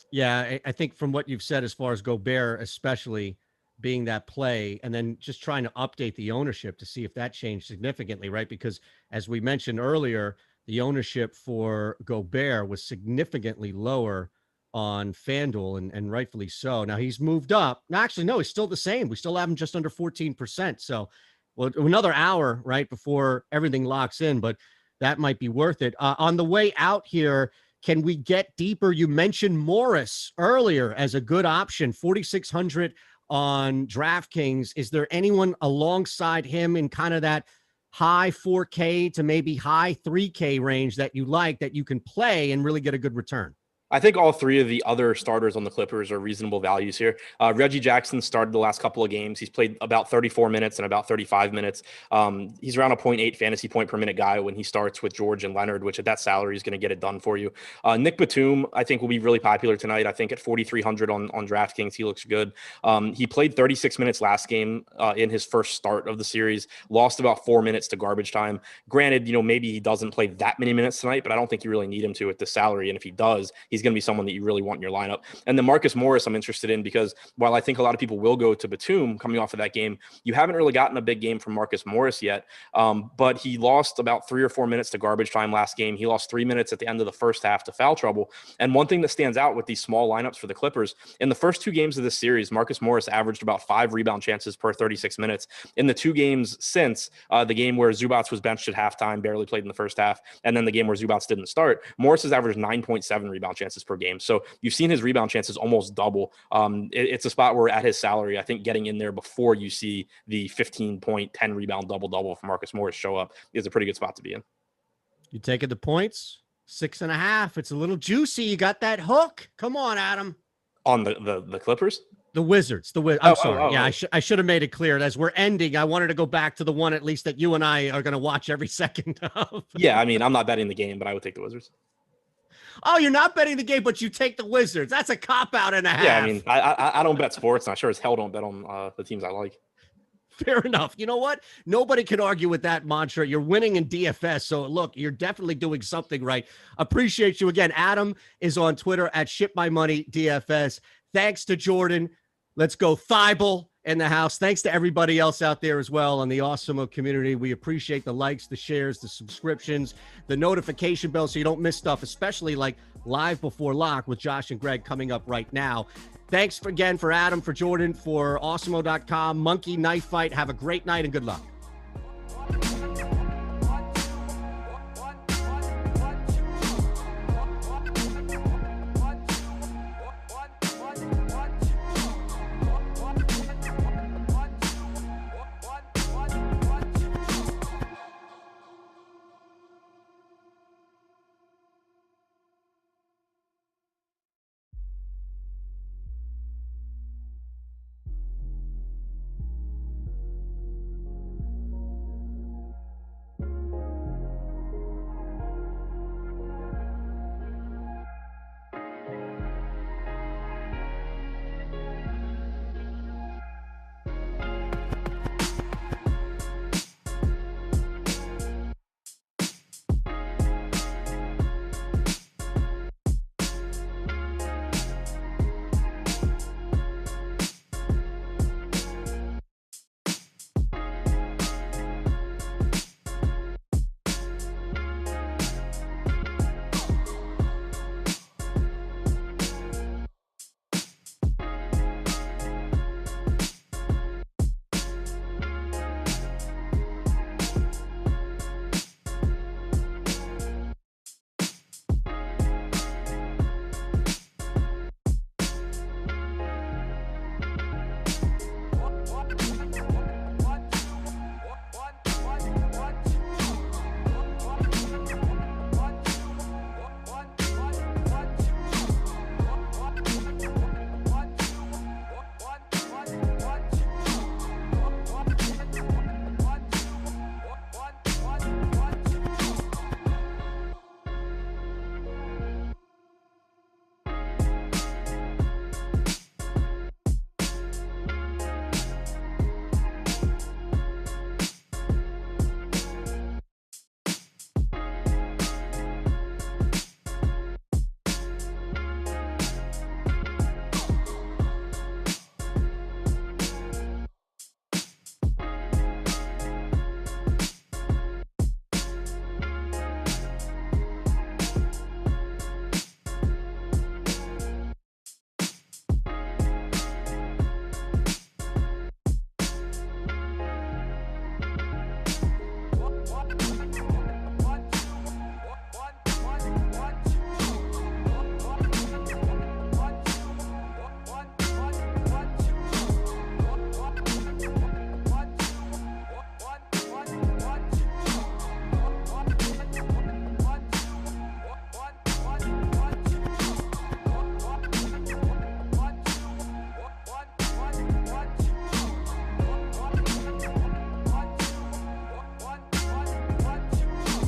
Yeah, I think from what you've said, as far as Gobert, especially being that play, and then just trying to update the ownership to see if that changed significantly, right? Because as we mentioned earlier, the ownership for Gobert was significantly lower on Fanduel, and rightfully so. Now he's moved up. No, actually, no, he's still the same. We still have him just under 14%. So, well, another hour, right, before everything locks in, but that might be worth it. On the way out here, can we get deeper? You mentioned Morris earlier as a good option, 4,600 on DraftKings. Is there anyone alongside him in kind of that high 4K to maybe high 3K range that you like, that you can play and really get a good return? I think all three of the other starters on the Clippers are reasonable values here. Reggie Jackson started the last couple of games. He's played about 34 minutes and about 35 minutes. He's around a 0.8 fantasy point per minute guy when he starts with George and Leonard, which at that salary is going to get it done for you. Nick Batum, I think, will be really popular tonight. I think at 4,300 on DraftKings, he looks good. He played 36 minutes last game in his first start of the series, lost about 4 minutes to garbage time. Granted, maybe he doesn't play that many minutes tonight, but I don't think you really need him to at this salary. And if he does, he's going to be someone that you really want in your lineup. And then Marcus Morris, I'm interested in, because while I think a lot of people will go to Batum coming off of that game, you haven't really gotten a big game from Marcus Morris yet. But he lost about 3 or 4 minutes to garbage time last game. He lost 3 minutes at the end of the first half to foul trouble. And one thing that stands out with these small lineups for the Clippers, in the first 2 games of this series, Marcus Morris averaged about 5 rebound chances per 36 minutes. In the 2 games since, the game where Zubats was benched at halftime, barely played in the first half, and then the game where Zubats didn't start, Morris has averaged 9.7 rebound chances per game. So you've seen his rebound chances almost double. It's a spot where at his salary, I think getting in there before you see the 15-point, 10 rebound double-double from Marcus Morris show up is a pretty good spot to be in. You taking the points? 6.5. It's a little juicy. You got that hook. Come on, Adam. On the Clippers? The Wizards. I'm sorry. Yeah, I should have made it clear. As we're ending, I wanted to go back to the one at least that you and I are going to watch every second of. Yeah, I mean, I'm not betting the game, but I would take the Wizards. Oh, you're not betting the game, but you take the Wizards. That's a cop-out and a half. Yeah, I mean, I don't bet sports, and I sure as hell don't bet on the teams I like. Fair enough. You know what? Nobody can argue with that mantra. You're winning in DFS, so look, you're definitely doing something right. Appreciate you again. Adam is on Twitter at ShipMyMoney DFS. Thanks to Jordan. Let's go Thibault in the house. Thanks to everybody else out there as well on the Awesemo community. We appreciate the likes, the shares, the subscriptions, the notification bell so you don't miss stuff, especially like Live Before Lock with Josh and Greg coming up right now. Thanks again for Adam, for Jordan, for Awesemo.com. Monkey Knife Fight. Have a great night and good luck.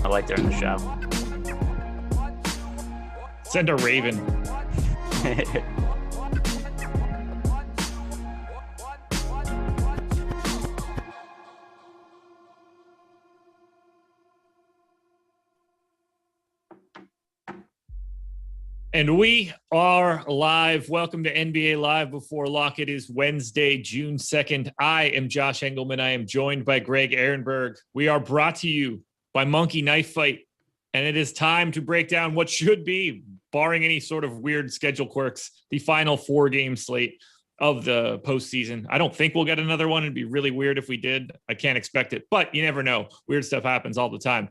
I like during the show. Send a raven. And we are live. Welcome to NBA Live Before Lock. It is Wednesday, June 2nd. I am Josh Engleman. I am joined by Greg Ehrenberg. We are brought to you by Monkey Knife Fight. And it is time to break down what should be, barring any sort of weird schedule quirks, the final 4-game slate of the postseason. I don't think we'll get another one. It'd be really weird if we did. I can't expect it, but you never know. Weird stuff happens all the time.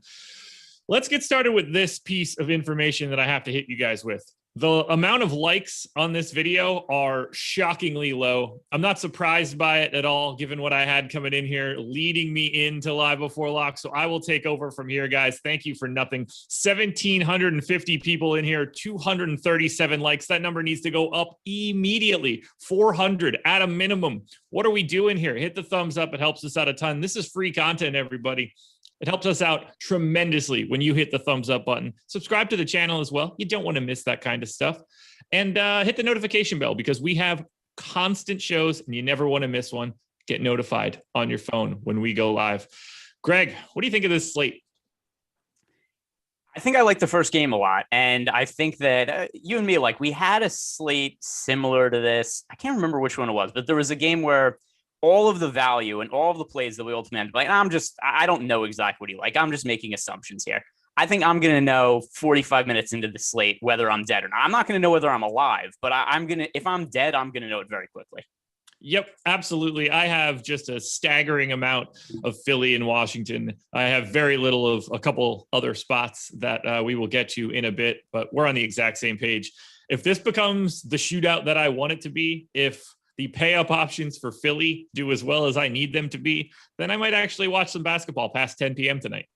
Let's get started with this piece of information that I have to hit you guys with. The amount of likes on this video are shockingly low. I'm not surprised by it at all, given what I had coming in here, leading me into Live Before Lock. So I will take over from here, guys. Thank you for nothing. 1,750 people in here, 237 likes. That number needs to go up immediately. 400 at a minimum. What are we doing here? Hit the thumbs up. It helps us out a ton. This is free content, everybody. It helps us out tremendously when you hit the thumbs up button. Subscribe to the channel as well. You don't want to miss that kind of stuff. And hit the notification bell because we have constant shows and you never want to miss one. Get notified on your phone when we go live. Greg, what do you think of this slate? I think I like the first game a lot. And I think that you and me, like, we had a slate similar to this. I can't remember which one it was, but there was a game where all of the value and all of the plays that we ultimately like, I don't know exactly what you like. I'm just making assumptions here. I think I'm going to know 45 minutes into the slate whether I'm dead or not. I'm not going to know whether I'm alive, but if I'm dead, I'm going to know it very quickly. Yep, absolutely. I have just a staggering amount of Philly and Washington. I have very little of a couple other spots that we will get to in a bit, but we're on the exact same page. If this becomes the shootout that I want it to be, if the pay-up options for Philly do as well as I need them to be, then I might actually watch some basketball past 10 p.m. tonight.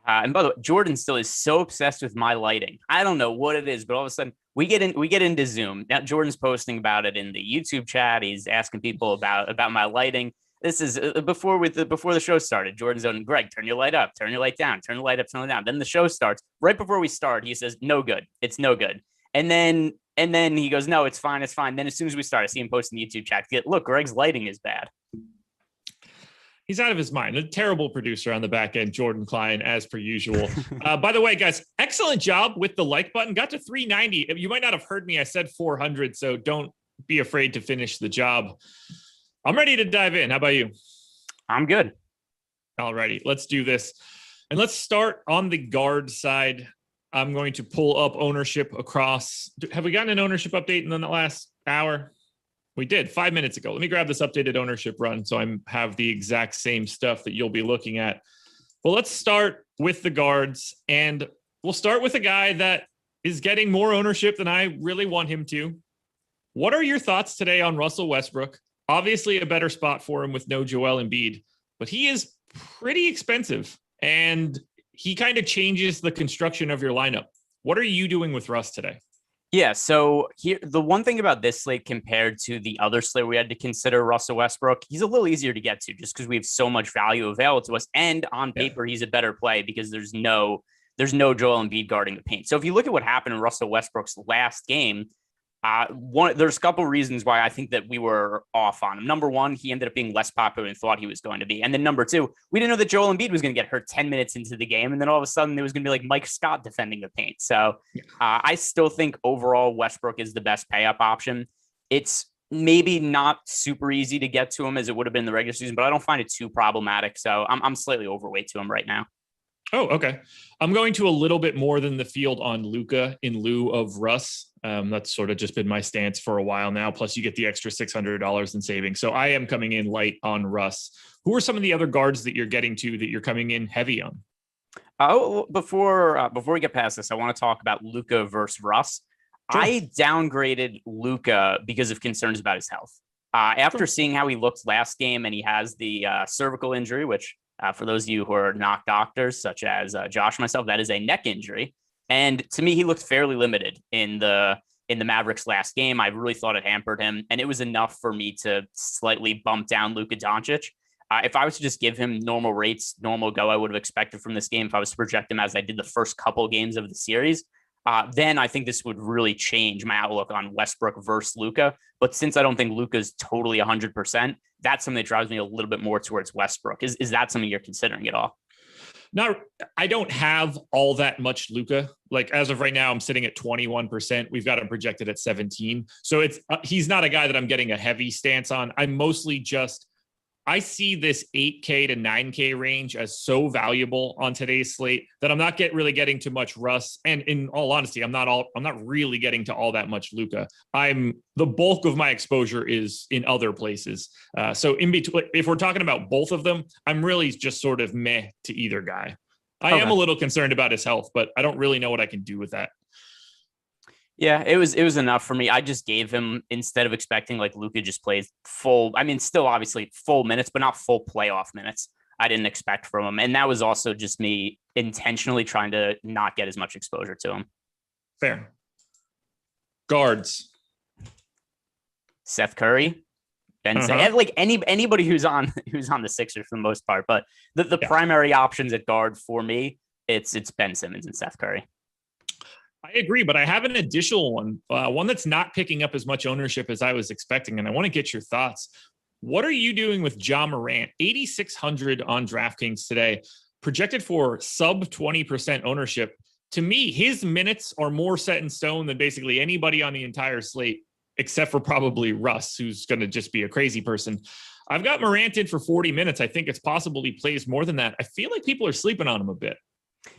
And by the way, Jordan still is so obsessed with my lighting. I don't know what it is, but all of a sudden we get into Zoom. Now Jordan's posting about it in the YouTube chat. He's asking people about my lighting. This is before the show started. Jordan's on, Greg, turn your light up, turn your light down, turn the light up, turn it down. Then the show starts. Right before we start, he says, "No good. It's no good." And then he goes, "No, it's fine, it's fine." Then as soon as we start, I see him post in the YouTube chat. Look, Greg's lighting is bad. He's out of his mind. A terrible producer on the back end, Jordan Klein, as per usual. By the way, guys, excellent job with the like button. Got to 390. You might not have heard me. I said 400, so don't be afraid to finish the job. I'm ready to dive in. How about you? I'm good. All righty, let's do this. And let's start on the guard side. I'm going to pull up ownership across. Have we gotten an ownership update in the last hour? We did 5 minutes ago. Let me grab this updated ownership run so I have the exact same stuff that you'll be looking at. Well, let's start with the guards, and we'll start with a guy that is getting more ownership than I really want him to. What are your thoughts today on Russell Westbrook? Obviously a better spot for him with no Joel Embiid, but he is pretty expensive, and he kind of changes the construction of your lineup. What are you doing with Russ today? Yeah, so here, the one thing about this slate compared to the other slate we had to consider Russell Westbrook, he's a little easier to get to just because we have so much value available to us. And on paper, he's a better play because there's no Joel Embiid guarding the paint. So if you look at what happened in Russell Westbrook's last game, there's a couple reasons why I think that we were off on him. Number one, he ended up being less popular than thought he was going to be. And then number two, we didn't know that Joel Embiid was going to get hurt 10 minutes into the game. And then all of a sudden, there was going to be like Mike Scott defending the paint. So I still think overall Westbrook is the best pay-up option. It's maybe not super easy to get to him as it would have been in the regular season, but I don't find it too problematic. So I'm slightly overweight to him right now. Oh, okay. I'm going to a little bit more than the field on Luka in lieu of Russ. That's sort of just been my stance for a while now. Plus, you get the extra $600 in savings. So I am coming in light on Russ. Who are some of the other guards that you're getting to that you're coming in heavy on? Before we get past this, I want to talk about Luka versus Russ. Sure. I downgraded Luka because of concerns about his health. After seeing how he looked last game, and he has the cervical injury, which for those of you who are not doctors, such as Josh and myself, that is a neck injury. And to me, he looked fairly limited in the Mavericks last game. I really thought it hampered him, and it was enough for me to slightly bump down Luka Doncic. If I was to just give him normal rates, normal go, I would have expected from this game. If I was to project him as I did the first couple games of the series, then I think this would really change my outlook on Westbrook versus Luka. But since I don't think Luka's totally 100%, that's something that drives me a little bit more towards Westbrook. Is that something you're considering at all? No, I don't have all that much Luka. Like as of right now, I'm sitting at 21%. We've got him projected at 17. So it's he's not a guy that I'm getting a heavy stance on. I'm mostly just, I see this 8K to 9K range as so valuable on today's slate that I'm not really getting to much Russ. And in all honesty, I'm not really getting to all that much Luka. The bulk of my exposure is in other places. So in between, if we're talking about both of them, I'm really just sort of meh to either guy. I am a little concerned about his health, but I don't really know what I can do with that. Yeah, it was enough for me. I just gave him, instead of expecting like Luka just plays full, I mean, still obviously full minutes, but not full playoff minutes. I didn't expect from him. And that was also just me intentionally trying to not get as much exposure to him. Fair. Guards. Seth Curry, Ben Simmons, like anybody who's on the Sixers for the most part. But the primary options at guard for me, it's Ben Simmons and Seth Curry. I agree, but I have an additional one that's not picking up as much ownership as I was expecting, and I want to get your thoughts. What are you doing with Ja Morant? 8,600 on DraftKings today. projected for sub 20% ownership. To me, his minutes are more set in stone than basically anybody on the entire slate, except for probably Russ, who's going to just be a crazy person. I've got Morant in for 40 minutes. I think it's possible he plays more than that. I feel like people are sleeping on him a bit.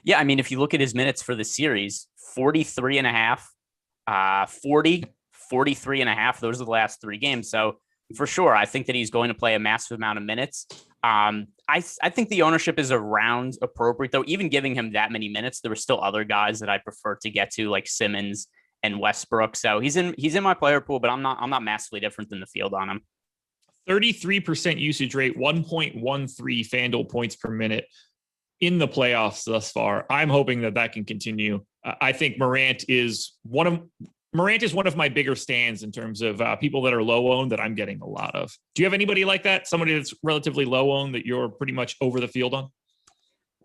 Yeah, I mean, if you look at his minutes for the series, 43 and a half, 40, 43 and a half. Those are the last 3 games. So for sure, I think that he's going to play a massive amount of minutes. I think the ownership is around appropriate, though. Even giving him that many minutes, there were still other guys that I prefer to get to, like Simmons and Westbrook. So he's in my player pool, but I'm not massively different than the field on him. 33% usage rate, 1.13 Fanduel points per minute in the playoffs thus far. I'm hoping that can continue. I think Morant is one of my bigger stands in terms of people that are low owned that I'm getting a lot of. Do you have anybody like that? Somebody that's relatively low owned that you're pretty much over the field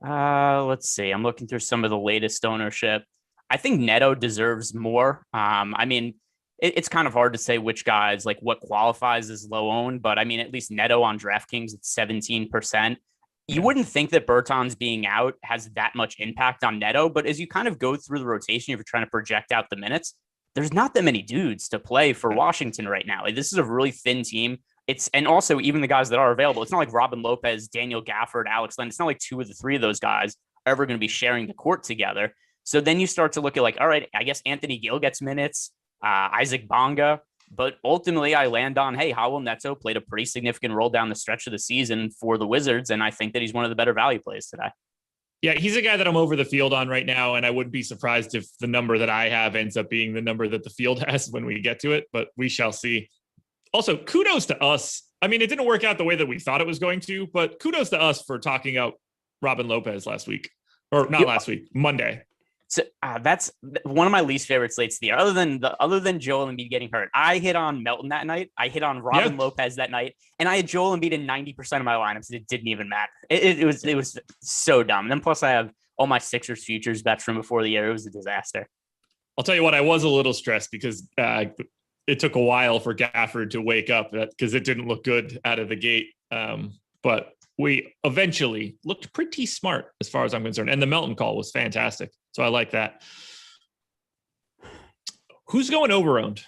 on? Let's see. I'm looking through some of the latest ownership. I think Neto deserves more. I mean, it's kind of hard to say which guys, like what qualifies as low owned, but I mean, at least Neto on DraftKings, it's 17%. You wouldn't think that Bertans being out has that much impact on Neto, but as you kind of go through the rotation, if you're trying to project out the minutes, there's not that many dudes to play for Washington right now. Like, this is a really thin team. And also even the guys that are available, it's not like Robin Lopez, Daniel Gafford, Alex Len. It's not like 2 of the 3 of those guys are ever going to be sharing the court together. So then you start to look at like, all right, I guess Anthony Gill gets minutes, Isaac Bonga, but ultimately I land on, hey, Howell Neto played a pretty significant role down the stretch of the season for the Wizards. And I think that he's one of the better value plays today. Yeah, he's a guy that I'm over the field on right now, and I wouldn't be surprised if the number that I have ends up being the number that the field has when we get to it, but we shall see. Also, kudos to us. I mean, it didn't work out the way that we thought it was going to, but kudos to us for talking out Robin Lopez last week. Or not last week, Monday. So that's one of my least favorite slates of the year. Other than Joel Embiid getting hurt, I hit on Melton that night. I hit on Robin Lopez that night, and I had Joel Embiid in 90% of my lineups. And it didn't even matter. It was so dumb. And then plus I have all my Sixers futures bets from before the year. It was a disaster. I'll tell you what, I was a little stressed because it took a while for Gafford to wake up because it didn't look good out of the gate. But we eventually looked pretty smart as far as I'm concerned. And the Melton call was fantastic. So I like that. Who's going over-owned?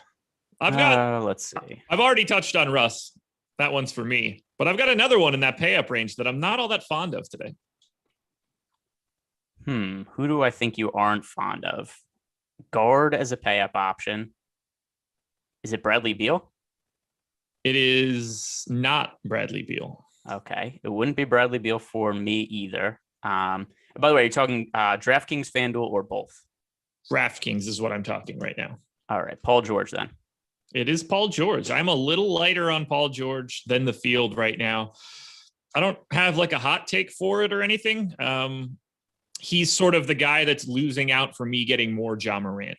Let's see. I've already touched on Russ. That one's for me. But I've got another one in that pay-up range that I'm not all that fond of today. Who do I think you aren't fond of? Guard as a pay-up option. Is it Bradley Beal? It is not Bradley Beal. Okay. It wouldn't be Bradley Beal for me either. By the way, are you talking DraftKings, FanDuel, or both? DraftKings is what I'm talking right now. All right. Paul George then. It is Paul George. I'm a little lighter on Paul George than the field right now. I don't have like a hot take for it or anything. He's sort of the guy that's losing out for me getting more Ja Morant.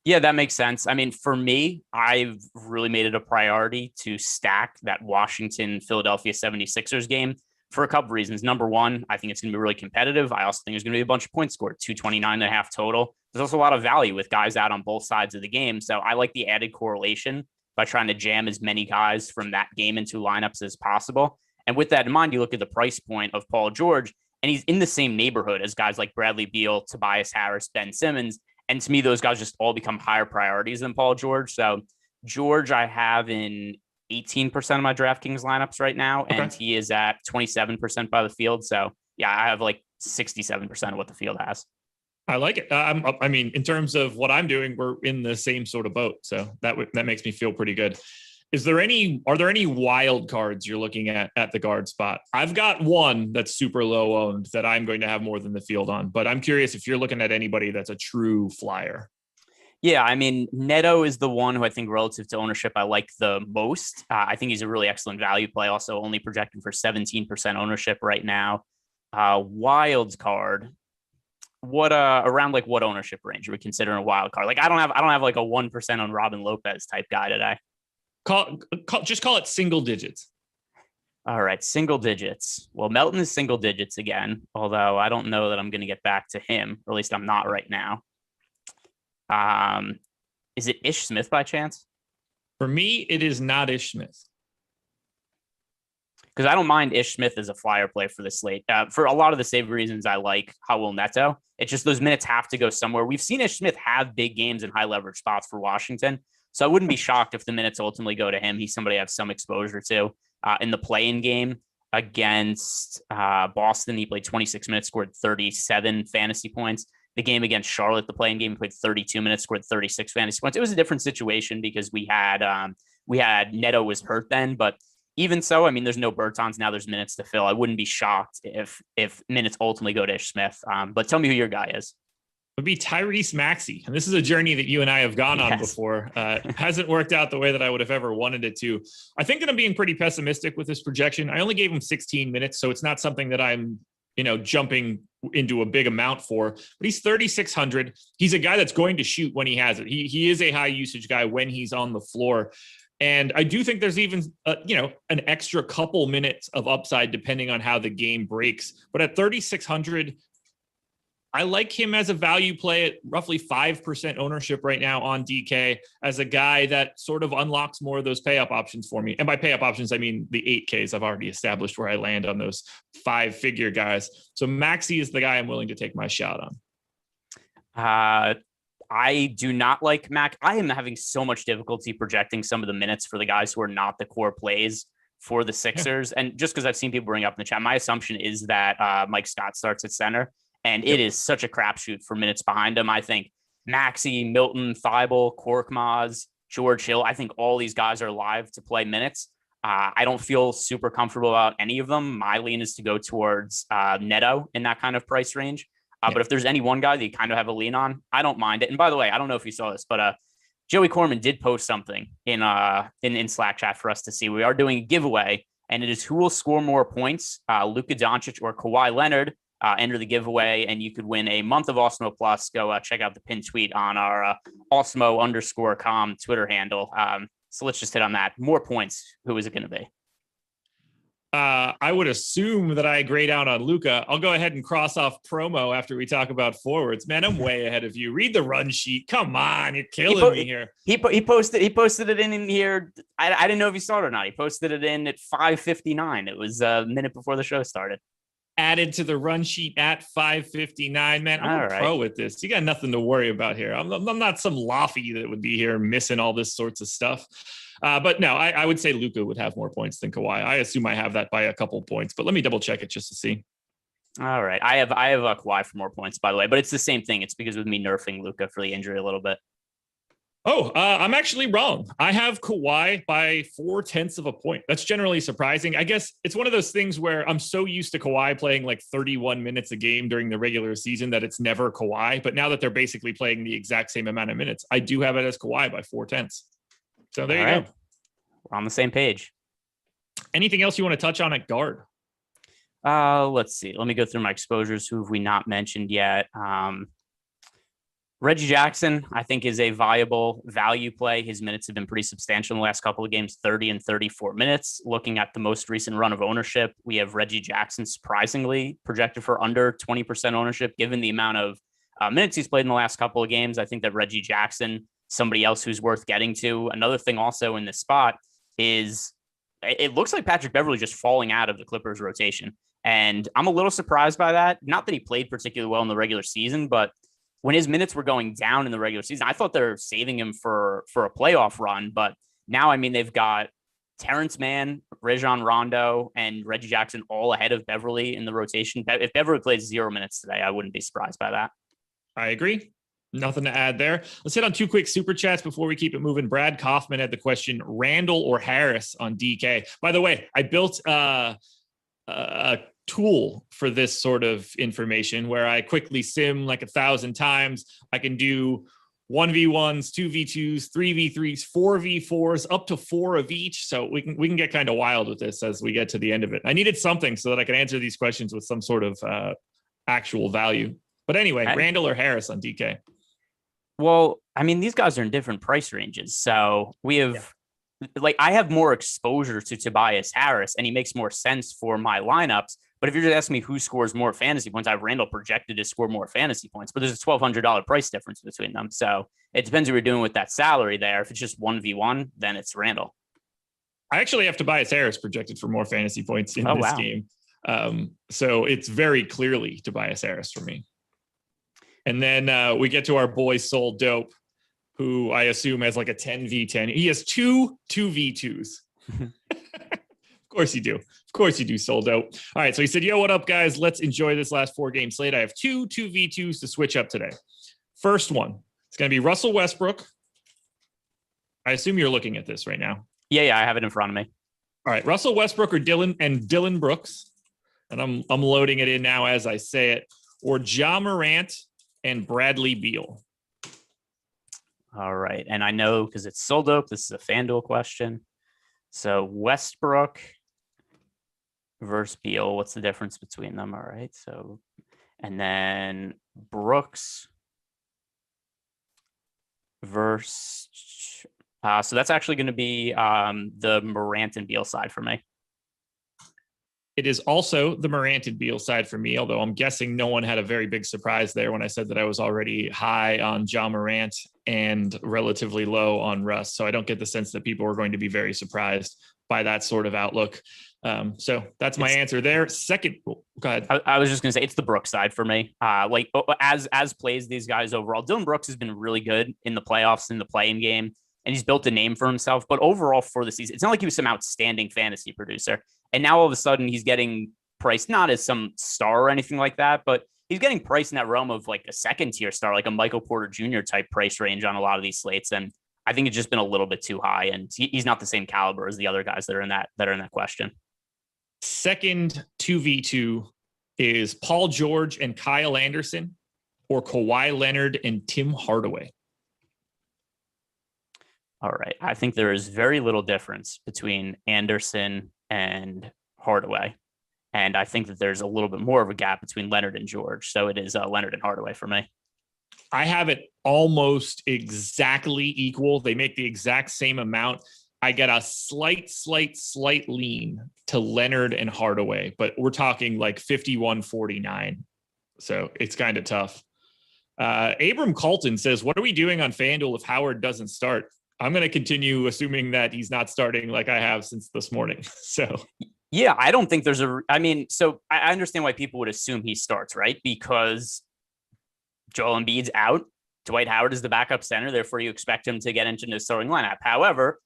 Yeah, that makes sense. I mean, for me, I've really made it a priority to stack that Washington-Philadelphia 76ers game for a couple of reasons. Number one, I think it's going to be really competitive. I also think there's going to be a bunch of points scored, 229.5 total. There's also a lot of value with guys out on both sides of the game. So I like the added correlation by trying to jam as many guys from that game into lineups as possible. And with that in mind, you look at the price point of Paul George, and he's in the same neighborhood as guys like Bradley Beal, Tobias Harris, Ben Simmons. And to me, those guys just all become higher priorities than Paul George. So George, I have in 18% of my DraftKings lineups right now, and he is at 27% by the field. So yeah, I have like 67% of what the field has. I like it. I mean, in terms of what I'm doing, we're in the same sort of boat. So that makes me feel pretty good. Are there any wild cards you're looking at the guard spot? I've got one that's super low owned that I'm going to have more than the field on, but I'm curious if you're looking at anybody that's a true flyer. Yeah, I mean, Neto is the one who I think relative to ownership I like the most. I think he's a really excellent value play, also only projecting for 17% ownership right now. Wild card. Around like what ownership range are we considering a wild card? Like I don't have like a 1% on Robin Lopez type guy today. Just call it single digits. All right, single digits. Well, Melton is single digits again, although I don't know that I'm going to get back to him, or at least I'm not right now. Is it Ish Smith by chance? For me, it is not Ish Smith. because I don't mind Ish Smith as a flyer play for the slate. For a lot of the same reasons I like Raul Neto. It's just those minutes have to go somewhere. We've seen Ish Smith have big games and high leverage spots for Washington. So I wouldn't be shocked if the minutes ultimately go to him. He's somebody I have some exposure to. In the play-in game against Boston, he played 26 minutes, scored 37 fantasy points. The game against Charlotte, the play-in game, he played 32 minutes, scored 36 fantasy points. It was a different situation because we had Neto was hurt then, but even so, I mean, there's no Bertans now. There's minutes to fill. I wouldn't be shocked if minutes ultimately go to Ish Smith. But tell me who your guy is. Would be Tyrese Maxey. And this is a journey that you and I have gone on before. It hasn't worked out the way that I would have ever wanted it to. I think that I'm being pretty pessimistic with this projection. I only gave him 16 minutes, so it's not something that I'm, jumping into a big amount for, but he's 3,600. He's a guy that's going to shoot when he has it. He is a high usage guy when he's on the floor. And I do think there's even, an extra couple minutes of upside depending on how the game breaks. But at 3,600, I like him as a value play at roughly 5% ownership right now on DK as a guy that sort of unlocks more of those pay up options for me. And by pay up options, I mean the 8Ks. I've already established where I land on those 5-figure guys. So Maxey is the guy I'm willing to take my shot on. I do not like Mac. I am having so much difficulty projecting some of the minutes for the guys who are not the core plays for the Sixers. And just because I've seen people bring up in the chat, my assumption is that Mike Scott starts at center. And it is such a crapshoot for minutes behind him. I think Maxey, Milton, Thibault, Korkmaz, George Hill, I think all these guys are live to play minutes. I don't feel super comfortable about any of them. My lean is to go towards Neto in that kind of price range. But if there's any one guy that you kind of have a lean on, I don't mind it. And by the way, I don't know if you saw this, but Joey Corman did post something in Slack chat for us to see. We are doing a giveaway, and it is who will score more points, Luka Doncic or Kawhi Leonard. Enter the giveaway, and you could win a month of Awesemo Plus. Go check out the pinned tweet on our Awesemo_com Twitter handle. So let's just hit on that. More points. Who is it going to be? I would assume that I grade out on Luka. I'll go ahead and cross off promo after we talk about forwards. Man, I'm way ahead of you. Read the run sheet. Come on, you're killing me here. He posted it in here. I didn't know if you saw it or not. He posted it in at 5:59. It was a minute before the show started. Added to the run sheet at 5:59. Man, I'm a pro with this. You got nothing to worry about here. I'm not some Laffy that would be here missing all this sorts of stuff. But no, I would say Luka would have more points than Kawhi. I assume I have that by a couple points, but let me double check it just to see. All right. I have a Kawhi for more points, by the way, but it's the same thing. It's because of me nerfing Luka for the injury a little bit. I'm actually wrong. I have Kawhi by 0.4 of a point. That's generally surprising. I guess it's one of those things where I'm so used to Kawhi playing like 31 minutes a game during the regular season that it's never Kawhi. But now that they're basically playing the exact same amount of minutes, I do have it as Kawhi by 0.4. So there you go. We're on the same page. Anything else you want to touch on at guard? Let's see. Let me go through my exposures. Who have we not mentioned yet? Reggie Jackson, I think, is a viable value play. His minutes have been pretty substantial in the last couple of games, 30 and 34 minutes. Looking at the most recent run of ownership, we have Reggie Jackson surprisingly projected for under 20% ownership, given the amount of minutes he's played in the last couple of games. I think that Reggie Jackson, somebody else who's worth getting to. Another thing also in this spot is it looks like Patrick Beverley just falling out of the Clippers rotation. And I'm a little surprised by that. Not that he played particularly well in the regular season, but when his minutes were going down in the regular season, I thought they're saving him for a playoff run. But now, I mean, they've got Terrence Mann, Rajon Rondo, and Reggie Jackson all ahead of Beverley in the rotation. If Beverley plays 0 minutes today, I wouldn't be surprised by that. I agree. Nothing to add there. Let's hit on 2 quick super chats before we keep it moving. Brad Kaufman had the question, Randle or Harris on DK. By the way, I built a tool for this sort of information where I quickly sim like 1,000 times. I can do 1v1s, 2v2s, 3v3s, 4v4s, up to 4 of each. So we can get kind of wild with this as we get to the end of it. I needed something so that I could answer these questions with some sort of actual value. But anyway, Randle or Harris on DK? Well, I mean, these guys are in different price ranges. So we have I have more exposure to Tobias Harris, and he makes more sense for my lineups. But if you're just asking me who scores more fantasy points, I have Randle projected to score more fantasy points, but there's a $1,200 price difference between them. So it depends what you're doing with that salary there. If it's just 1v1, then it's Randle. I actually have Tobias Harris projected for more fantasy points in this wow. game. So it's very clearly Tobias Harris for me. And then we get to our boy Soul Dope, who I assume has like a 10v10. He has two 2v2s. Of course you do. Of course you do, Soul Dope. All right, so he said, yo, what up, guys? Let's enjoy this last 4-game slate. I have two 2v2s to switch up today. First one, it's going to be Russell Westbrook. I assume you're looking at this right now. Yeah, I have it in front of me. All right, Russell Westbrook or Dylan Brooks. And I'm loading it in now as I say it. Or Ja Morant and Bradley Beal. All right. And I know because it's Soul Dope, this is a FanDuel question. So Westbrook versus Beal, what's the difference between them? All right. So, and then Brooks versus, so that's actually going to be the Morant and Beal side for me. It is also the Morant and Beal side for me, although I'm guessing no one had a very big surprise there when I said that I was already high on Ja Morant and relatively low on Russ. So I don't get the sense that people are going to be very surprised by that sort of outlook. So that's my answer there. Second, go ahead. I was just going to say it's the Brooks side for me. Like as plays these guys overall, Dylan Brooks has been really good in the playoffs, in the play-in game, and he's built a name for himself. But overall for the season, it's not like he was some outstanding fantasy producer. And now all of a sudden he's getting priced not as some star or anything like that, but he's getting priced in that realm of like a second tier star, like a Michael Porter Jr. type price range on a lot of these slates. And I think it's just been a little bit too high, and he's not the same caliber as the other guys that are in that question. Second 2v2 is Paul George and Kyle Anderson or Kawhi Leonard and Tim Hardaway. All right. I think there is very little difference between Anderson and Hardaway. And I think that there's a little bit more of a gap between Leonard and George. So it is Leonard and Hardaway for me. I have it almost exactly equal. They make the exact same amount. I get a slight lean to Leonard and Hardaway, but we're talking like 51-49. So it's kind of tough. Abram Colton says, what are we doing on FanDuel if Howard doesn't start? I'm going to continue assuming that he's not starting like I have since this morning. So, yeah, I don't think there's so I understand why people would assume he starts, right? Because Joel Embiid's out. Dwight Howard is the backup center. Therefore, you expect him to get into the starting lineup. However,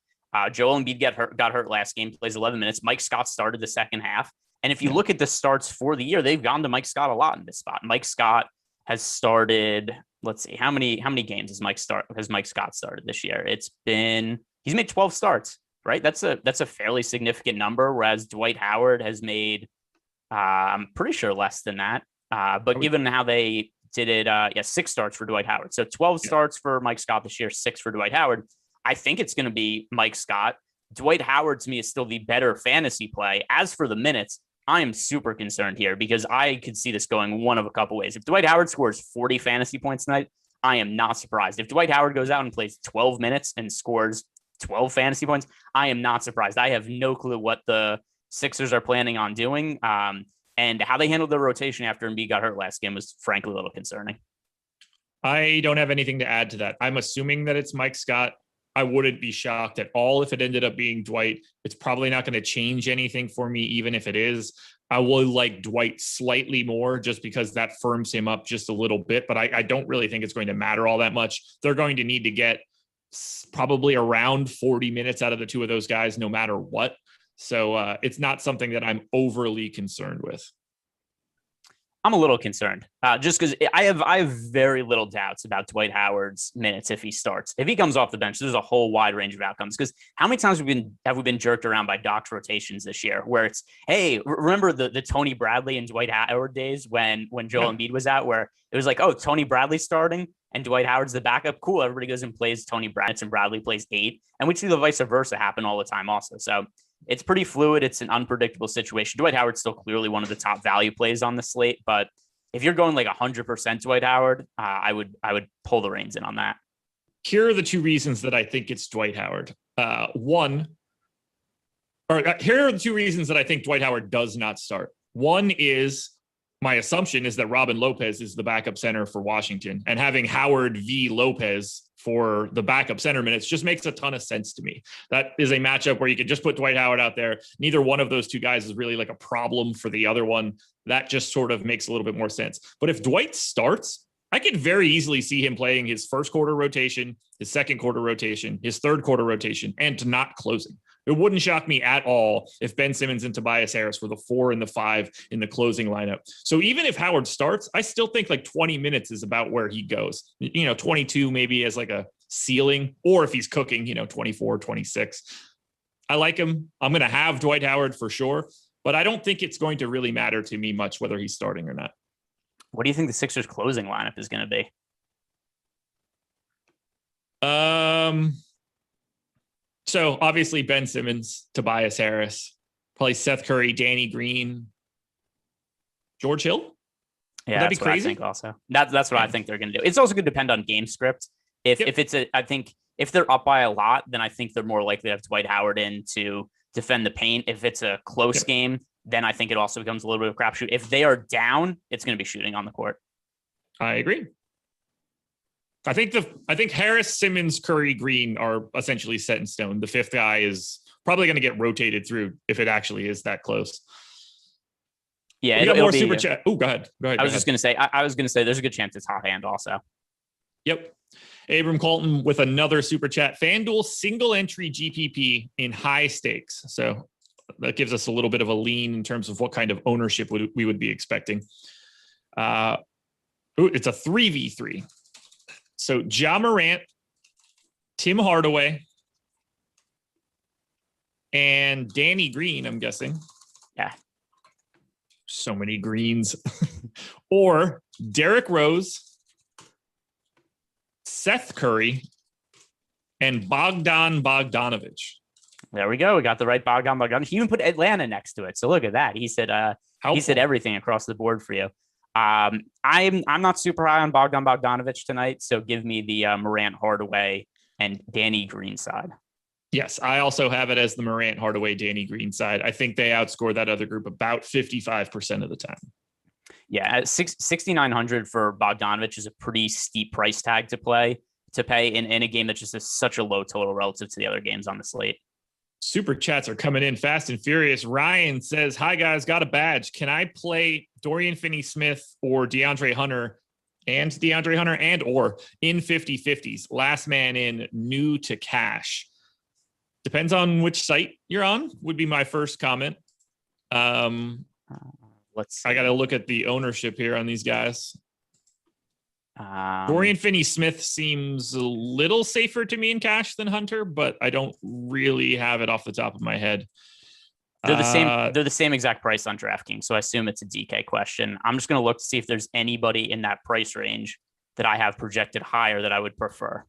Joel Embiid got hurt last game, plays 11 minutes. Mike Scott started the second half. And if you look at the starts for the year, they've gone to Mike Scott a lot in this spot. Mike Scott has started, let's see, how many games has Mike Scott started this year? He's made 12 starts, right? That's a fairly significant number, whereas Dwight Howard has made I'm pretty sure less than that. But given how they did it, 6 starts for Dwight Howard. So 12 starts for Mike Scott this year, 6 for Dwight Howard. I think it's going to be Mike Scott. Dwight Howard to me is still the better fantasy play. As for the minutes, I am super concerned here because I could see this going one of a couple ways. If Dwight Howard scores 40 fantasy points tonight, I am not surprised. If Dwight Howard goes out and plays 12 minutes and scores 12 fantasy points, I am not surprised. I have no clue what the Sixers are planning on doing. And how they handled their rotation after Embiid got hurt last game was frankly a little concerning. I don't have anything to add to that. I'm assuming that it's Mike Scott. I wouldn't be shocked at all if it ended up being Dwight. It's probably not going to change anything for me, even if it is. I will like Dwight slightly more just because that firms him up just a little bit, but I don't really think it's going to matter all that much. They're going to need to get probably around 40 minutes out of the two of those guys, no matter what. So it's not something that I'm overly concerned with. I'm a little concerned just because I have very little doubts about Dwight Howard's minutes if he starts. If he comes off the bench, there's a whole wide range of outcomes. Because how many times have we been jerked around by Doc's rotations this year, where it's, hey, remember the Tony Bradley and Dwight Howard days when Joel Embiid was out, where it was like, oh, Tony Bradley's starting and Dwight Howard's the backup. Cool, everybody goes and plays Tony Bradley and Bradley plays 8, and we see the vice versa happen all the time also. So it's pretty fluid. It's an unpredictable situation. Dwight Howard's still clearly one of the top value plays on the slate, but if you're going like 100% Dwight Howard, I would pull the reins in on that. Here are the two reasons that I think it's Dwight Howard. Here are the two reasons that I think Dwight Howard does not start. One is my assumption is that Robin Lopez is the backup center for Washington, and having Howard v. Lopez for the backup center minutes just makes a ton of sense to me. That is a matchup where you could just put Dwight Howard out there. Neither one of those two guys is really like a problem for the other one. That just sort of makes a little bit more sense. But if Dwight starts, I could very easily see him playing his first quarter rotation, his second quarter rotation, his third quarter rotation, and not closing. It wouldn't shock me at all if Ben Simmons and Tobias Harris were the 4 and the 5 in the closing lineup. So even if Howard starts, I still think like 20 minutes is about where he goes. 22 maybe as like a ceiling, or if he's cooking, 24, 26. I like him. I'm going to have Dwight Howard for sure, but I don't think it's going to really matter to me much whether he's starting or not. What do you think the Sixers closing lineup is going to be? So obviously Ben Simmons, Tobias Harris, probably Seth Curry, Danny Green, George Hill. Yeah, that'd be crazy. I think also. That's what I think they're going to do. It's also going to depend on game script. If I think if they're up by a lot, then I think they're more likely to have Dwight Howard in to defend the paint. If it's a close game, then I think it also becomes a little bit of a crapshoot. If they are down, it's going to be shooting on the court. I agree. I think Harris, Simmons, Curry, Green are essentially set in stone. The fifth guy is probably going to get rotated through if it actually is that close. Yeah, we got more super chat. Oh, go ahead. I was just going to say. I was going to say there's a good chance it's hot hand also. Yep. Abram Colton with another super chat. FanDuel single entry GPP in high stakes. So that gives us a little bit of a lean in terms of what kind of ownership we would be expecting. It's a 3v3. So Ja Morant, Tim Hardaway, and Danny Green, I'm guessing. Yeah. So many greens. Or Derrick Rose, Seth Curry, and Bogdan Bogdanovic. There we go. We got the right Bogdan Bogdanovic. He even put Atlanta next to it. So look at that. He said everything across the board for you. I'm not super high on Bogdan Bogdanovic tonight, so give me the Morant, Hardaway, and Danny Green side. Yes, I also have it as the Morant, Hardaway, Danny Green side. I think they outscore that other group about 55% of the time. Yeah, at 6,900 for Bogdanovic is a pretty steep price tag to pay in a game that just is such a low total relative to the other games on the slate. Super chats are coming in fast and furious. Ryan says, "Hi guys, got a badge. Can I play Dorian Finney-Smith or DeAndre Hunter and or in 50-50s? Last man in, new to cash." Depends on which site you're on, would be my first comment. I got to look at the ownership here on these guys. Dorian Finney-Smith seems a little safer to me in cash than Hunter, but I don't really have it off the top of my head. They're the same. They're the same exact price on DraftKings, so I assume it's a DK question. I'm just going to look to see if there's anybody in that price range that I have projected higher that I would prefer.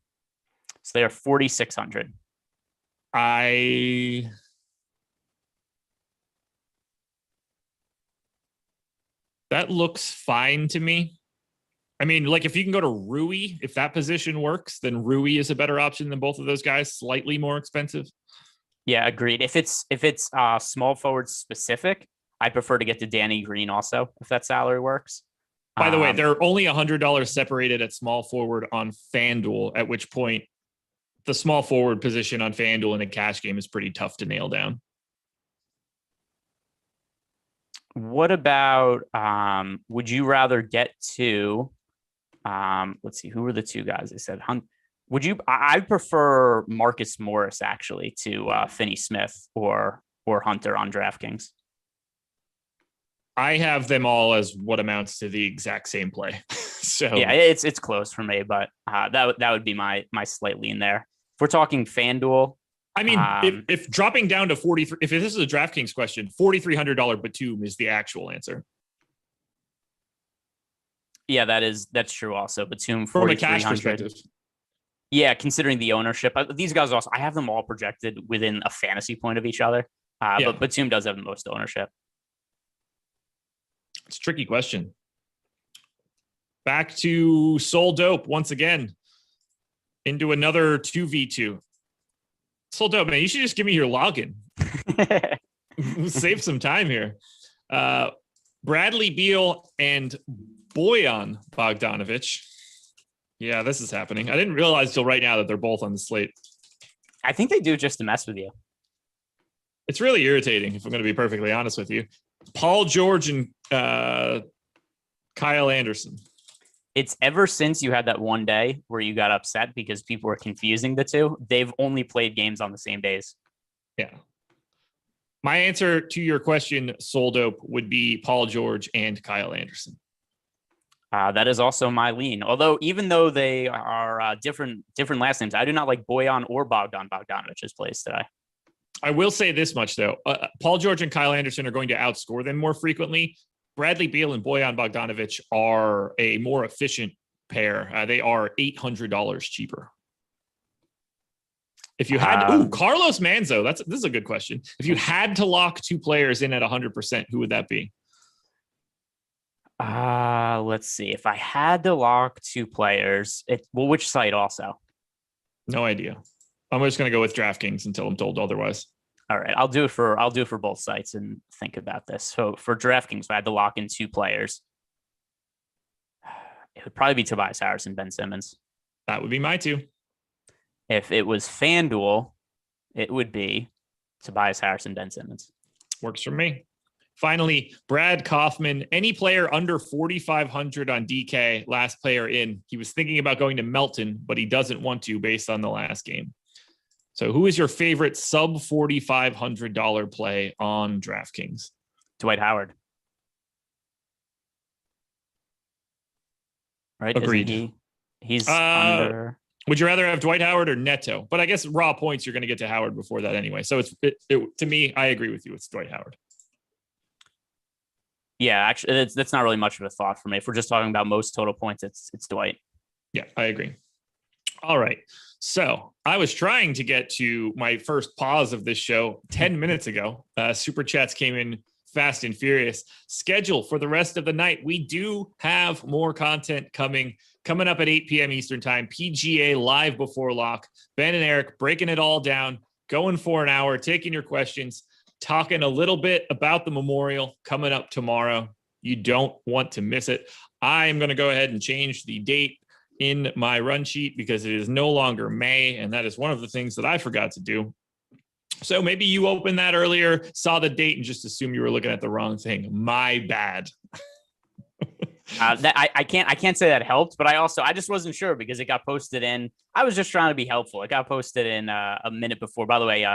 So they are 4,600. That looks fine to me. I mean, like if you can go to Rui, if that position works, then Rui is a better option than both of those guys, slightly more expensive. Yeah, agreed. If it's small forward specific, I prefer to get to Danny Green also, if that salary works. By the way, they're only $100 separated at small forward on FanDuel, at which point the small forward position on FanDuel in a cash game is pretty tough to nail down. What about, would you rather get to, let's see, who were the two guys they said? I prefer Marcus Morris actually to Finney-Smith or Hunter on DraftKings. I have them all as what amounts to the exact same play. So yeah, it's close for me, but that would be my slight lean there. If we're talking FanDuel, I mean, if dropping down to 43, if this is a DraftKings question, $4,300 Batum is the actual answer. Yeah, that's true. Also, Batum from a cash perspective. Yeah, considering the ownership, these guys also, I have them all projected within a fantasy point of each other. But Batum does have the most ownership. It's a tricky question. Back to Soul Dope once again into another 2v2. Soul Dope, man, you should just give me your login. Save some time here. Bradley Beal and Bojan Bogdanovic. Yeah, this is happening. I didn't realize till right now that they're both on the slate. I think they do just to mess with you. It's really irritating, if I'm going to be perfectly honest with you. Paul George and Kyle Anderson. It's ever since you had that one day where you got upset because people were confusing the two. They've only played games on the same days. Yeah. My answer to your question, Soul Dope, would be Paul George and Kyle Anderson. That is also my lean. Although, even though they are different last names, I do not like Bojan or Bogdan Bogdanovic's plays today. I will say this much, though. Paul George and Kyle Anderson are going to outscore them more frequently. Bradley Beal and Bojan Bogdanovic are a more efficient pair. They are $800 cheaper. If you had Carlos Manzo, this is a good question. If you had to lock two players in at 100%, who would that be? Let's see. If I had to lock two players, which site also? No idea. I'm just going to go with DraftKings until I'm told otherwise. All right, I'll do it for both sites and think about this. So for DraftKings, if I had to lock in two players, it would probably be Tobias Harris and Ben Simmons. That would be my two. If it was FanDuel, it would be Tobias Harris and Ben Simmons. Works for me. Finally, Brad Kaufman, any player under 4,500 on DK, last player in. He was thinking about going to Melton, but he doesn't want to based on the last game. So who is your favorite sub $4,500 play on DraftKings? Dwight Howard. Right? Agreed. He's under. Would you rather have Dwight Howard or Neto? But I guess raw points, you're going to get to Howard before that anyway. So to me, I agree with you. It's Dwight Howard. Yeah, actually, that's not really much of a thought for me. If we're just talking about most total points, it's Dwight. Yeah, I agree. All right. So I was trying to get to my first pause of this show 10 minutes ago. Super chats came in fast and furious. Schedule for the rest of the night. We do have more content coming up at 8 p.m. Eastern time. PGA live before lock. Ben and Eric breaking it all down, going for an hour, taking your questions, talking a little bit about the Memorial coming up tomorrow. You don't want to miss it. I am going to go ahead and change the date in my run sheet because it is no longer May, and that is one of the things that I forgot to do. So maybe you opened that earlier, saw the date, and just assumed you were looking at the wrong thing. My bad. I can't say that helped, but I just wasn't sure because it got posted in. I was just trying to be helpful. It got posted in a minute before. By the way,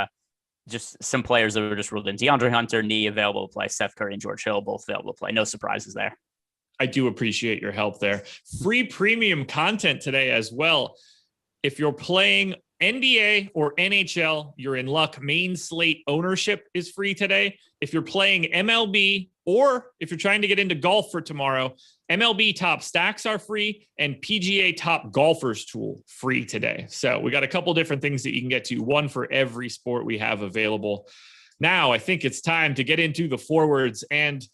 just some players that were just ruled in. DeAndre Hunter, knee available to play. Seth Curry and George Hill both available to play. No surprises there. I do appreciate your help there. Free premium content today as well. If you're playing NBA or NHL, you're in luck. Main slate ownership is free today. If you're playing MLB or if you're trying to get into golf for tomorrow, MLB top stacks are free and PGA top golfers tool free today. So we got a couple different things that you can get to, one for every sport we have available. Now I think it's time to get into the forwards, and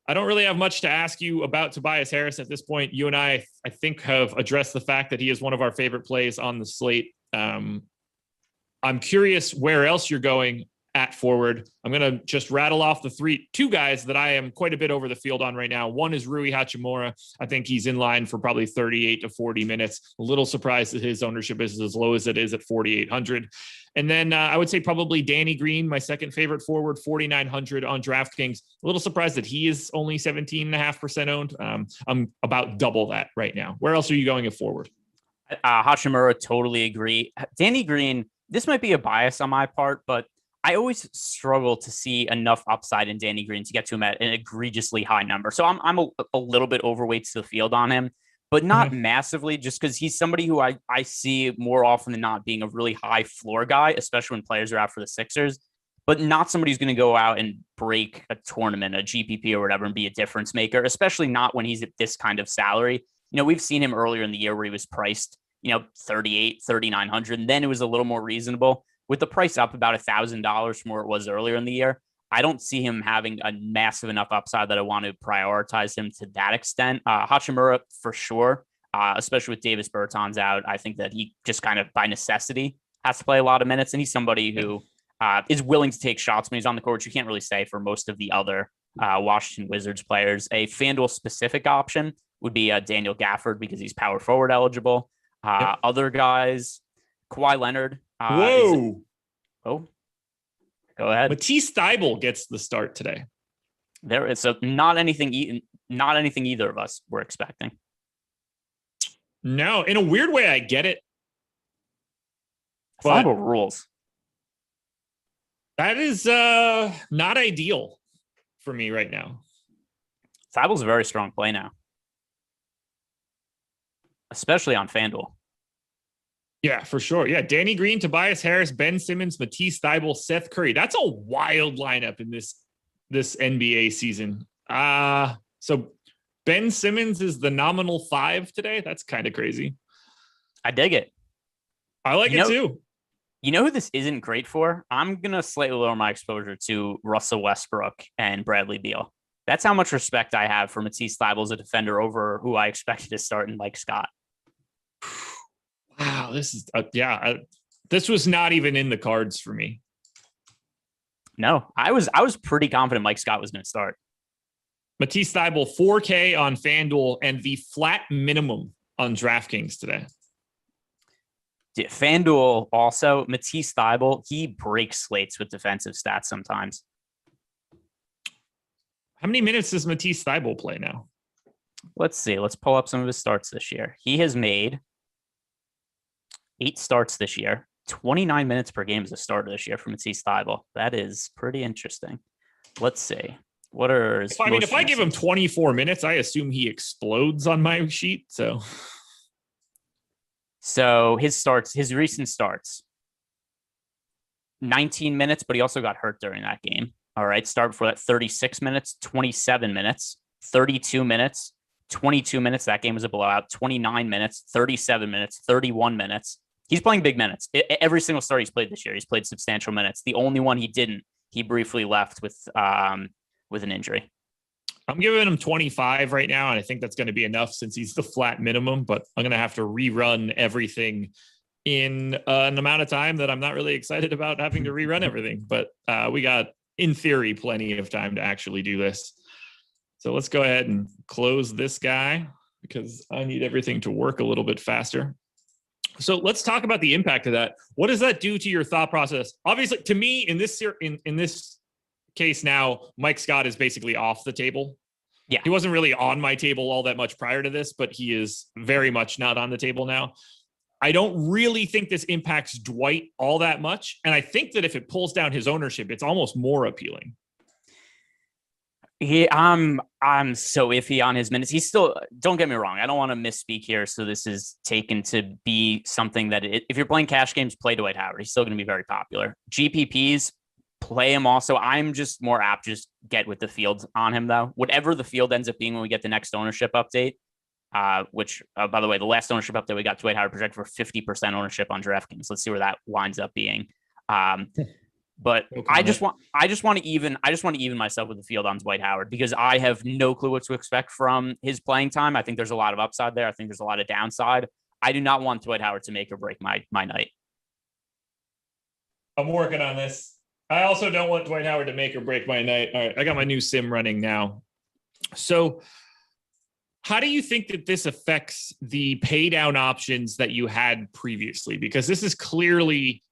I don't really have much to ask you about Tobias Harris at this point. You and I think, have addressed the fact that he is one of our favorite plays on the slate. I'm curious where else you're going at forward. I'm going to just rattle off the two guys that I am quite a bit over the field on right now. One is Rui Hachimura. I think he's in line for probably 38 to 40 minutes. A little surprised that his ownership is as low as it is at 4,800. And then I would say probably Danny Green, my second favorite forward, 4,900 on DraftKings. A little surprised that he is only 17.5% owned. I'm about double that right now. Where else are you going at forward? Hachimura, totally agree. Danny Green, this might be a bias on my part, but I always struggle to see enough upside in Danny Green to get to him at an egregiously high number. So I'm a little bit overweight to the field on him, but not massively, just because he's somebody who I see more often than not being a really high floor guy, especially when players are out for the Sixers, but not somebody who's going to go out and break a tournament, a GPP or whatever, and be a difference maker, especially not when he's at this kind of salary. You know, we've seen him earlier in the year where he was priced, 38, 3,900, and then it was a little more reasonable. With the price up about $1,000 from where it was earlier in the year, I don't see him having a massive enough upside that I want to prioritize him to that extent. Hachimura for sure, especially with Davis Bertans out. I think that he just kind of by necessity has to play a lot of minutes, and he's somebody who is willing to take shots when he's on the court, which you can't really say for most of the other Washington Wizards players. A Fanduel specific option would be Daniel Gafford because he's power forward eligible. Other guys, Kawhi Leonard. Whoa. Go ahead. Matisse Thybulle gets the start today. There is not anything either of us were expecting. No, in a weird way, I get it. Thybulle rules. That is not ideal for me right now. Thybulle's a very strong play now, especially on FanDuel. Yeah, for sure. Yeah, Danny Green, Tobias Harris, Ben Simmons, Matisse Thybulle, Seth Curry. That's a wild lineup in this NBA season. So Ben Simmons is the nominal 5 today. That's kind of crazy. I dig it. I like it too. You know who this isn't great for? I'm going to slightly lower my exposure to Russell Westbrook and Bradley Beal. That's how much respect I have for Matisse Thybulle as a defender over who I expected to start in Mike Scott. Wow, this is this was not even in the cards for me. No, I was pretty confident Mike Scott was going to start. Matisse Thybulle, 4K on FanDuel and the flat minimum on DraftKings today. FanDuel also, Matisse Thybulle, he breaks slates with defensive stats sometimes. How many minutes does Matisse Thybulle play now? Let's see. Let's pull up some of his starts this year. He has made 8 starts this year. 29 minutes per game as a starter this year for Matisse Thybulle. That is pretty interesting. Let's see. What are his if I give him 24 minutes, I assume he explodes on my sheet. So his recent starts, 19 minutes, but he also got hurt during that game. All right. Start before that, 36 minutes, 27 minutes, 32 minutes, 22 minutes. That game was a blowout. 29 minutes, 37 minutes, 31 minutes. He's playing big minutes. Every single start he's played this year, he's played substantial minutes. The only one he didn't, he briefly left with an injury. I'm giving him 25 right now, and I think that's going to be enough since he's the flat minimum, but I'm going to have to rerun everything in an amount of time that I'm not really excited about having to rerun everything. But we got, in theory, plenty of time to actually do this. So let's go ahead and close this guy because I need everything to work a little bit faster. So let's talk about the impact of that. What does that do to your thought process? Obviously, to me, in this case now, Mike Scott is basically off the table. Yeah. He wasn't really on my table all that much prior to this, but he is very much not on the table now. I don't really think this impacts Dwight all that much. And I think that if it pulls down his ownership, it's almost more appealing. I'm so iffy on his minutes. He's still, don't get me wrong, I don't want to misspeak here. So this is taken to be something that if you're playing cash games, play Dwight Howard. He's still going to be very popular. GPPs, play him also. I'm just more apt to just get with the field on him, though. Whatever the field ends up being when we get the next ownership update, which, by the way, the last ownership update, we got Dwight Howard projected for 50% ownership on DraftKings. Let's see where that winds up being. But I just want to even myself with the field on Dwight Howard because I have no clue what to expect from his playing time. I think there's a lot of upside there. I think there's a lot of downside. I do not want Dwight Howard to make or break my night. I'm working on this. I also don't want Dwight Howard to make or break my night. All right, I got my new sim running now. So how do you think that this affects the pay down options that you had previously? Because this is clearly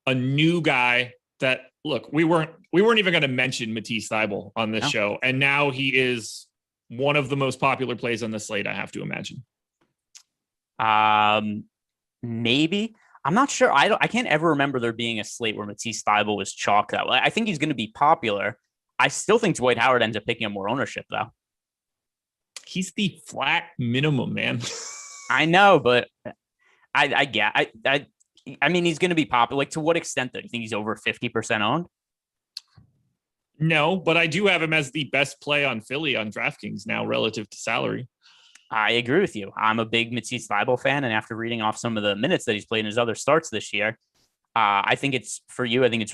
a new guy that, look, we weren't even going to mention Matisse Thybulle on this show. And now he is one of the most popular plays on the slate, I have to imagine. Maybe. I'm not sure. I can't ever remember there being a slate where Matisse Thybulle was chalk that way. I think he's going to be popular. I still think Dwight Howard ends up picking up more ownership, though. He's the flat minimum, man. I know, but I mean, he's going to be popular. Like, to what extent, though? Do you think he's over 50% owned? No, but I do have him as the best play on Philly on DraftKings now relative to salary. I agree with you. I'm a big Matisse Thybulle fan, and after reading off some of the minutes that he's played in his other starts this year, I think it's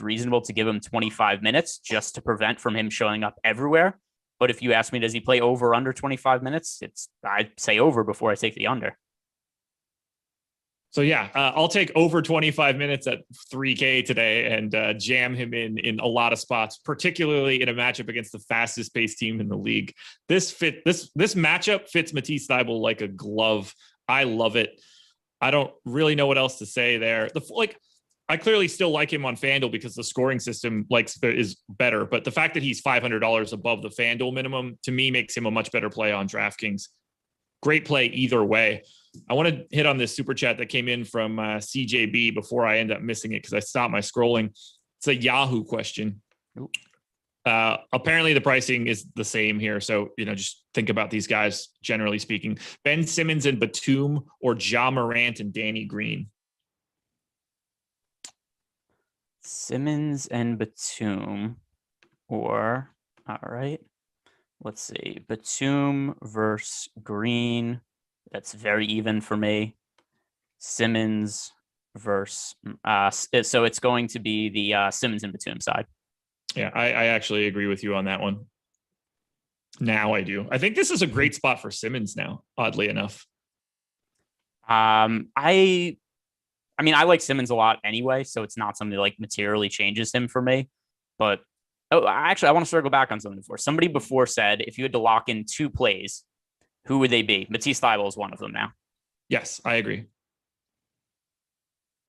reasonable to give him 25 minutes just to prevent from him showing up everywhere. But if you ask me, does he play over or under 25 minutes? I'd say over before I take the under. So yeah, I'll take over 25 minutes at 3K today and jam him in a lot of spots, particularly in a matchup against the fastest paced team in the league. This matchup fits Matisse Thybulle like a glove. I love it. I don't really know what else to say there. I clearly still like him on FanDuel because the scoring system is better, but the fact that he's $500 above the FanDuel minimum to me makes him a much better play on DraftKings. Great play either way. I want to hit on this super chat that came in from CJB before I end up missing it because I stopped my scrolling. It's a Yahoo question. Apparently the pricing is the same here. So, just think about these guys, generally speaking. Ben Simmons and Batum or Ja Morant and Danny Green? Simmons and Batum all right. Let's see. Batum versus Green. That's very even for me. Simmons versus so it's going to be the Simmons and Batum side. Yeah, I actually agree with you on that one. Now I do. I think this is a great spot for Simmons now, oddly enough. I like Simmons a lot anyway, so it's not something that materially changes him for me. But actually, I want to circle back on something before. Somebody before said if you had to lock in 2 plays, who would they be? Matisse Thybulle is one of them now. Yes, I agree.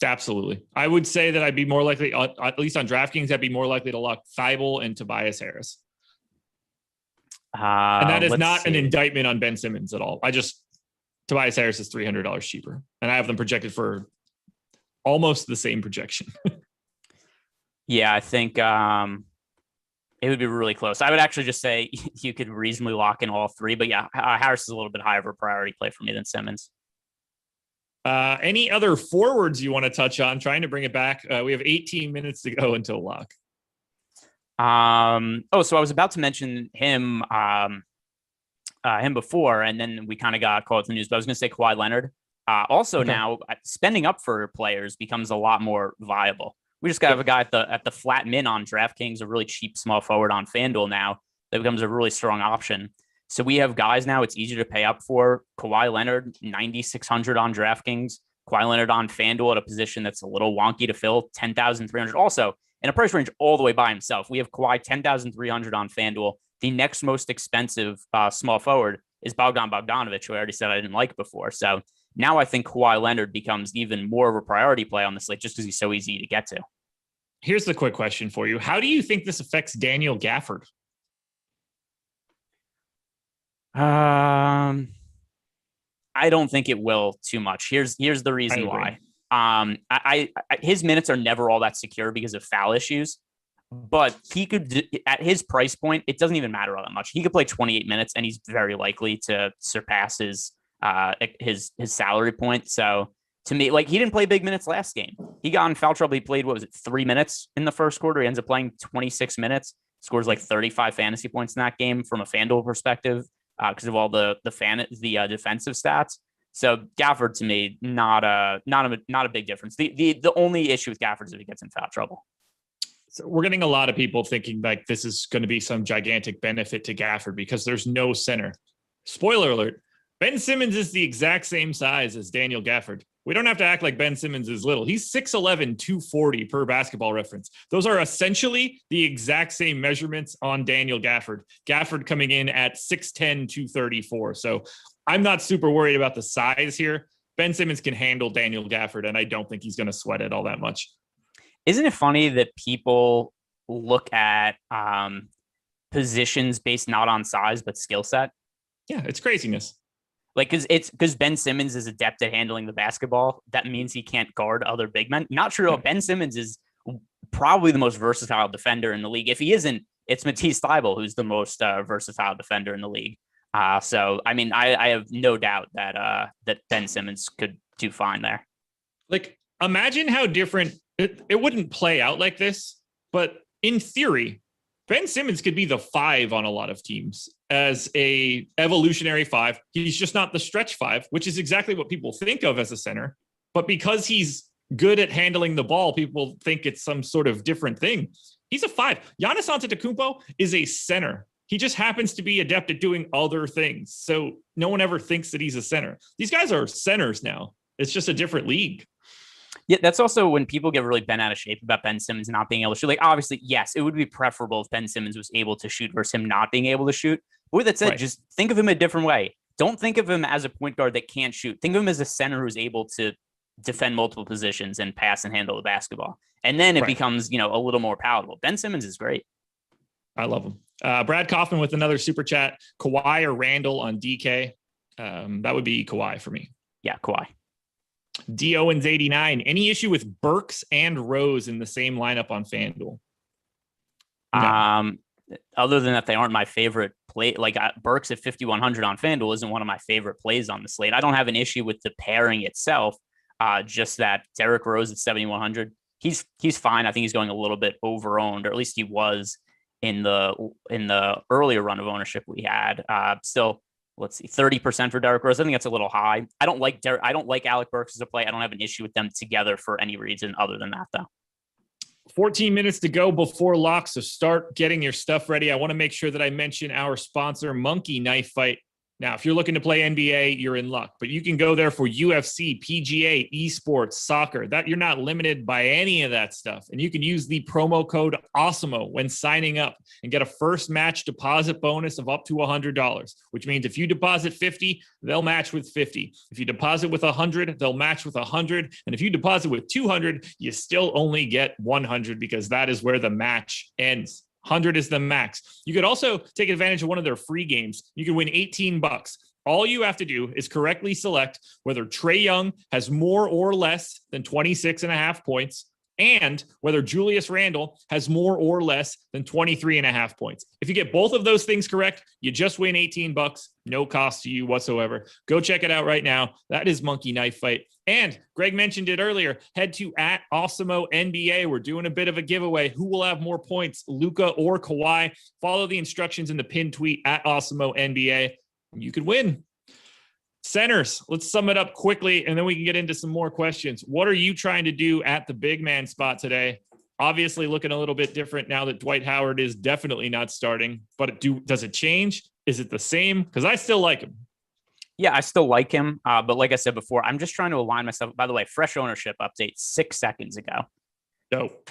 Absolutely. I would say that I'd be more likely, at least on DraftKings, I'd be more likely to lock Thybulle and Tobias Harris. And that is not an indictment on Ben Simmons at all. Tobias Harris is $300 cheaper, and I have them projected for almost the same projection. Yeah, I think it would be really close. I would actually just say you could reasonably lock in all 3, but yeah, Harris is a little bit higher of a priority play for me than Simmons. Any other forwards you want to touch on? Trying to bring it back. We have 18 minutes to go until lock. So I was about to mention him before, and then we kind of got caught in the news, but I was going to say Kawhi Leonard. Now spending up for players becomes a lot more viable. We just got to have a guy at the flat min on DraftKings, a really cheap small forward on FanDuel now. That becomes a really strong option. So we have guys now it's easier to pay up for. Kawhi Leonard, 9,600 on DraftKings. Kawhi Leonard on FanDuel at a position that's a little wonky to fill, 10,300. Also, in a price range all the way by himself, we have Kawhi 10,300 on FanDuel. The next most expensive small forward is Bogdan Bogdanovic, who I already said I didn't like before. So now I think Kawhi Leonard becomes even more of a priority play on the slate just because he's so easy to get to. Here's the quick question for you. How do you think this affects Daniel Gafford? I don't think it will too much. Here's the reason why. His minutes are never all that secure because of foul issues, but he could, at his price point, it doesn't even matter all that much. He could play 28 minutes and he's very likely to surpass his salary point. So to me, he didn't play big minutes last game. He got in foul trouble. He played, 3 minutes in the first quarter. He ends up playing 26 minutes, scores 35 fantasy points in that game from a FanDuel perspective. Because of all the defensive stats. So Gafford to me, not a big difference. The only issue with Gafford is if he gets in foul trouble. So we're getting a lot of people thinking this is going to be some gigantic benefit to Gafford because there's no center. Spoiler alert, Ben Simmons is the exact same size as Daniel Gafford. We don't have to act like Ben Simmons is little. He's 6'11", 240 per Basketball Reference. Those are essentially the exact same measurements on Daniel Gafford. Gafford coming in at 6'10", 234. So I'm not super worried about the size here. Ben Simmons can handle Daniel Gafford, and I don't think he's going to sweat it all that much. Isn't it funny that people look at positions based not on size but skill set? Yeah, it's craziness. Because Ben Simmons is adept at handling the basketball. That means he can't guard other big men. Not true. Ben Simmons is probably the most versatile defender in the league. If he isn't, it's Matisse Thybulle, who's the most versatile defender in the league. I have no doubt that Ben Simmons could do fine there. Imagine how different it wouldn't play out like this, but in theory, Ben Simmons could be the 5 on a lot of teams as a evolutionary 5. He's just not the stretch 5, which is exactly what people think of as a center. But because he's good at handling the ball, people think it's some sort of different thing. He's a 5. Giannis Antetokounmpo is a center. He just happens to be adept at doing other things. So no one ever thinks that he's a center. These guys are centers now. It's just a different league. Yeah, that's also when people get really bent out of shape about Ben Simmons not being able to shoot. Like, obviously, yes, it would be preferable if Ben Simmons was able to shoot versus him not being able to shoot. But with that said, just think of him a different way. Don't think of him as a point guard that can't shoot. Think of him as a center who's able to defend multiple positions and pass and handle the basketball. And then it becomes, a little more palatable. Ben Simmons is great. I love him. Brad Kaufman with another super chat. Kawhi or Randle on DK? That would be Kawhi for me. Yeah, Kawhi. D Owens 89. Any issue with Burks and Rose in the same lineup on FanDuel? No. Other than that, they aren't my favorite play. Like Burks at 5,100 on FanDuel isn't one of my favorite plays on the slate. I don't have an issue with the pairing itself. Just that Derrick Rose at 7,100. He's fine. I think he's going a little bit over-owned, or at least he was in the earlier run of ownership we had. Still, let's see, 30% for Derrick Rose. I think that's a little high. I don't like Alec Burks as a play. I don't have an issue with them together for any reason other than that, though. 14 minutes to go before lock, so start getting your stuff ready. I want to make sure that I mention our sponsor, Monkey Knife Fight. Now, if you're looking to play NBA, you're in luck, but you can go there for UFC, PGA, esports, soccer. That you're not limited by any of that stuff. And you can use the promo code Awesemo when signing up and get a first match deposit bonus of up to $100, which means if you deposit 50, they'll match with 50. If you deposit with 100, they'll match with 100. And if you deposit with 200, you still only get 100 because that is where the match ends. 100 is the max. You could also take advantage of one of their free games. You can win $18. All you have to do is correctly select whether Trae Young has more or less than 26.5 points and whether Julius Randle has more or less than 23.5 points. If you get both of those things correct, you just win $18, no cost to you whatsoever. Go check it out right now. That is Monkey Knife Fight. And Greg mentioned it earlier. Head to @Awesemo NBA. We're doing a bit of a giveaway. Who will have more points, Luka or Kawhi? Follow the instructions in the pinned tweet @Awesemo NBA. You could win. Centers, let's sum it up quickly, and then we can get into some more questions. What are you trying to do at the big man spot today? Obviously looking a little bit different now that Dwight Howard is definitely not starting, but does it change? Is it the same? Because I still like him. Yeah, I still like him. But like I said before, I'm just trying to align myself. By the way, fresh ownership update 6 seconds ago. Dope.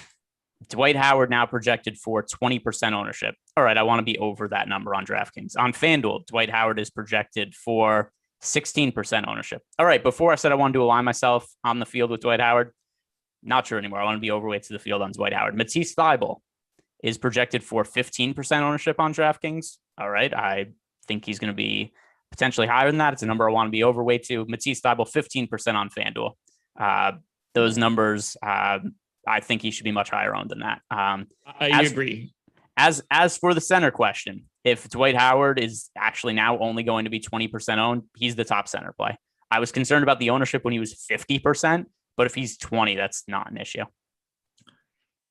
Dwight Howard now projected for 20% ownership. All right, I want to be over that number on DraftKings. On FanDuel, Dwight Howard is projected for 16% ownership. All right, before I said I wanted to align myself on the field with Dwight Howard, not sure anymore. I want to be overweight to the field on Dwight Howard. Matisse Thybulle is projected for 15% ownership on DraftKings. All right, I think he's going to be potentially higher than that. It's a number I want to be overweight to. Matisse Thybulle, 15% on FanDuel. Those numbers, I think he should be much higher owned than that. I agree. As for the center question, if Dwight Howard is actually now only going to be 20% owned, he's the top center play. I was concerned about the ownership when he was 50%, but if he's 20, that's not an issue.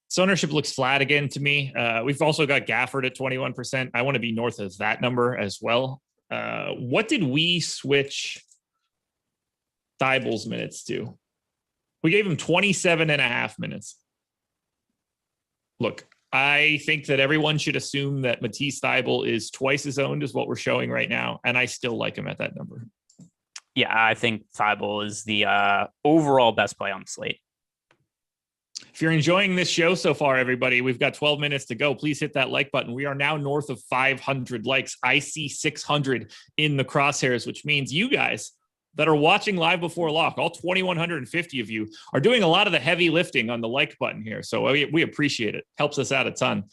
So ownership looks flat again to me. We've also got Gafford at 21%. I want to be north of that number as well. What did we switch Thybulle's minutes to? We gave him 27.5 minutes. Look, I think that everyone should assume that Matisse Thybulle is twice as owned as what we're showing right now, and I still like him at that number. Yeah, I think Thybulle is the overall best play on the slate. If you're enjoying this show so far, everybody, we've got 12 minutes to go. Please hit that like button. We are now north of 500 likes. I see 600 in the crosshairs, which means you guys that are watching live before lock, all 2,150 of you, are doing a lot of the heavy lifting on the like button here. So we appreciate it. Helps us out a ton.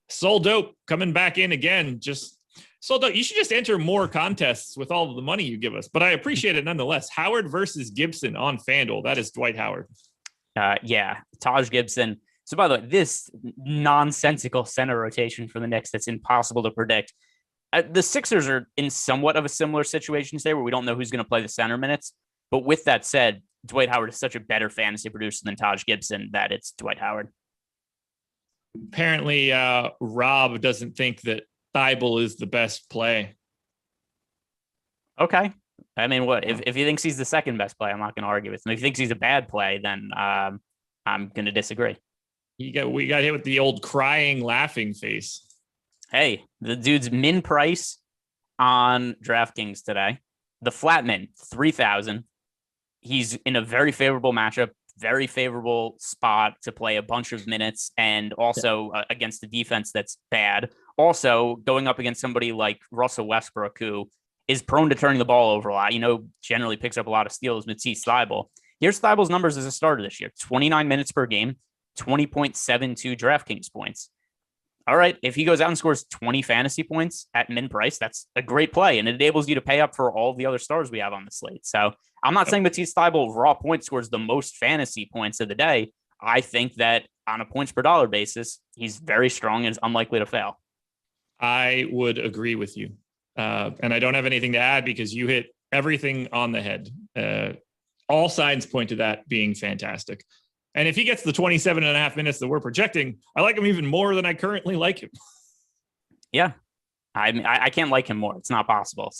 Soul Dope coming back in again. Just Soul Dope. You should just enter more contests with all of the money you give us, but I appreciate it nonetheless. Howard versus Gibson on FanDuel. That is Dwight Howard. Yeah, Taj Gibson. So by the way, this nonsensical center rotation for the Knicks that's impossible to predict. The Sixers are in somewhat of a similar situation today where we don't know who's going to play the center minutes. But with that said, Dwight Howard is such a better fantasy producer than Taj Gibson that it's Dwight Howard. Apparently, Rob doesn't think that Thybulle is the best play. Okay. I mean, what if he thinks he's the second best play? I'm not going to argue with him. If he thinks he's a bad play, then I'm going to disagree. We got hit with the old crying, laughing face. Hey, the dude's min price on DraftKings today. The flat min, 3,000. he's in a very favorable matchup, very favorable spot to play a bunch of minutes, and also against the defense that's bad. Also, going up against somebody like Russell Westbrook, who is prone to turning the ball over a lot, generally picks up a lot of steals, Matisse Thybulle. Here's Thybulle's numbers as a starter this year: 29 minutes per game, 20.72 DraftKings points. All right, if he goes out and scores 20 fantasy points at min price, that's a great play, and it enables you to pay up for all the other stars we have on the slate. So I'm not saying Matisse Thybulle raw point scores the most fantasy points of the day. I think that on a points per dollar basis, he's very strong and is unlikely to fail. I would agree with you. And I don't have anything to add because you hit everything on the head. All signs point to that being fantastic. And if he gets the 27.5 minutes that we're projecting, I like him even more than I currently like him. Yeah. I can't like him more. It's not possible.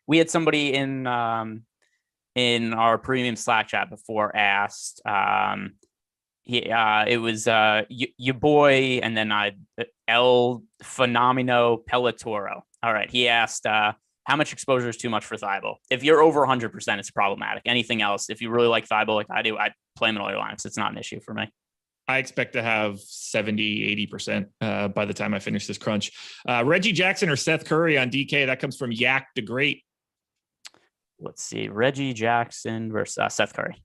We had somebody in our premium Slack chat before asked, it was your boy, and then El Fenomeno Pelotoro. All right. He asked, how much exposure is too much for Thybulle? If you're over 100%, it's problematic. Anything else, if you really like Thybulle like I do, I'd play him in all your lineups. It's not an issue for me. I expect to have 70, 80% by the time I finish this crunch. Reggie Jackson or Seth Curry on DK. That comes from Yak the Great. Let's see. Reggie Jackson versus Seth Curry.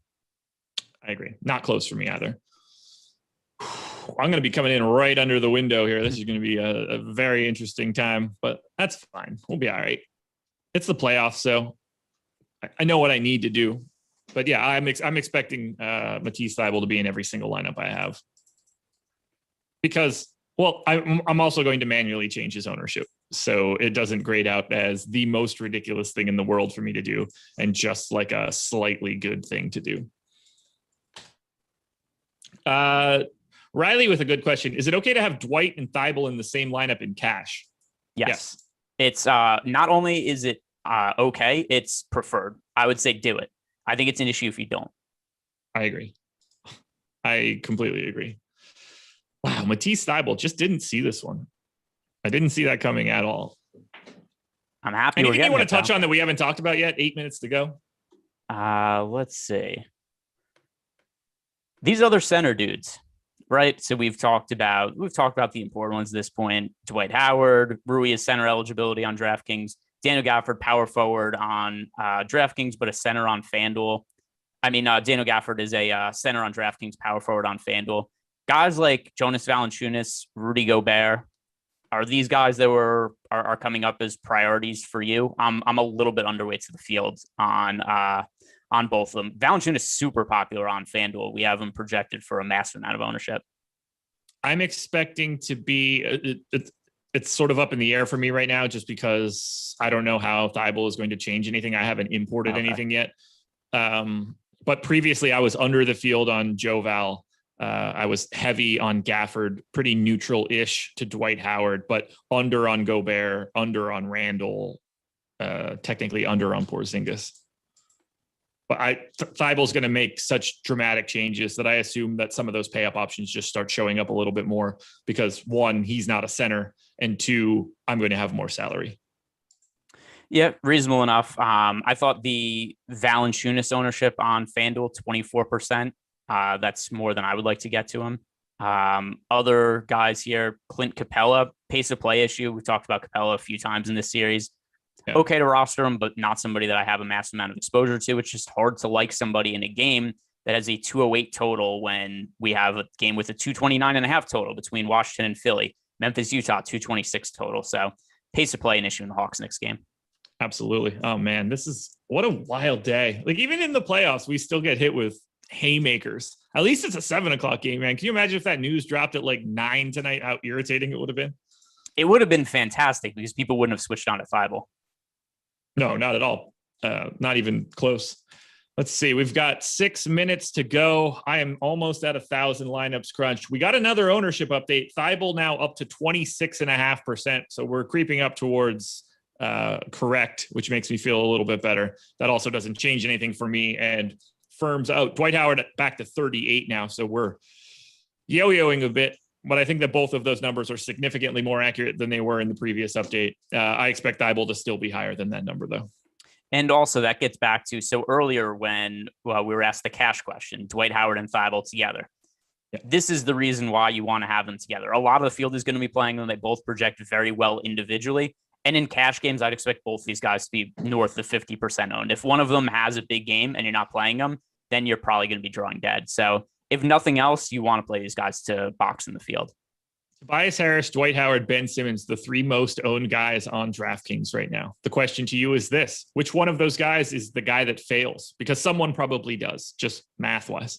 I agree. Not close for me either. I'm going to be coming in right under the window here. This is going to be a very interesting time, but that's fine. We'll be all right. It's the playoffs, so I know what I need to do. But yeah, I'm expecting Matisse Thybulle to be in every single lineup I have, because I'm also going to manually change his ownership, so it doesn't grade out as the most ridiculous thing in the world for me to do, and just like a slightly good thing to do. Riley with a good question: is it okay to have Dwight and Thybulle in the same lineup in cash? Yes. It's not only is it okay, it's preferred. I would say do it. I think it's an issue if you don't. I agree. I completely agree. Wow, Matisse Thybulle, just didn't see this one. I didn't see that coming at all. I'm happy. Anything you want to touch on that we haven't talked about yet? 8 minutes to go. Let's see. These other center dudes, right? So we've talked about the important ones at this point. Dwight Howard, Rui is center eligibility on DraftKings. Daniel Gafford, power forward on DraftKings, but a center on Fanduel. Daniel Gafford is a center on DraftKings, power forward on Fanduel. Guys like Jonas Valanciunas, Rudy Gobert, are these guys that are coming up as priorities for you? I'm a little bit underweight to the field on both of them. Valanciunas is super popular on Fanduel. We have him projected for a massive amount of ownership. I'm expecting to be it's sort of up in the air for me right now, just because I don't know how Thybulle is going to change anything. I haven't imported anything yet. But previously I was under the field on Joe Val. I was heavy on Gafford, pretty neutral-ish to Dwight Howard, but under on Gobert, under on Randle, technically under on Porzingis. But Thybulle's going to make such dramatic changes that I assume that some of those pay-up options just start showing up a little bit more, because one, he's not a center, and two, I'm going to have more salary. Yeah, reasonable enough. I thought the Valanciunas ownership on FanDuel, 24%. That's more than I would like to get to him. Other guys here, Clint Capella, pace of play issue. We've talked about Capella a few times in this series. Yeah. Okay to roster him, but not somebody that I have a massive amount of exposure to. It's just hard to like somebody in a game that has a 208 total when we have a game with a 229.5 total between Washington and Philly. Memphis, Utah, 226 total. So pace of play an issue in the Hawks-Knicks game. Absolutely. Oh man, what a wild day. Like, even in the playoffs, we still get hit with haymakers. At least it's a 7:00 game, man. Can you imagine if that news dropped at like 9 tonight, how irritating it would have been? It would have been fantastic because people wouldn't have switched on at Thybulle. No, not at all. Not even close. Let's see. We've got 6 minutes to go. I am almost at 1,000 lineups crunched. We got another ownership update. Thybulle now up to 26.5%. So we're creeping up towards correct, which makes me feel a little bit better. That also doesn't change anything for me, and firms out. Dwight Howard back to 38 now. So we're yo-yoing a bit, but I think that both of those numbers are significantly more accurate than they were in the previous update. I expect Thybulle to still be higher than that number, though. And also that gets back to, so earlier when we were asked the cash question, Dwight Howard and Thibault together. Yeah. This is the reason why you want to have them together. A lot of the field is going to be playing them. They both project very well individually. And in cash games, I'd expect both these guys to be north of 50% owned. If one of them has a big game and you're not playing them, then you're probably going to be drawing dead. So if nothing else, you want to play these guys to box in the field. Tobias Harris, Dwight Howard, Ben Simmons, the three most owned guys on DraftKings right now. The question to you is this: which one of those guys is the guy that fails? Because someone probably does, just math-wise.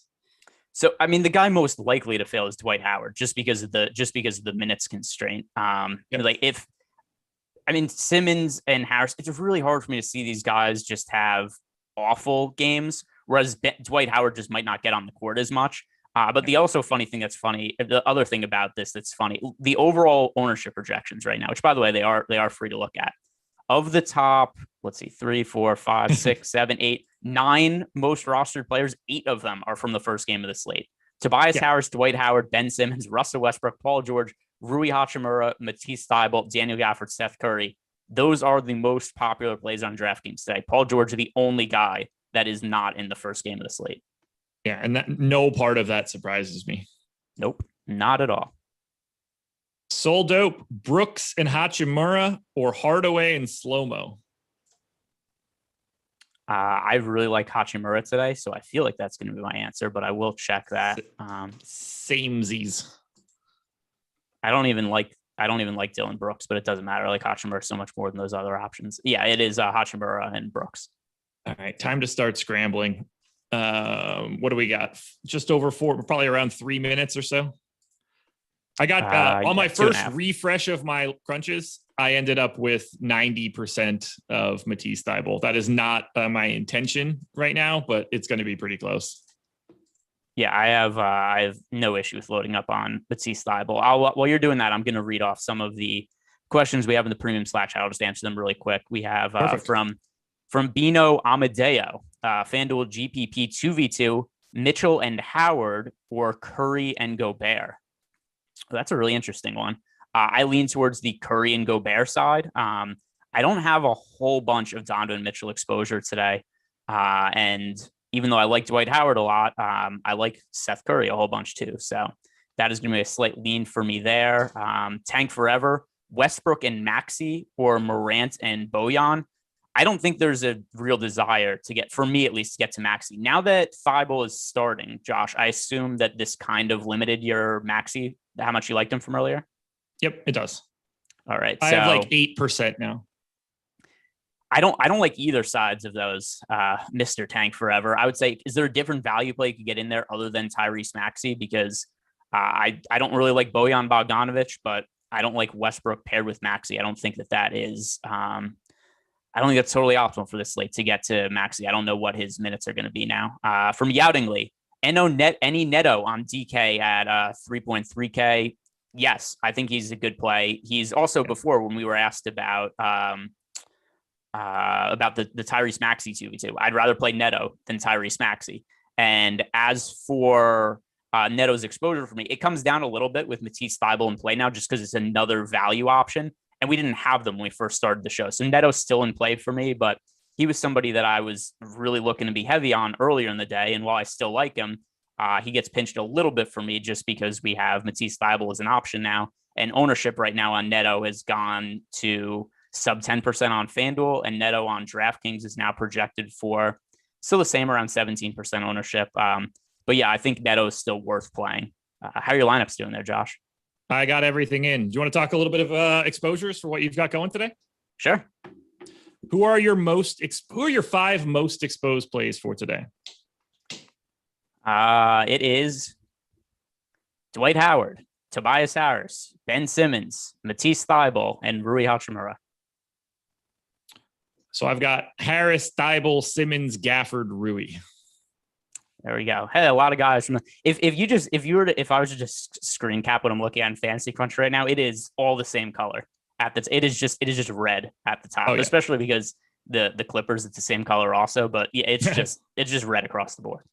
So, I mean, the guy most likely to fail is Dwight Howard, just because of the minutes constraint. Simmons and Harris, it's really hard for me to see these guys just have awful games, whereas Dwight Howard just might not get on the court as much. But the other thing about this that's funny, the overall ownership projections right now, which by the way, they are free to look at. Of the top, 3, 4, 5, 6, 7, 8, 9 most rostered players, 8 of them are from the first game of the slate. Tobias Harris, Dwight Howard, Ben Simmons, Russell Westbrook, Paul George, Rui Hachimura, Matisse Thybulle, Daniel Gafford, Seth Curry. Those are the most popular plays on DraftKings today. Paul George is the only guy that is not in the first game of the slate. Yeah, and no part of that surprises me. Nope, not at all. Soul Dope, Brooks and Hachimura, or Hardaway and Slow-Mo? I really like Hachimura today, so I feel like that's going to be my answer, but I will check that. Samesies. I don't even like Dylan Brooks, but it doesn't matter. I like Hachimura so much more than those other options. Yeah, it is Hachimura and Brooks. All right, time to start scrambling. What do we got? Just over 4, probably around 3 minutes or so. I got on my first refresh of my crunches, I ended up with 90% of Matisse Thybulle. That is not my intention right now, but it's going to be pretty close. Yeah, I have no ino with loading up on Matisse Thybulle. While you're doing that, I'm going to read off some of the questions we have in the premium Slack. I'll just answer them really quick. We have from Bino Amadeo, FanDuel GPP 2v2, Mitchell and Howard, or Curry and Gobert. That's a really interesting one. I lean towards the Curry and Gobert side. I don't have a whole bunch of Donovan Mitchell exposure today. And even though I like Dwight Howard a lot, I like Seth Curry a whole bunch too. So that is going to be a slight lean for me there. Tank forever, Westbrook and Maxey, or Morant and Bojan. I don't think there's a real desire to get, for me at least, to get to Maxey. Now that Thybulle is starting, Josh, I assume that this kind of limited your Maxey, how much you liked him from earlier? Yep, it does. All right. I have like 8% now. I don't like either sides of those, Mr. Tank Forever. I would say, is there a different value play you could get in there other than Tyrese Maxey? Because I don't really like Bojan Bogdanovic, but I don't like Westbrook paired with Maxey. I don't think that is I don't think that's totally optimal for this slate to get to Maxey. I don't know what his minutes are going to be now. From Youtingly, any Neto on DK at 3.3K. Yes, I think he's a good play. He's also, before when we were asked about the Tyrese Maxey 2v2, I'd rather play Neto than Tyrese Maxey. And as for Neto's exposure for me, it comes down a little bit with Matisse Thybulle in play now, just because it's another value option. And we didn't have them when we first started the show. So Neto's still in play for me, but he was somebody that I was really looking to be heavy on earlier in the day. And while I still like him, he gets pinched a little bit for me just because we have Matisse Thybulle as an option now. And ownership right now on Neto has gone to sub 10% on FanDuel, and Neto on DraftKings is now projected for still the same, around 17% ownership. But yeah, I think Neto is still worth playing. How are your lineups doing there, Josh? I got everything in. Do you want to talk a little bit of exposures for what you've got going today? Sure. Who are your 5 most exposed plays for today? It is Dwight Howard, Tobias Harris, Ben Simmons, Matisse Thybulle, and Rui Hachimura. So I've got Harris, Thybulle, Simmons, Gafford, Rui. There we go. Hey, a lot of guys from if I was to just screen cap what I'm looking at in Fantasy Crunch right now, it is all the same color it is just red at the top, especially because the Clippers, it's the same color also, but yeah, it's just red across the board.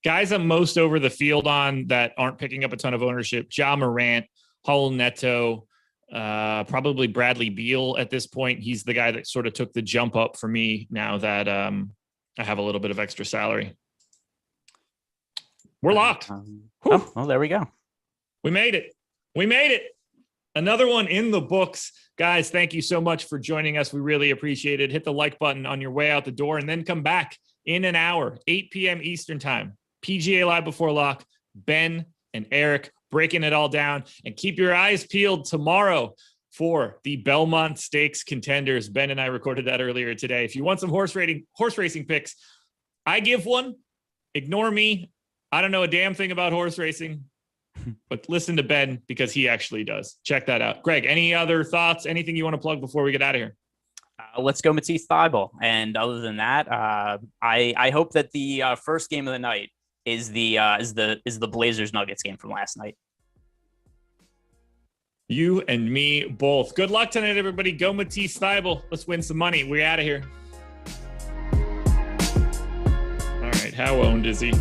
Guys I'm most over the field on that aren't picking up a ton of ownership: Ja Morant, Hull Neto, Probably Bradley Beal at this point. He's the guy that sort of took the jump up for me now that I have a little bit of extra salary. We're locked. Oh, well, there we go. We made it. Another one in the books. Guys, thank you so much for joining us. We really appreciate it. Hit the like button on your way out the door and then come back in an hour, 8 p.m. Eastern time. PGA Live Before Lock, Ben and Eric breaking it all down. And keep your eyes peeled tomorrow for the Belmont Stakes contenders. Ben and I recorded that earlier today. If you want some horse racing picks, I give one. Ignore me. I don't know a damn thing about horse racing, but listen to Ben because he actually does. Check that out. Greg, any other thoughts? Anything you want to plug before we get out of here? Let's go Matisse Thybulle. And other than that, I hope that the first game of the night is the Blazers Nuggets game from last night. You and me both. Good luck tonight, everybody. Go Matisse Thybulle. Let's win some money. We're out of here. All right. How owned is he?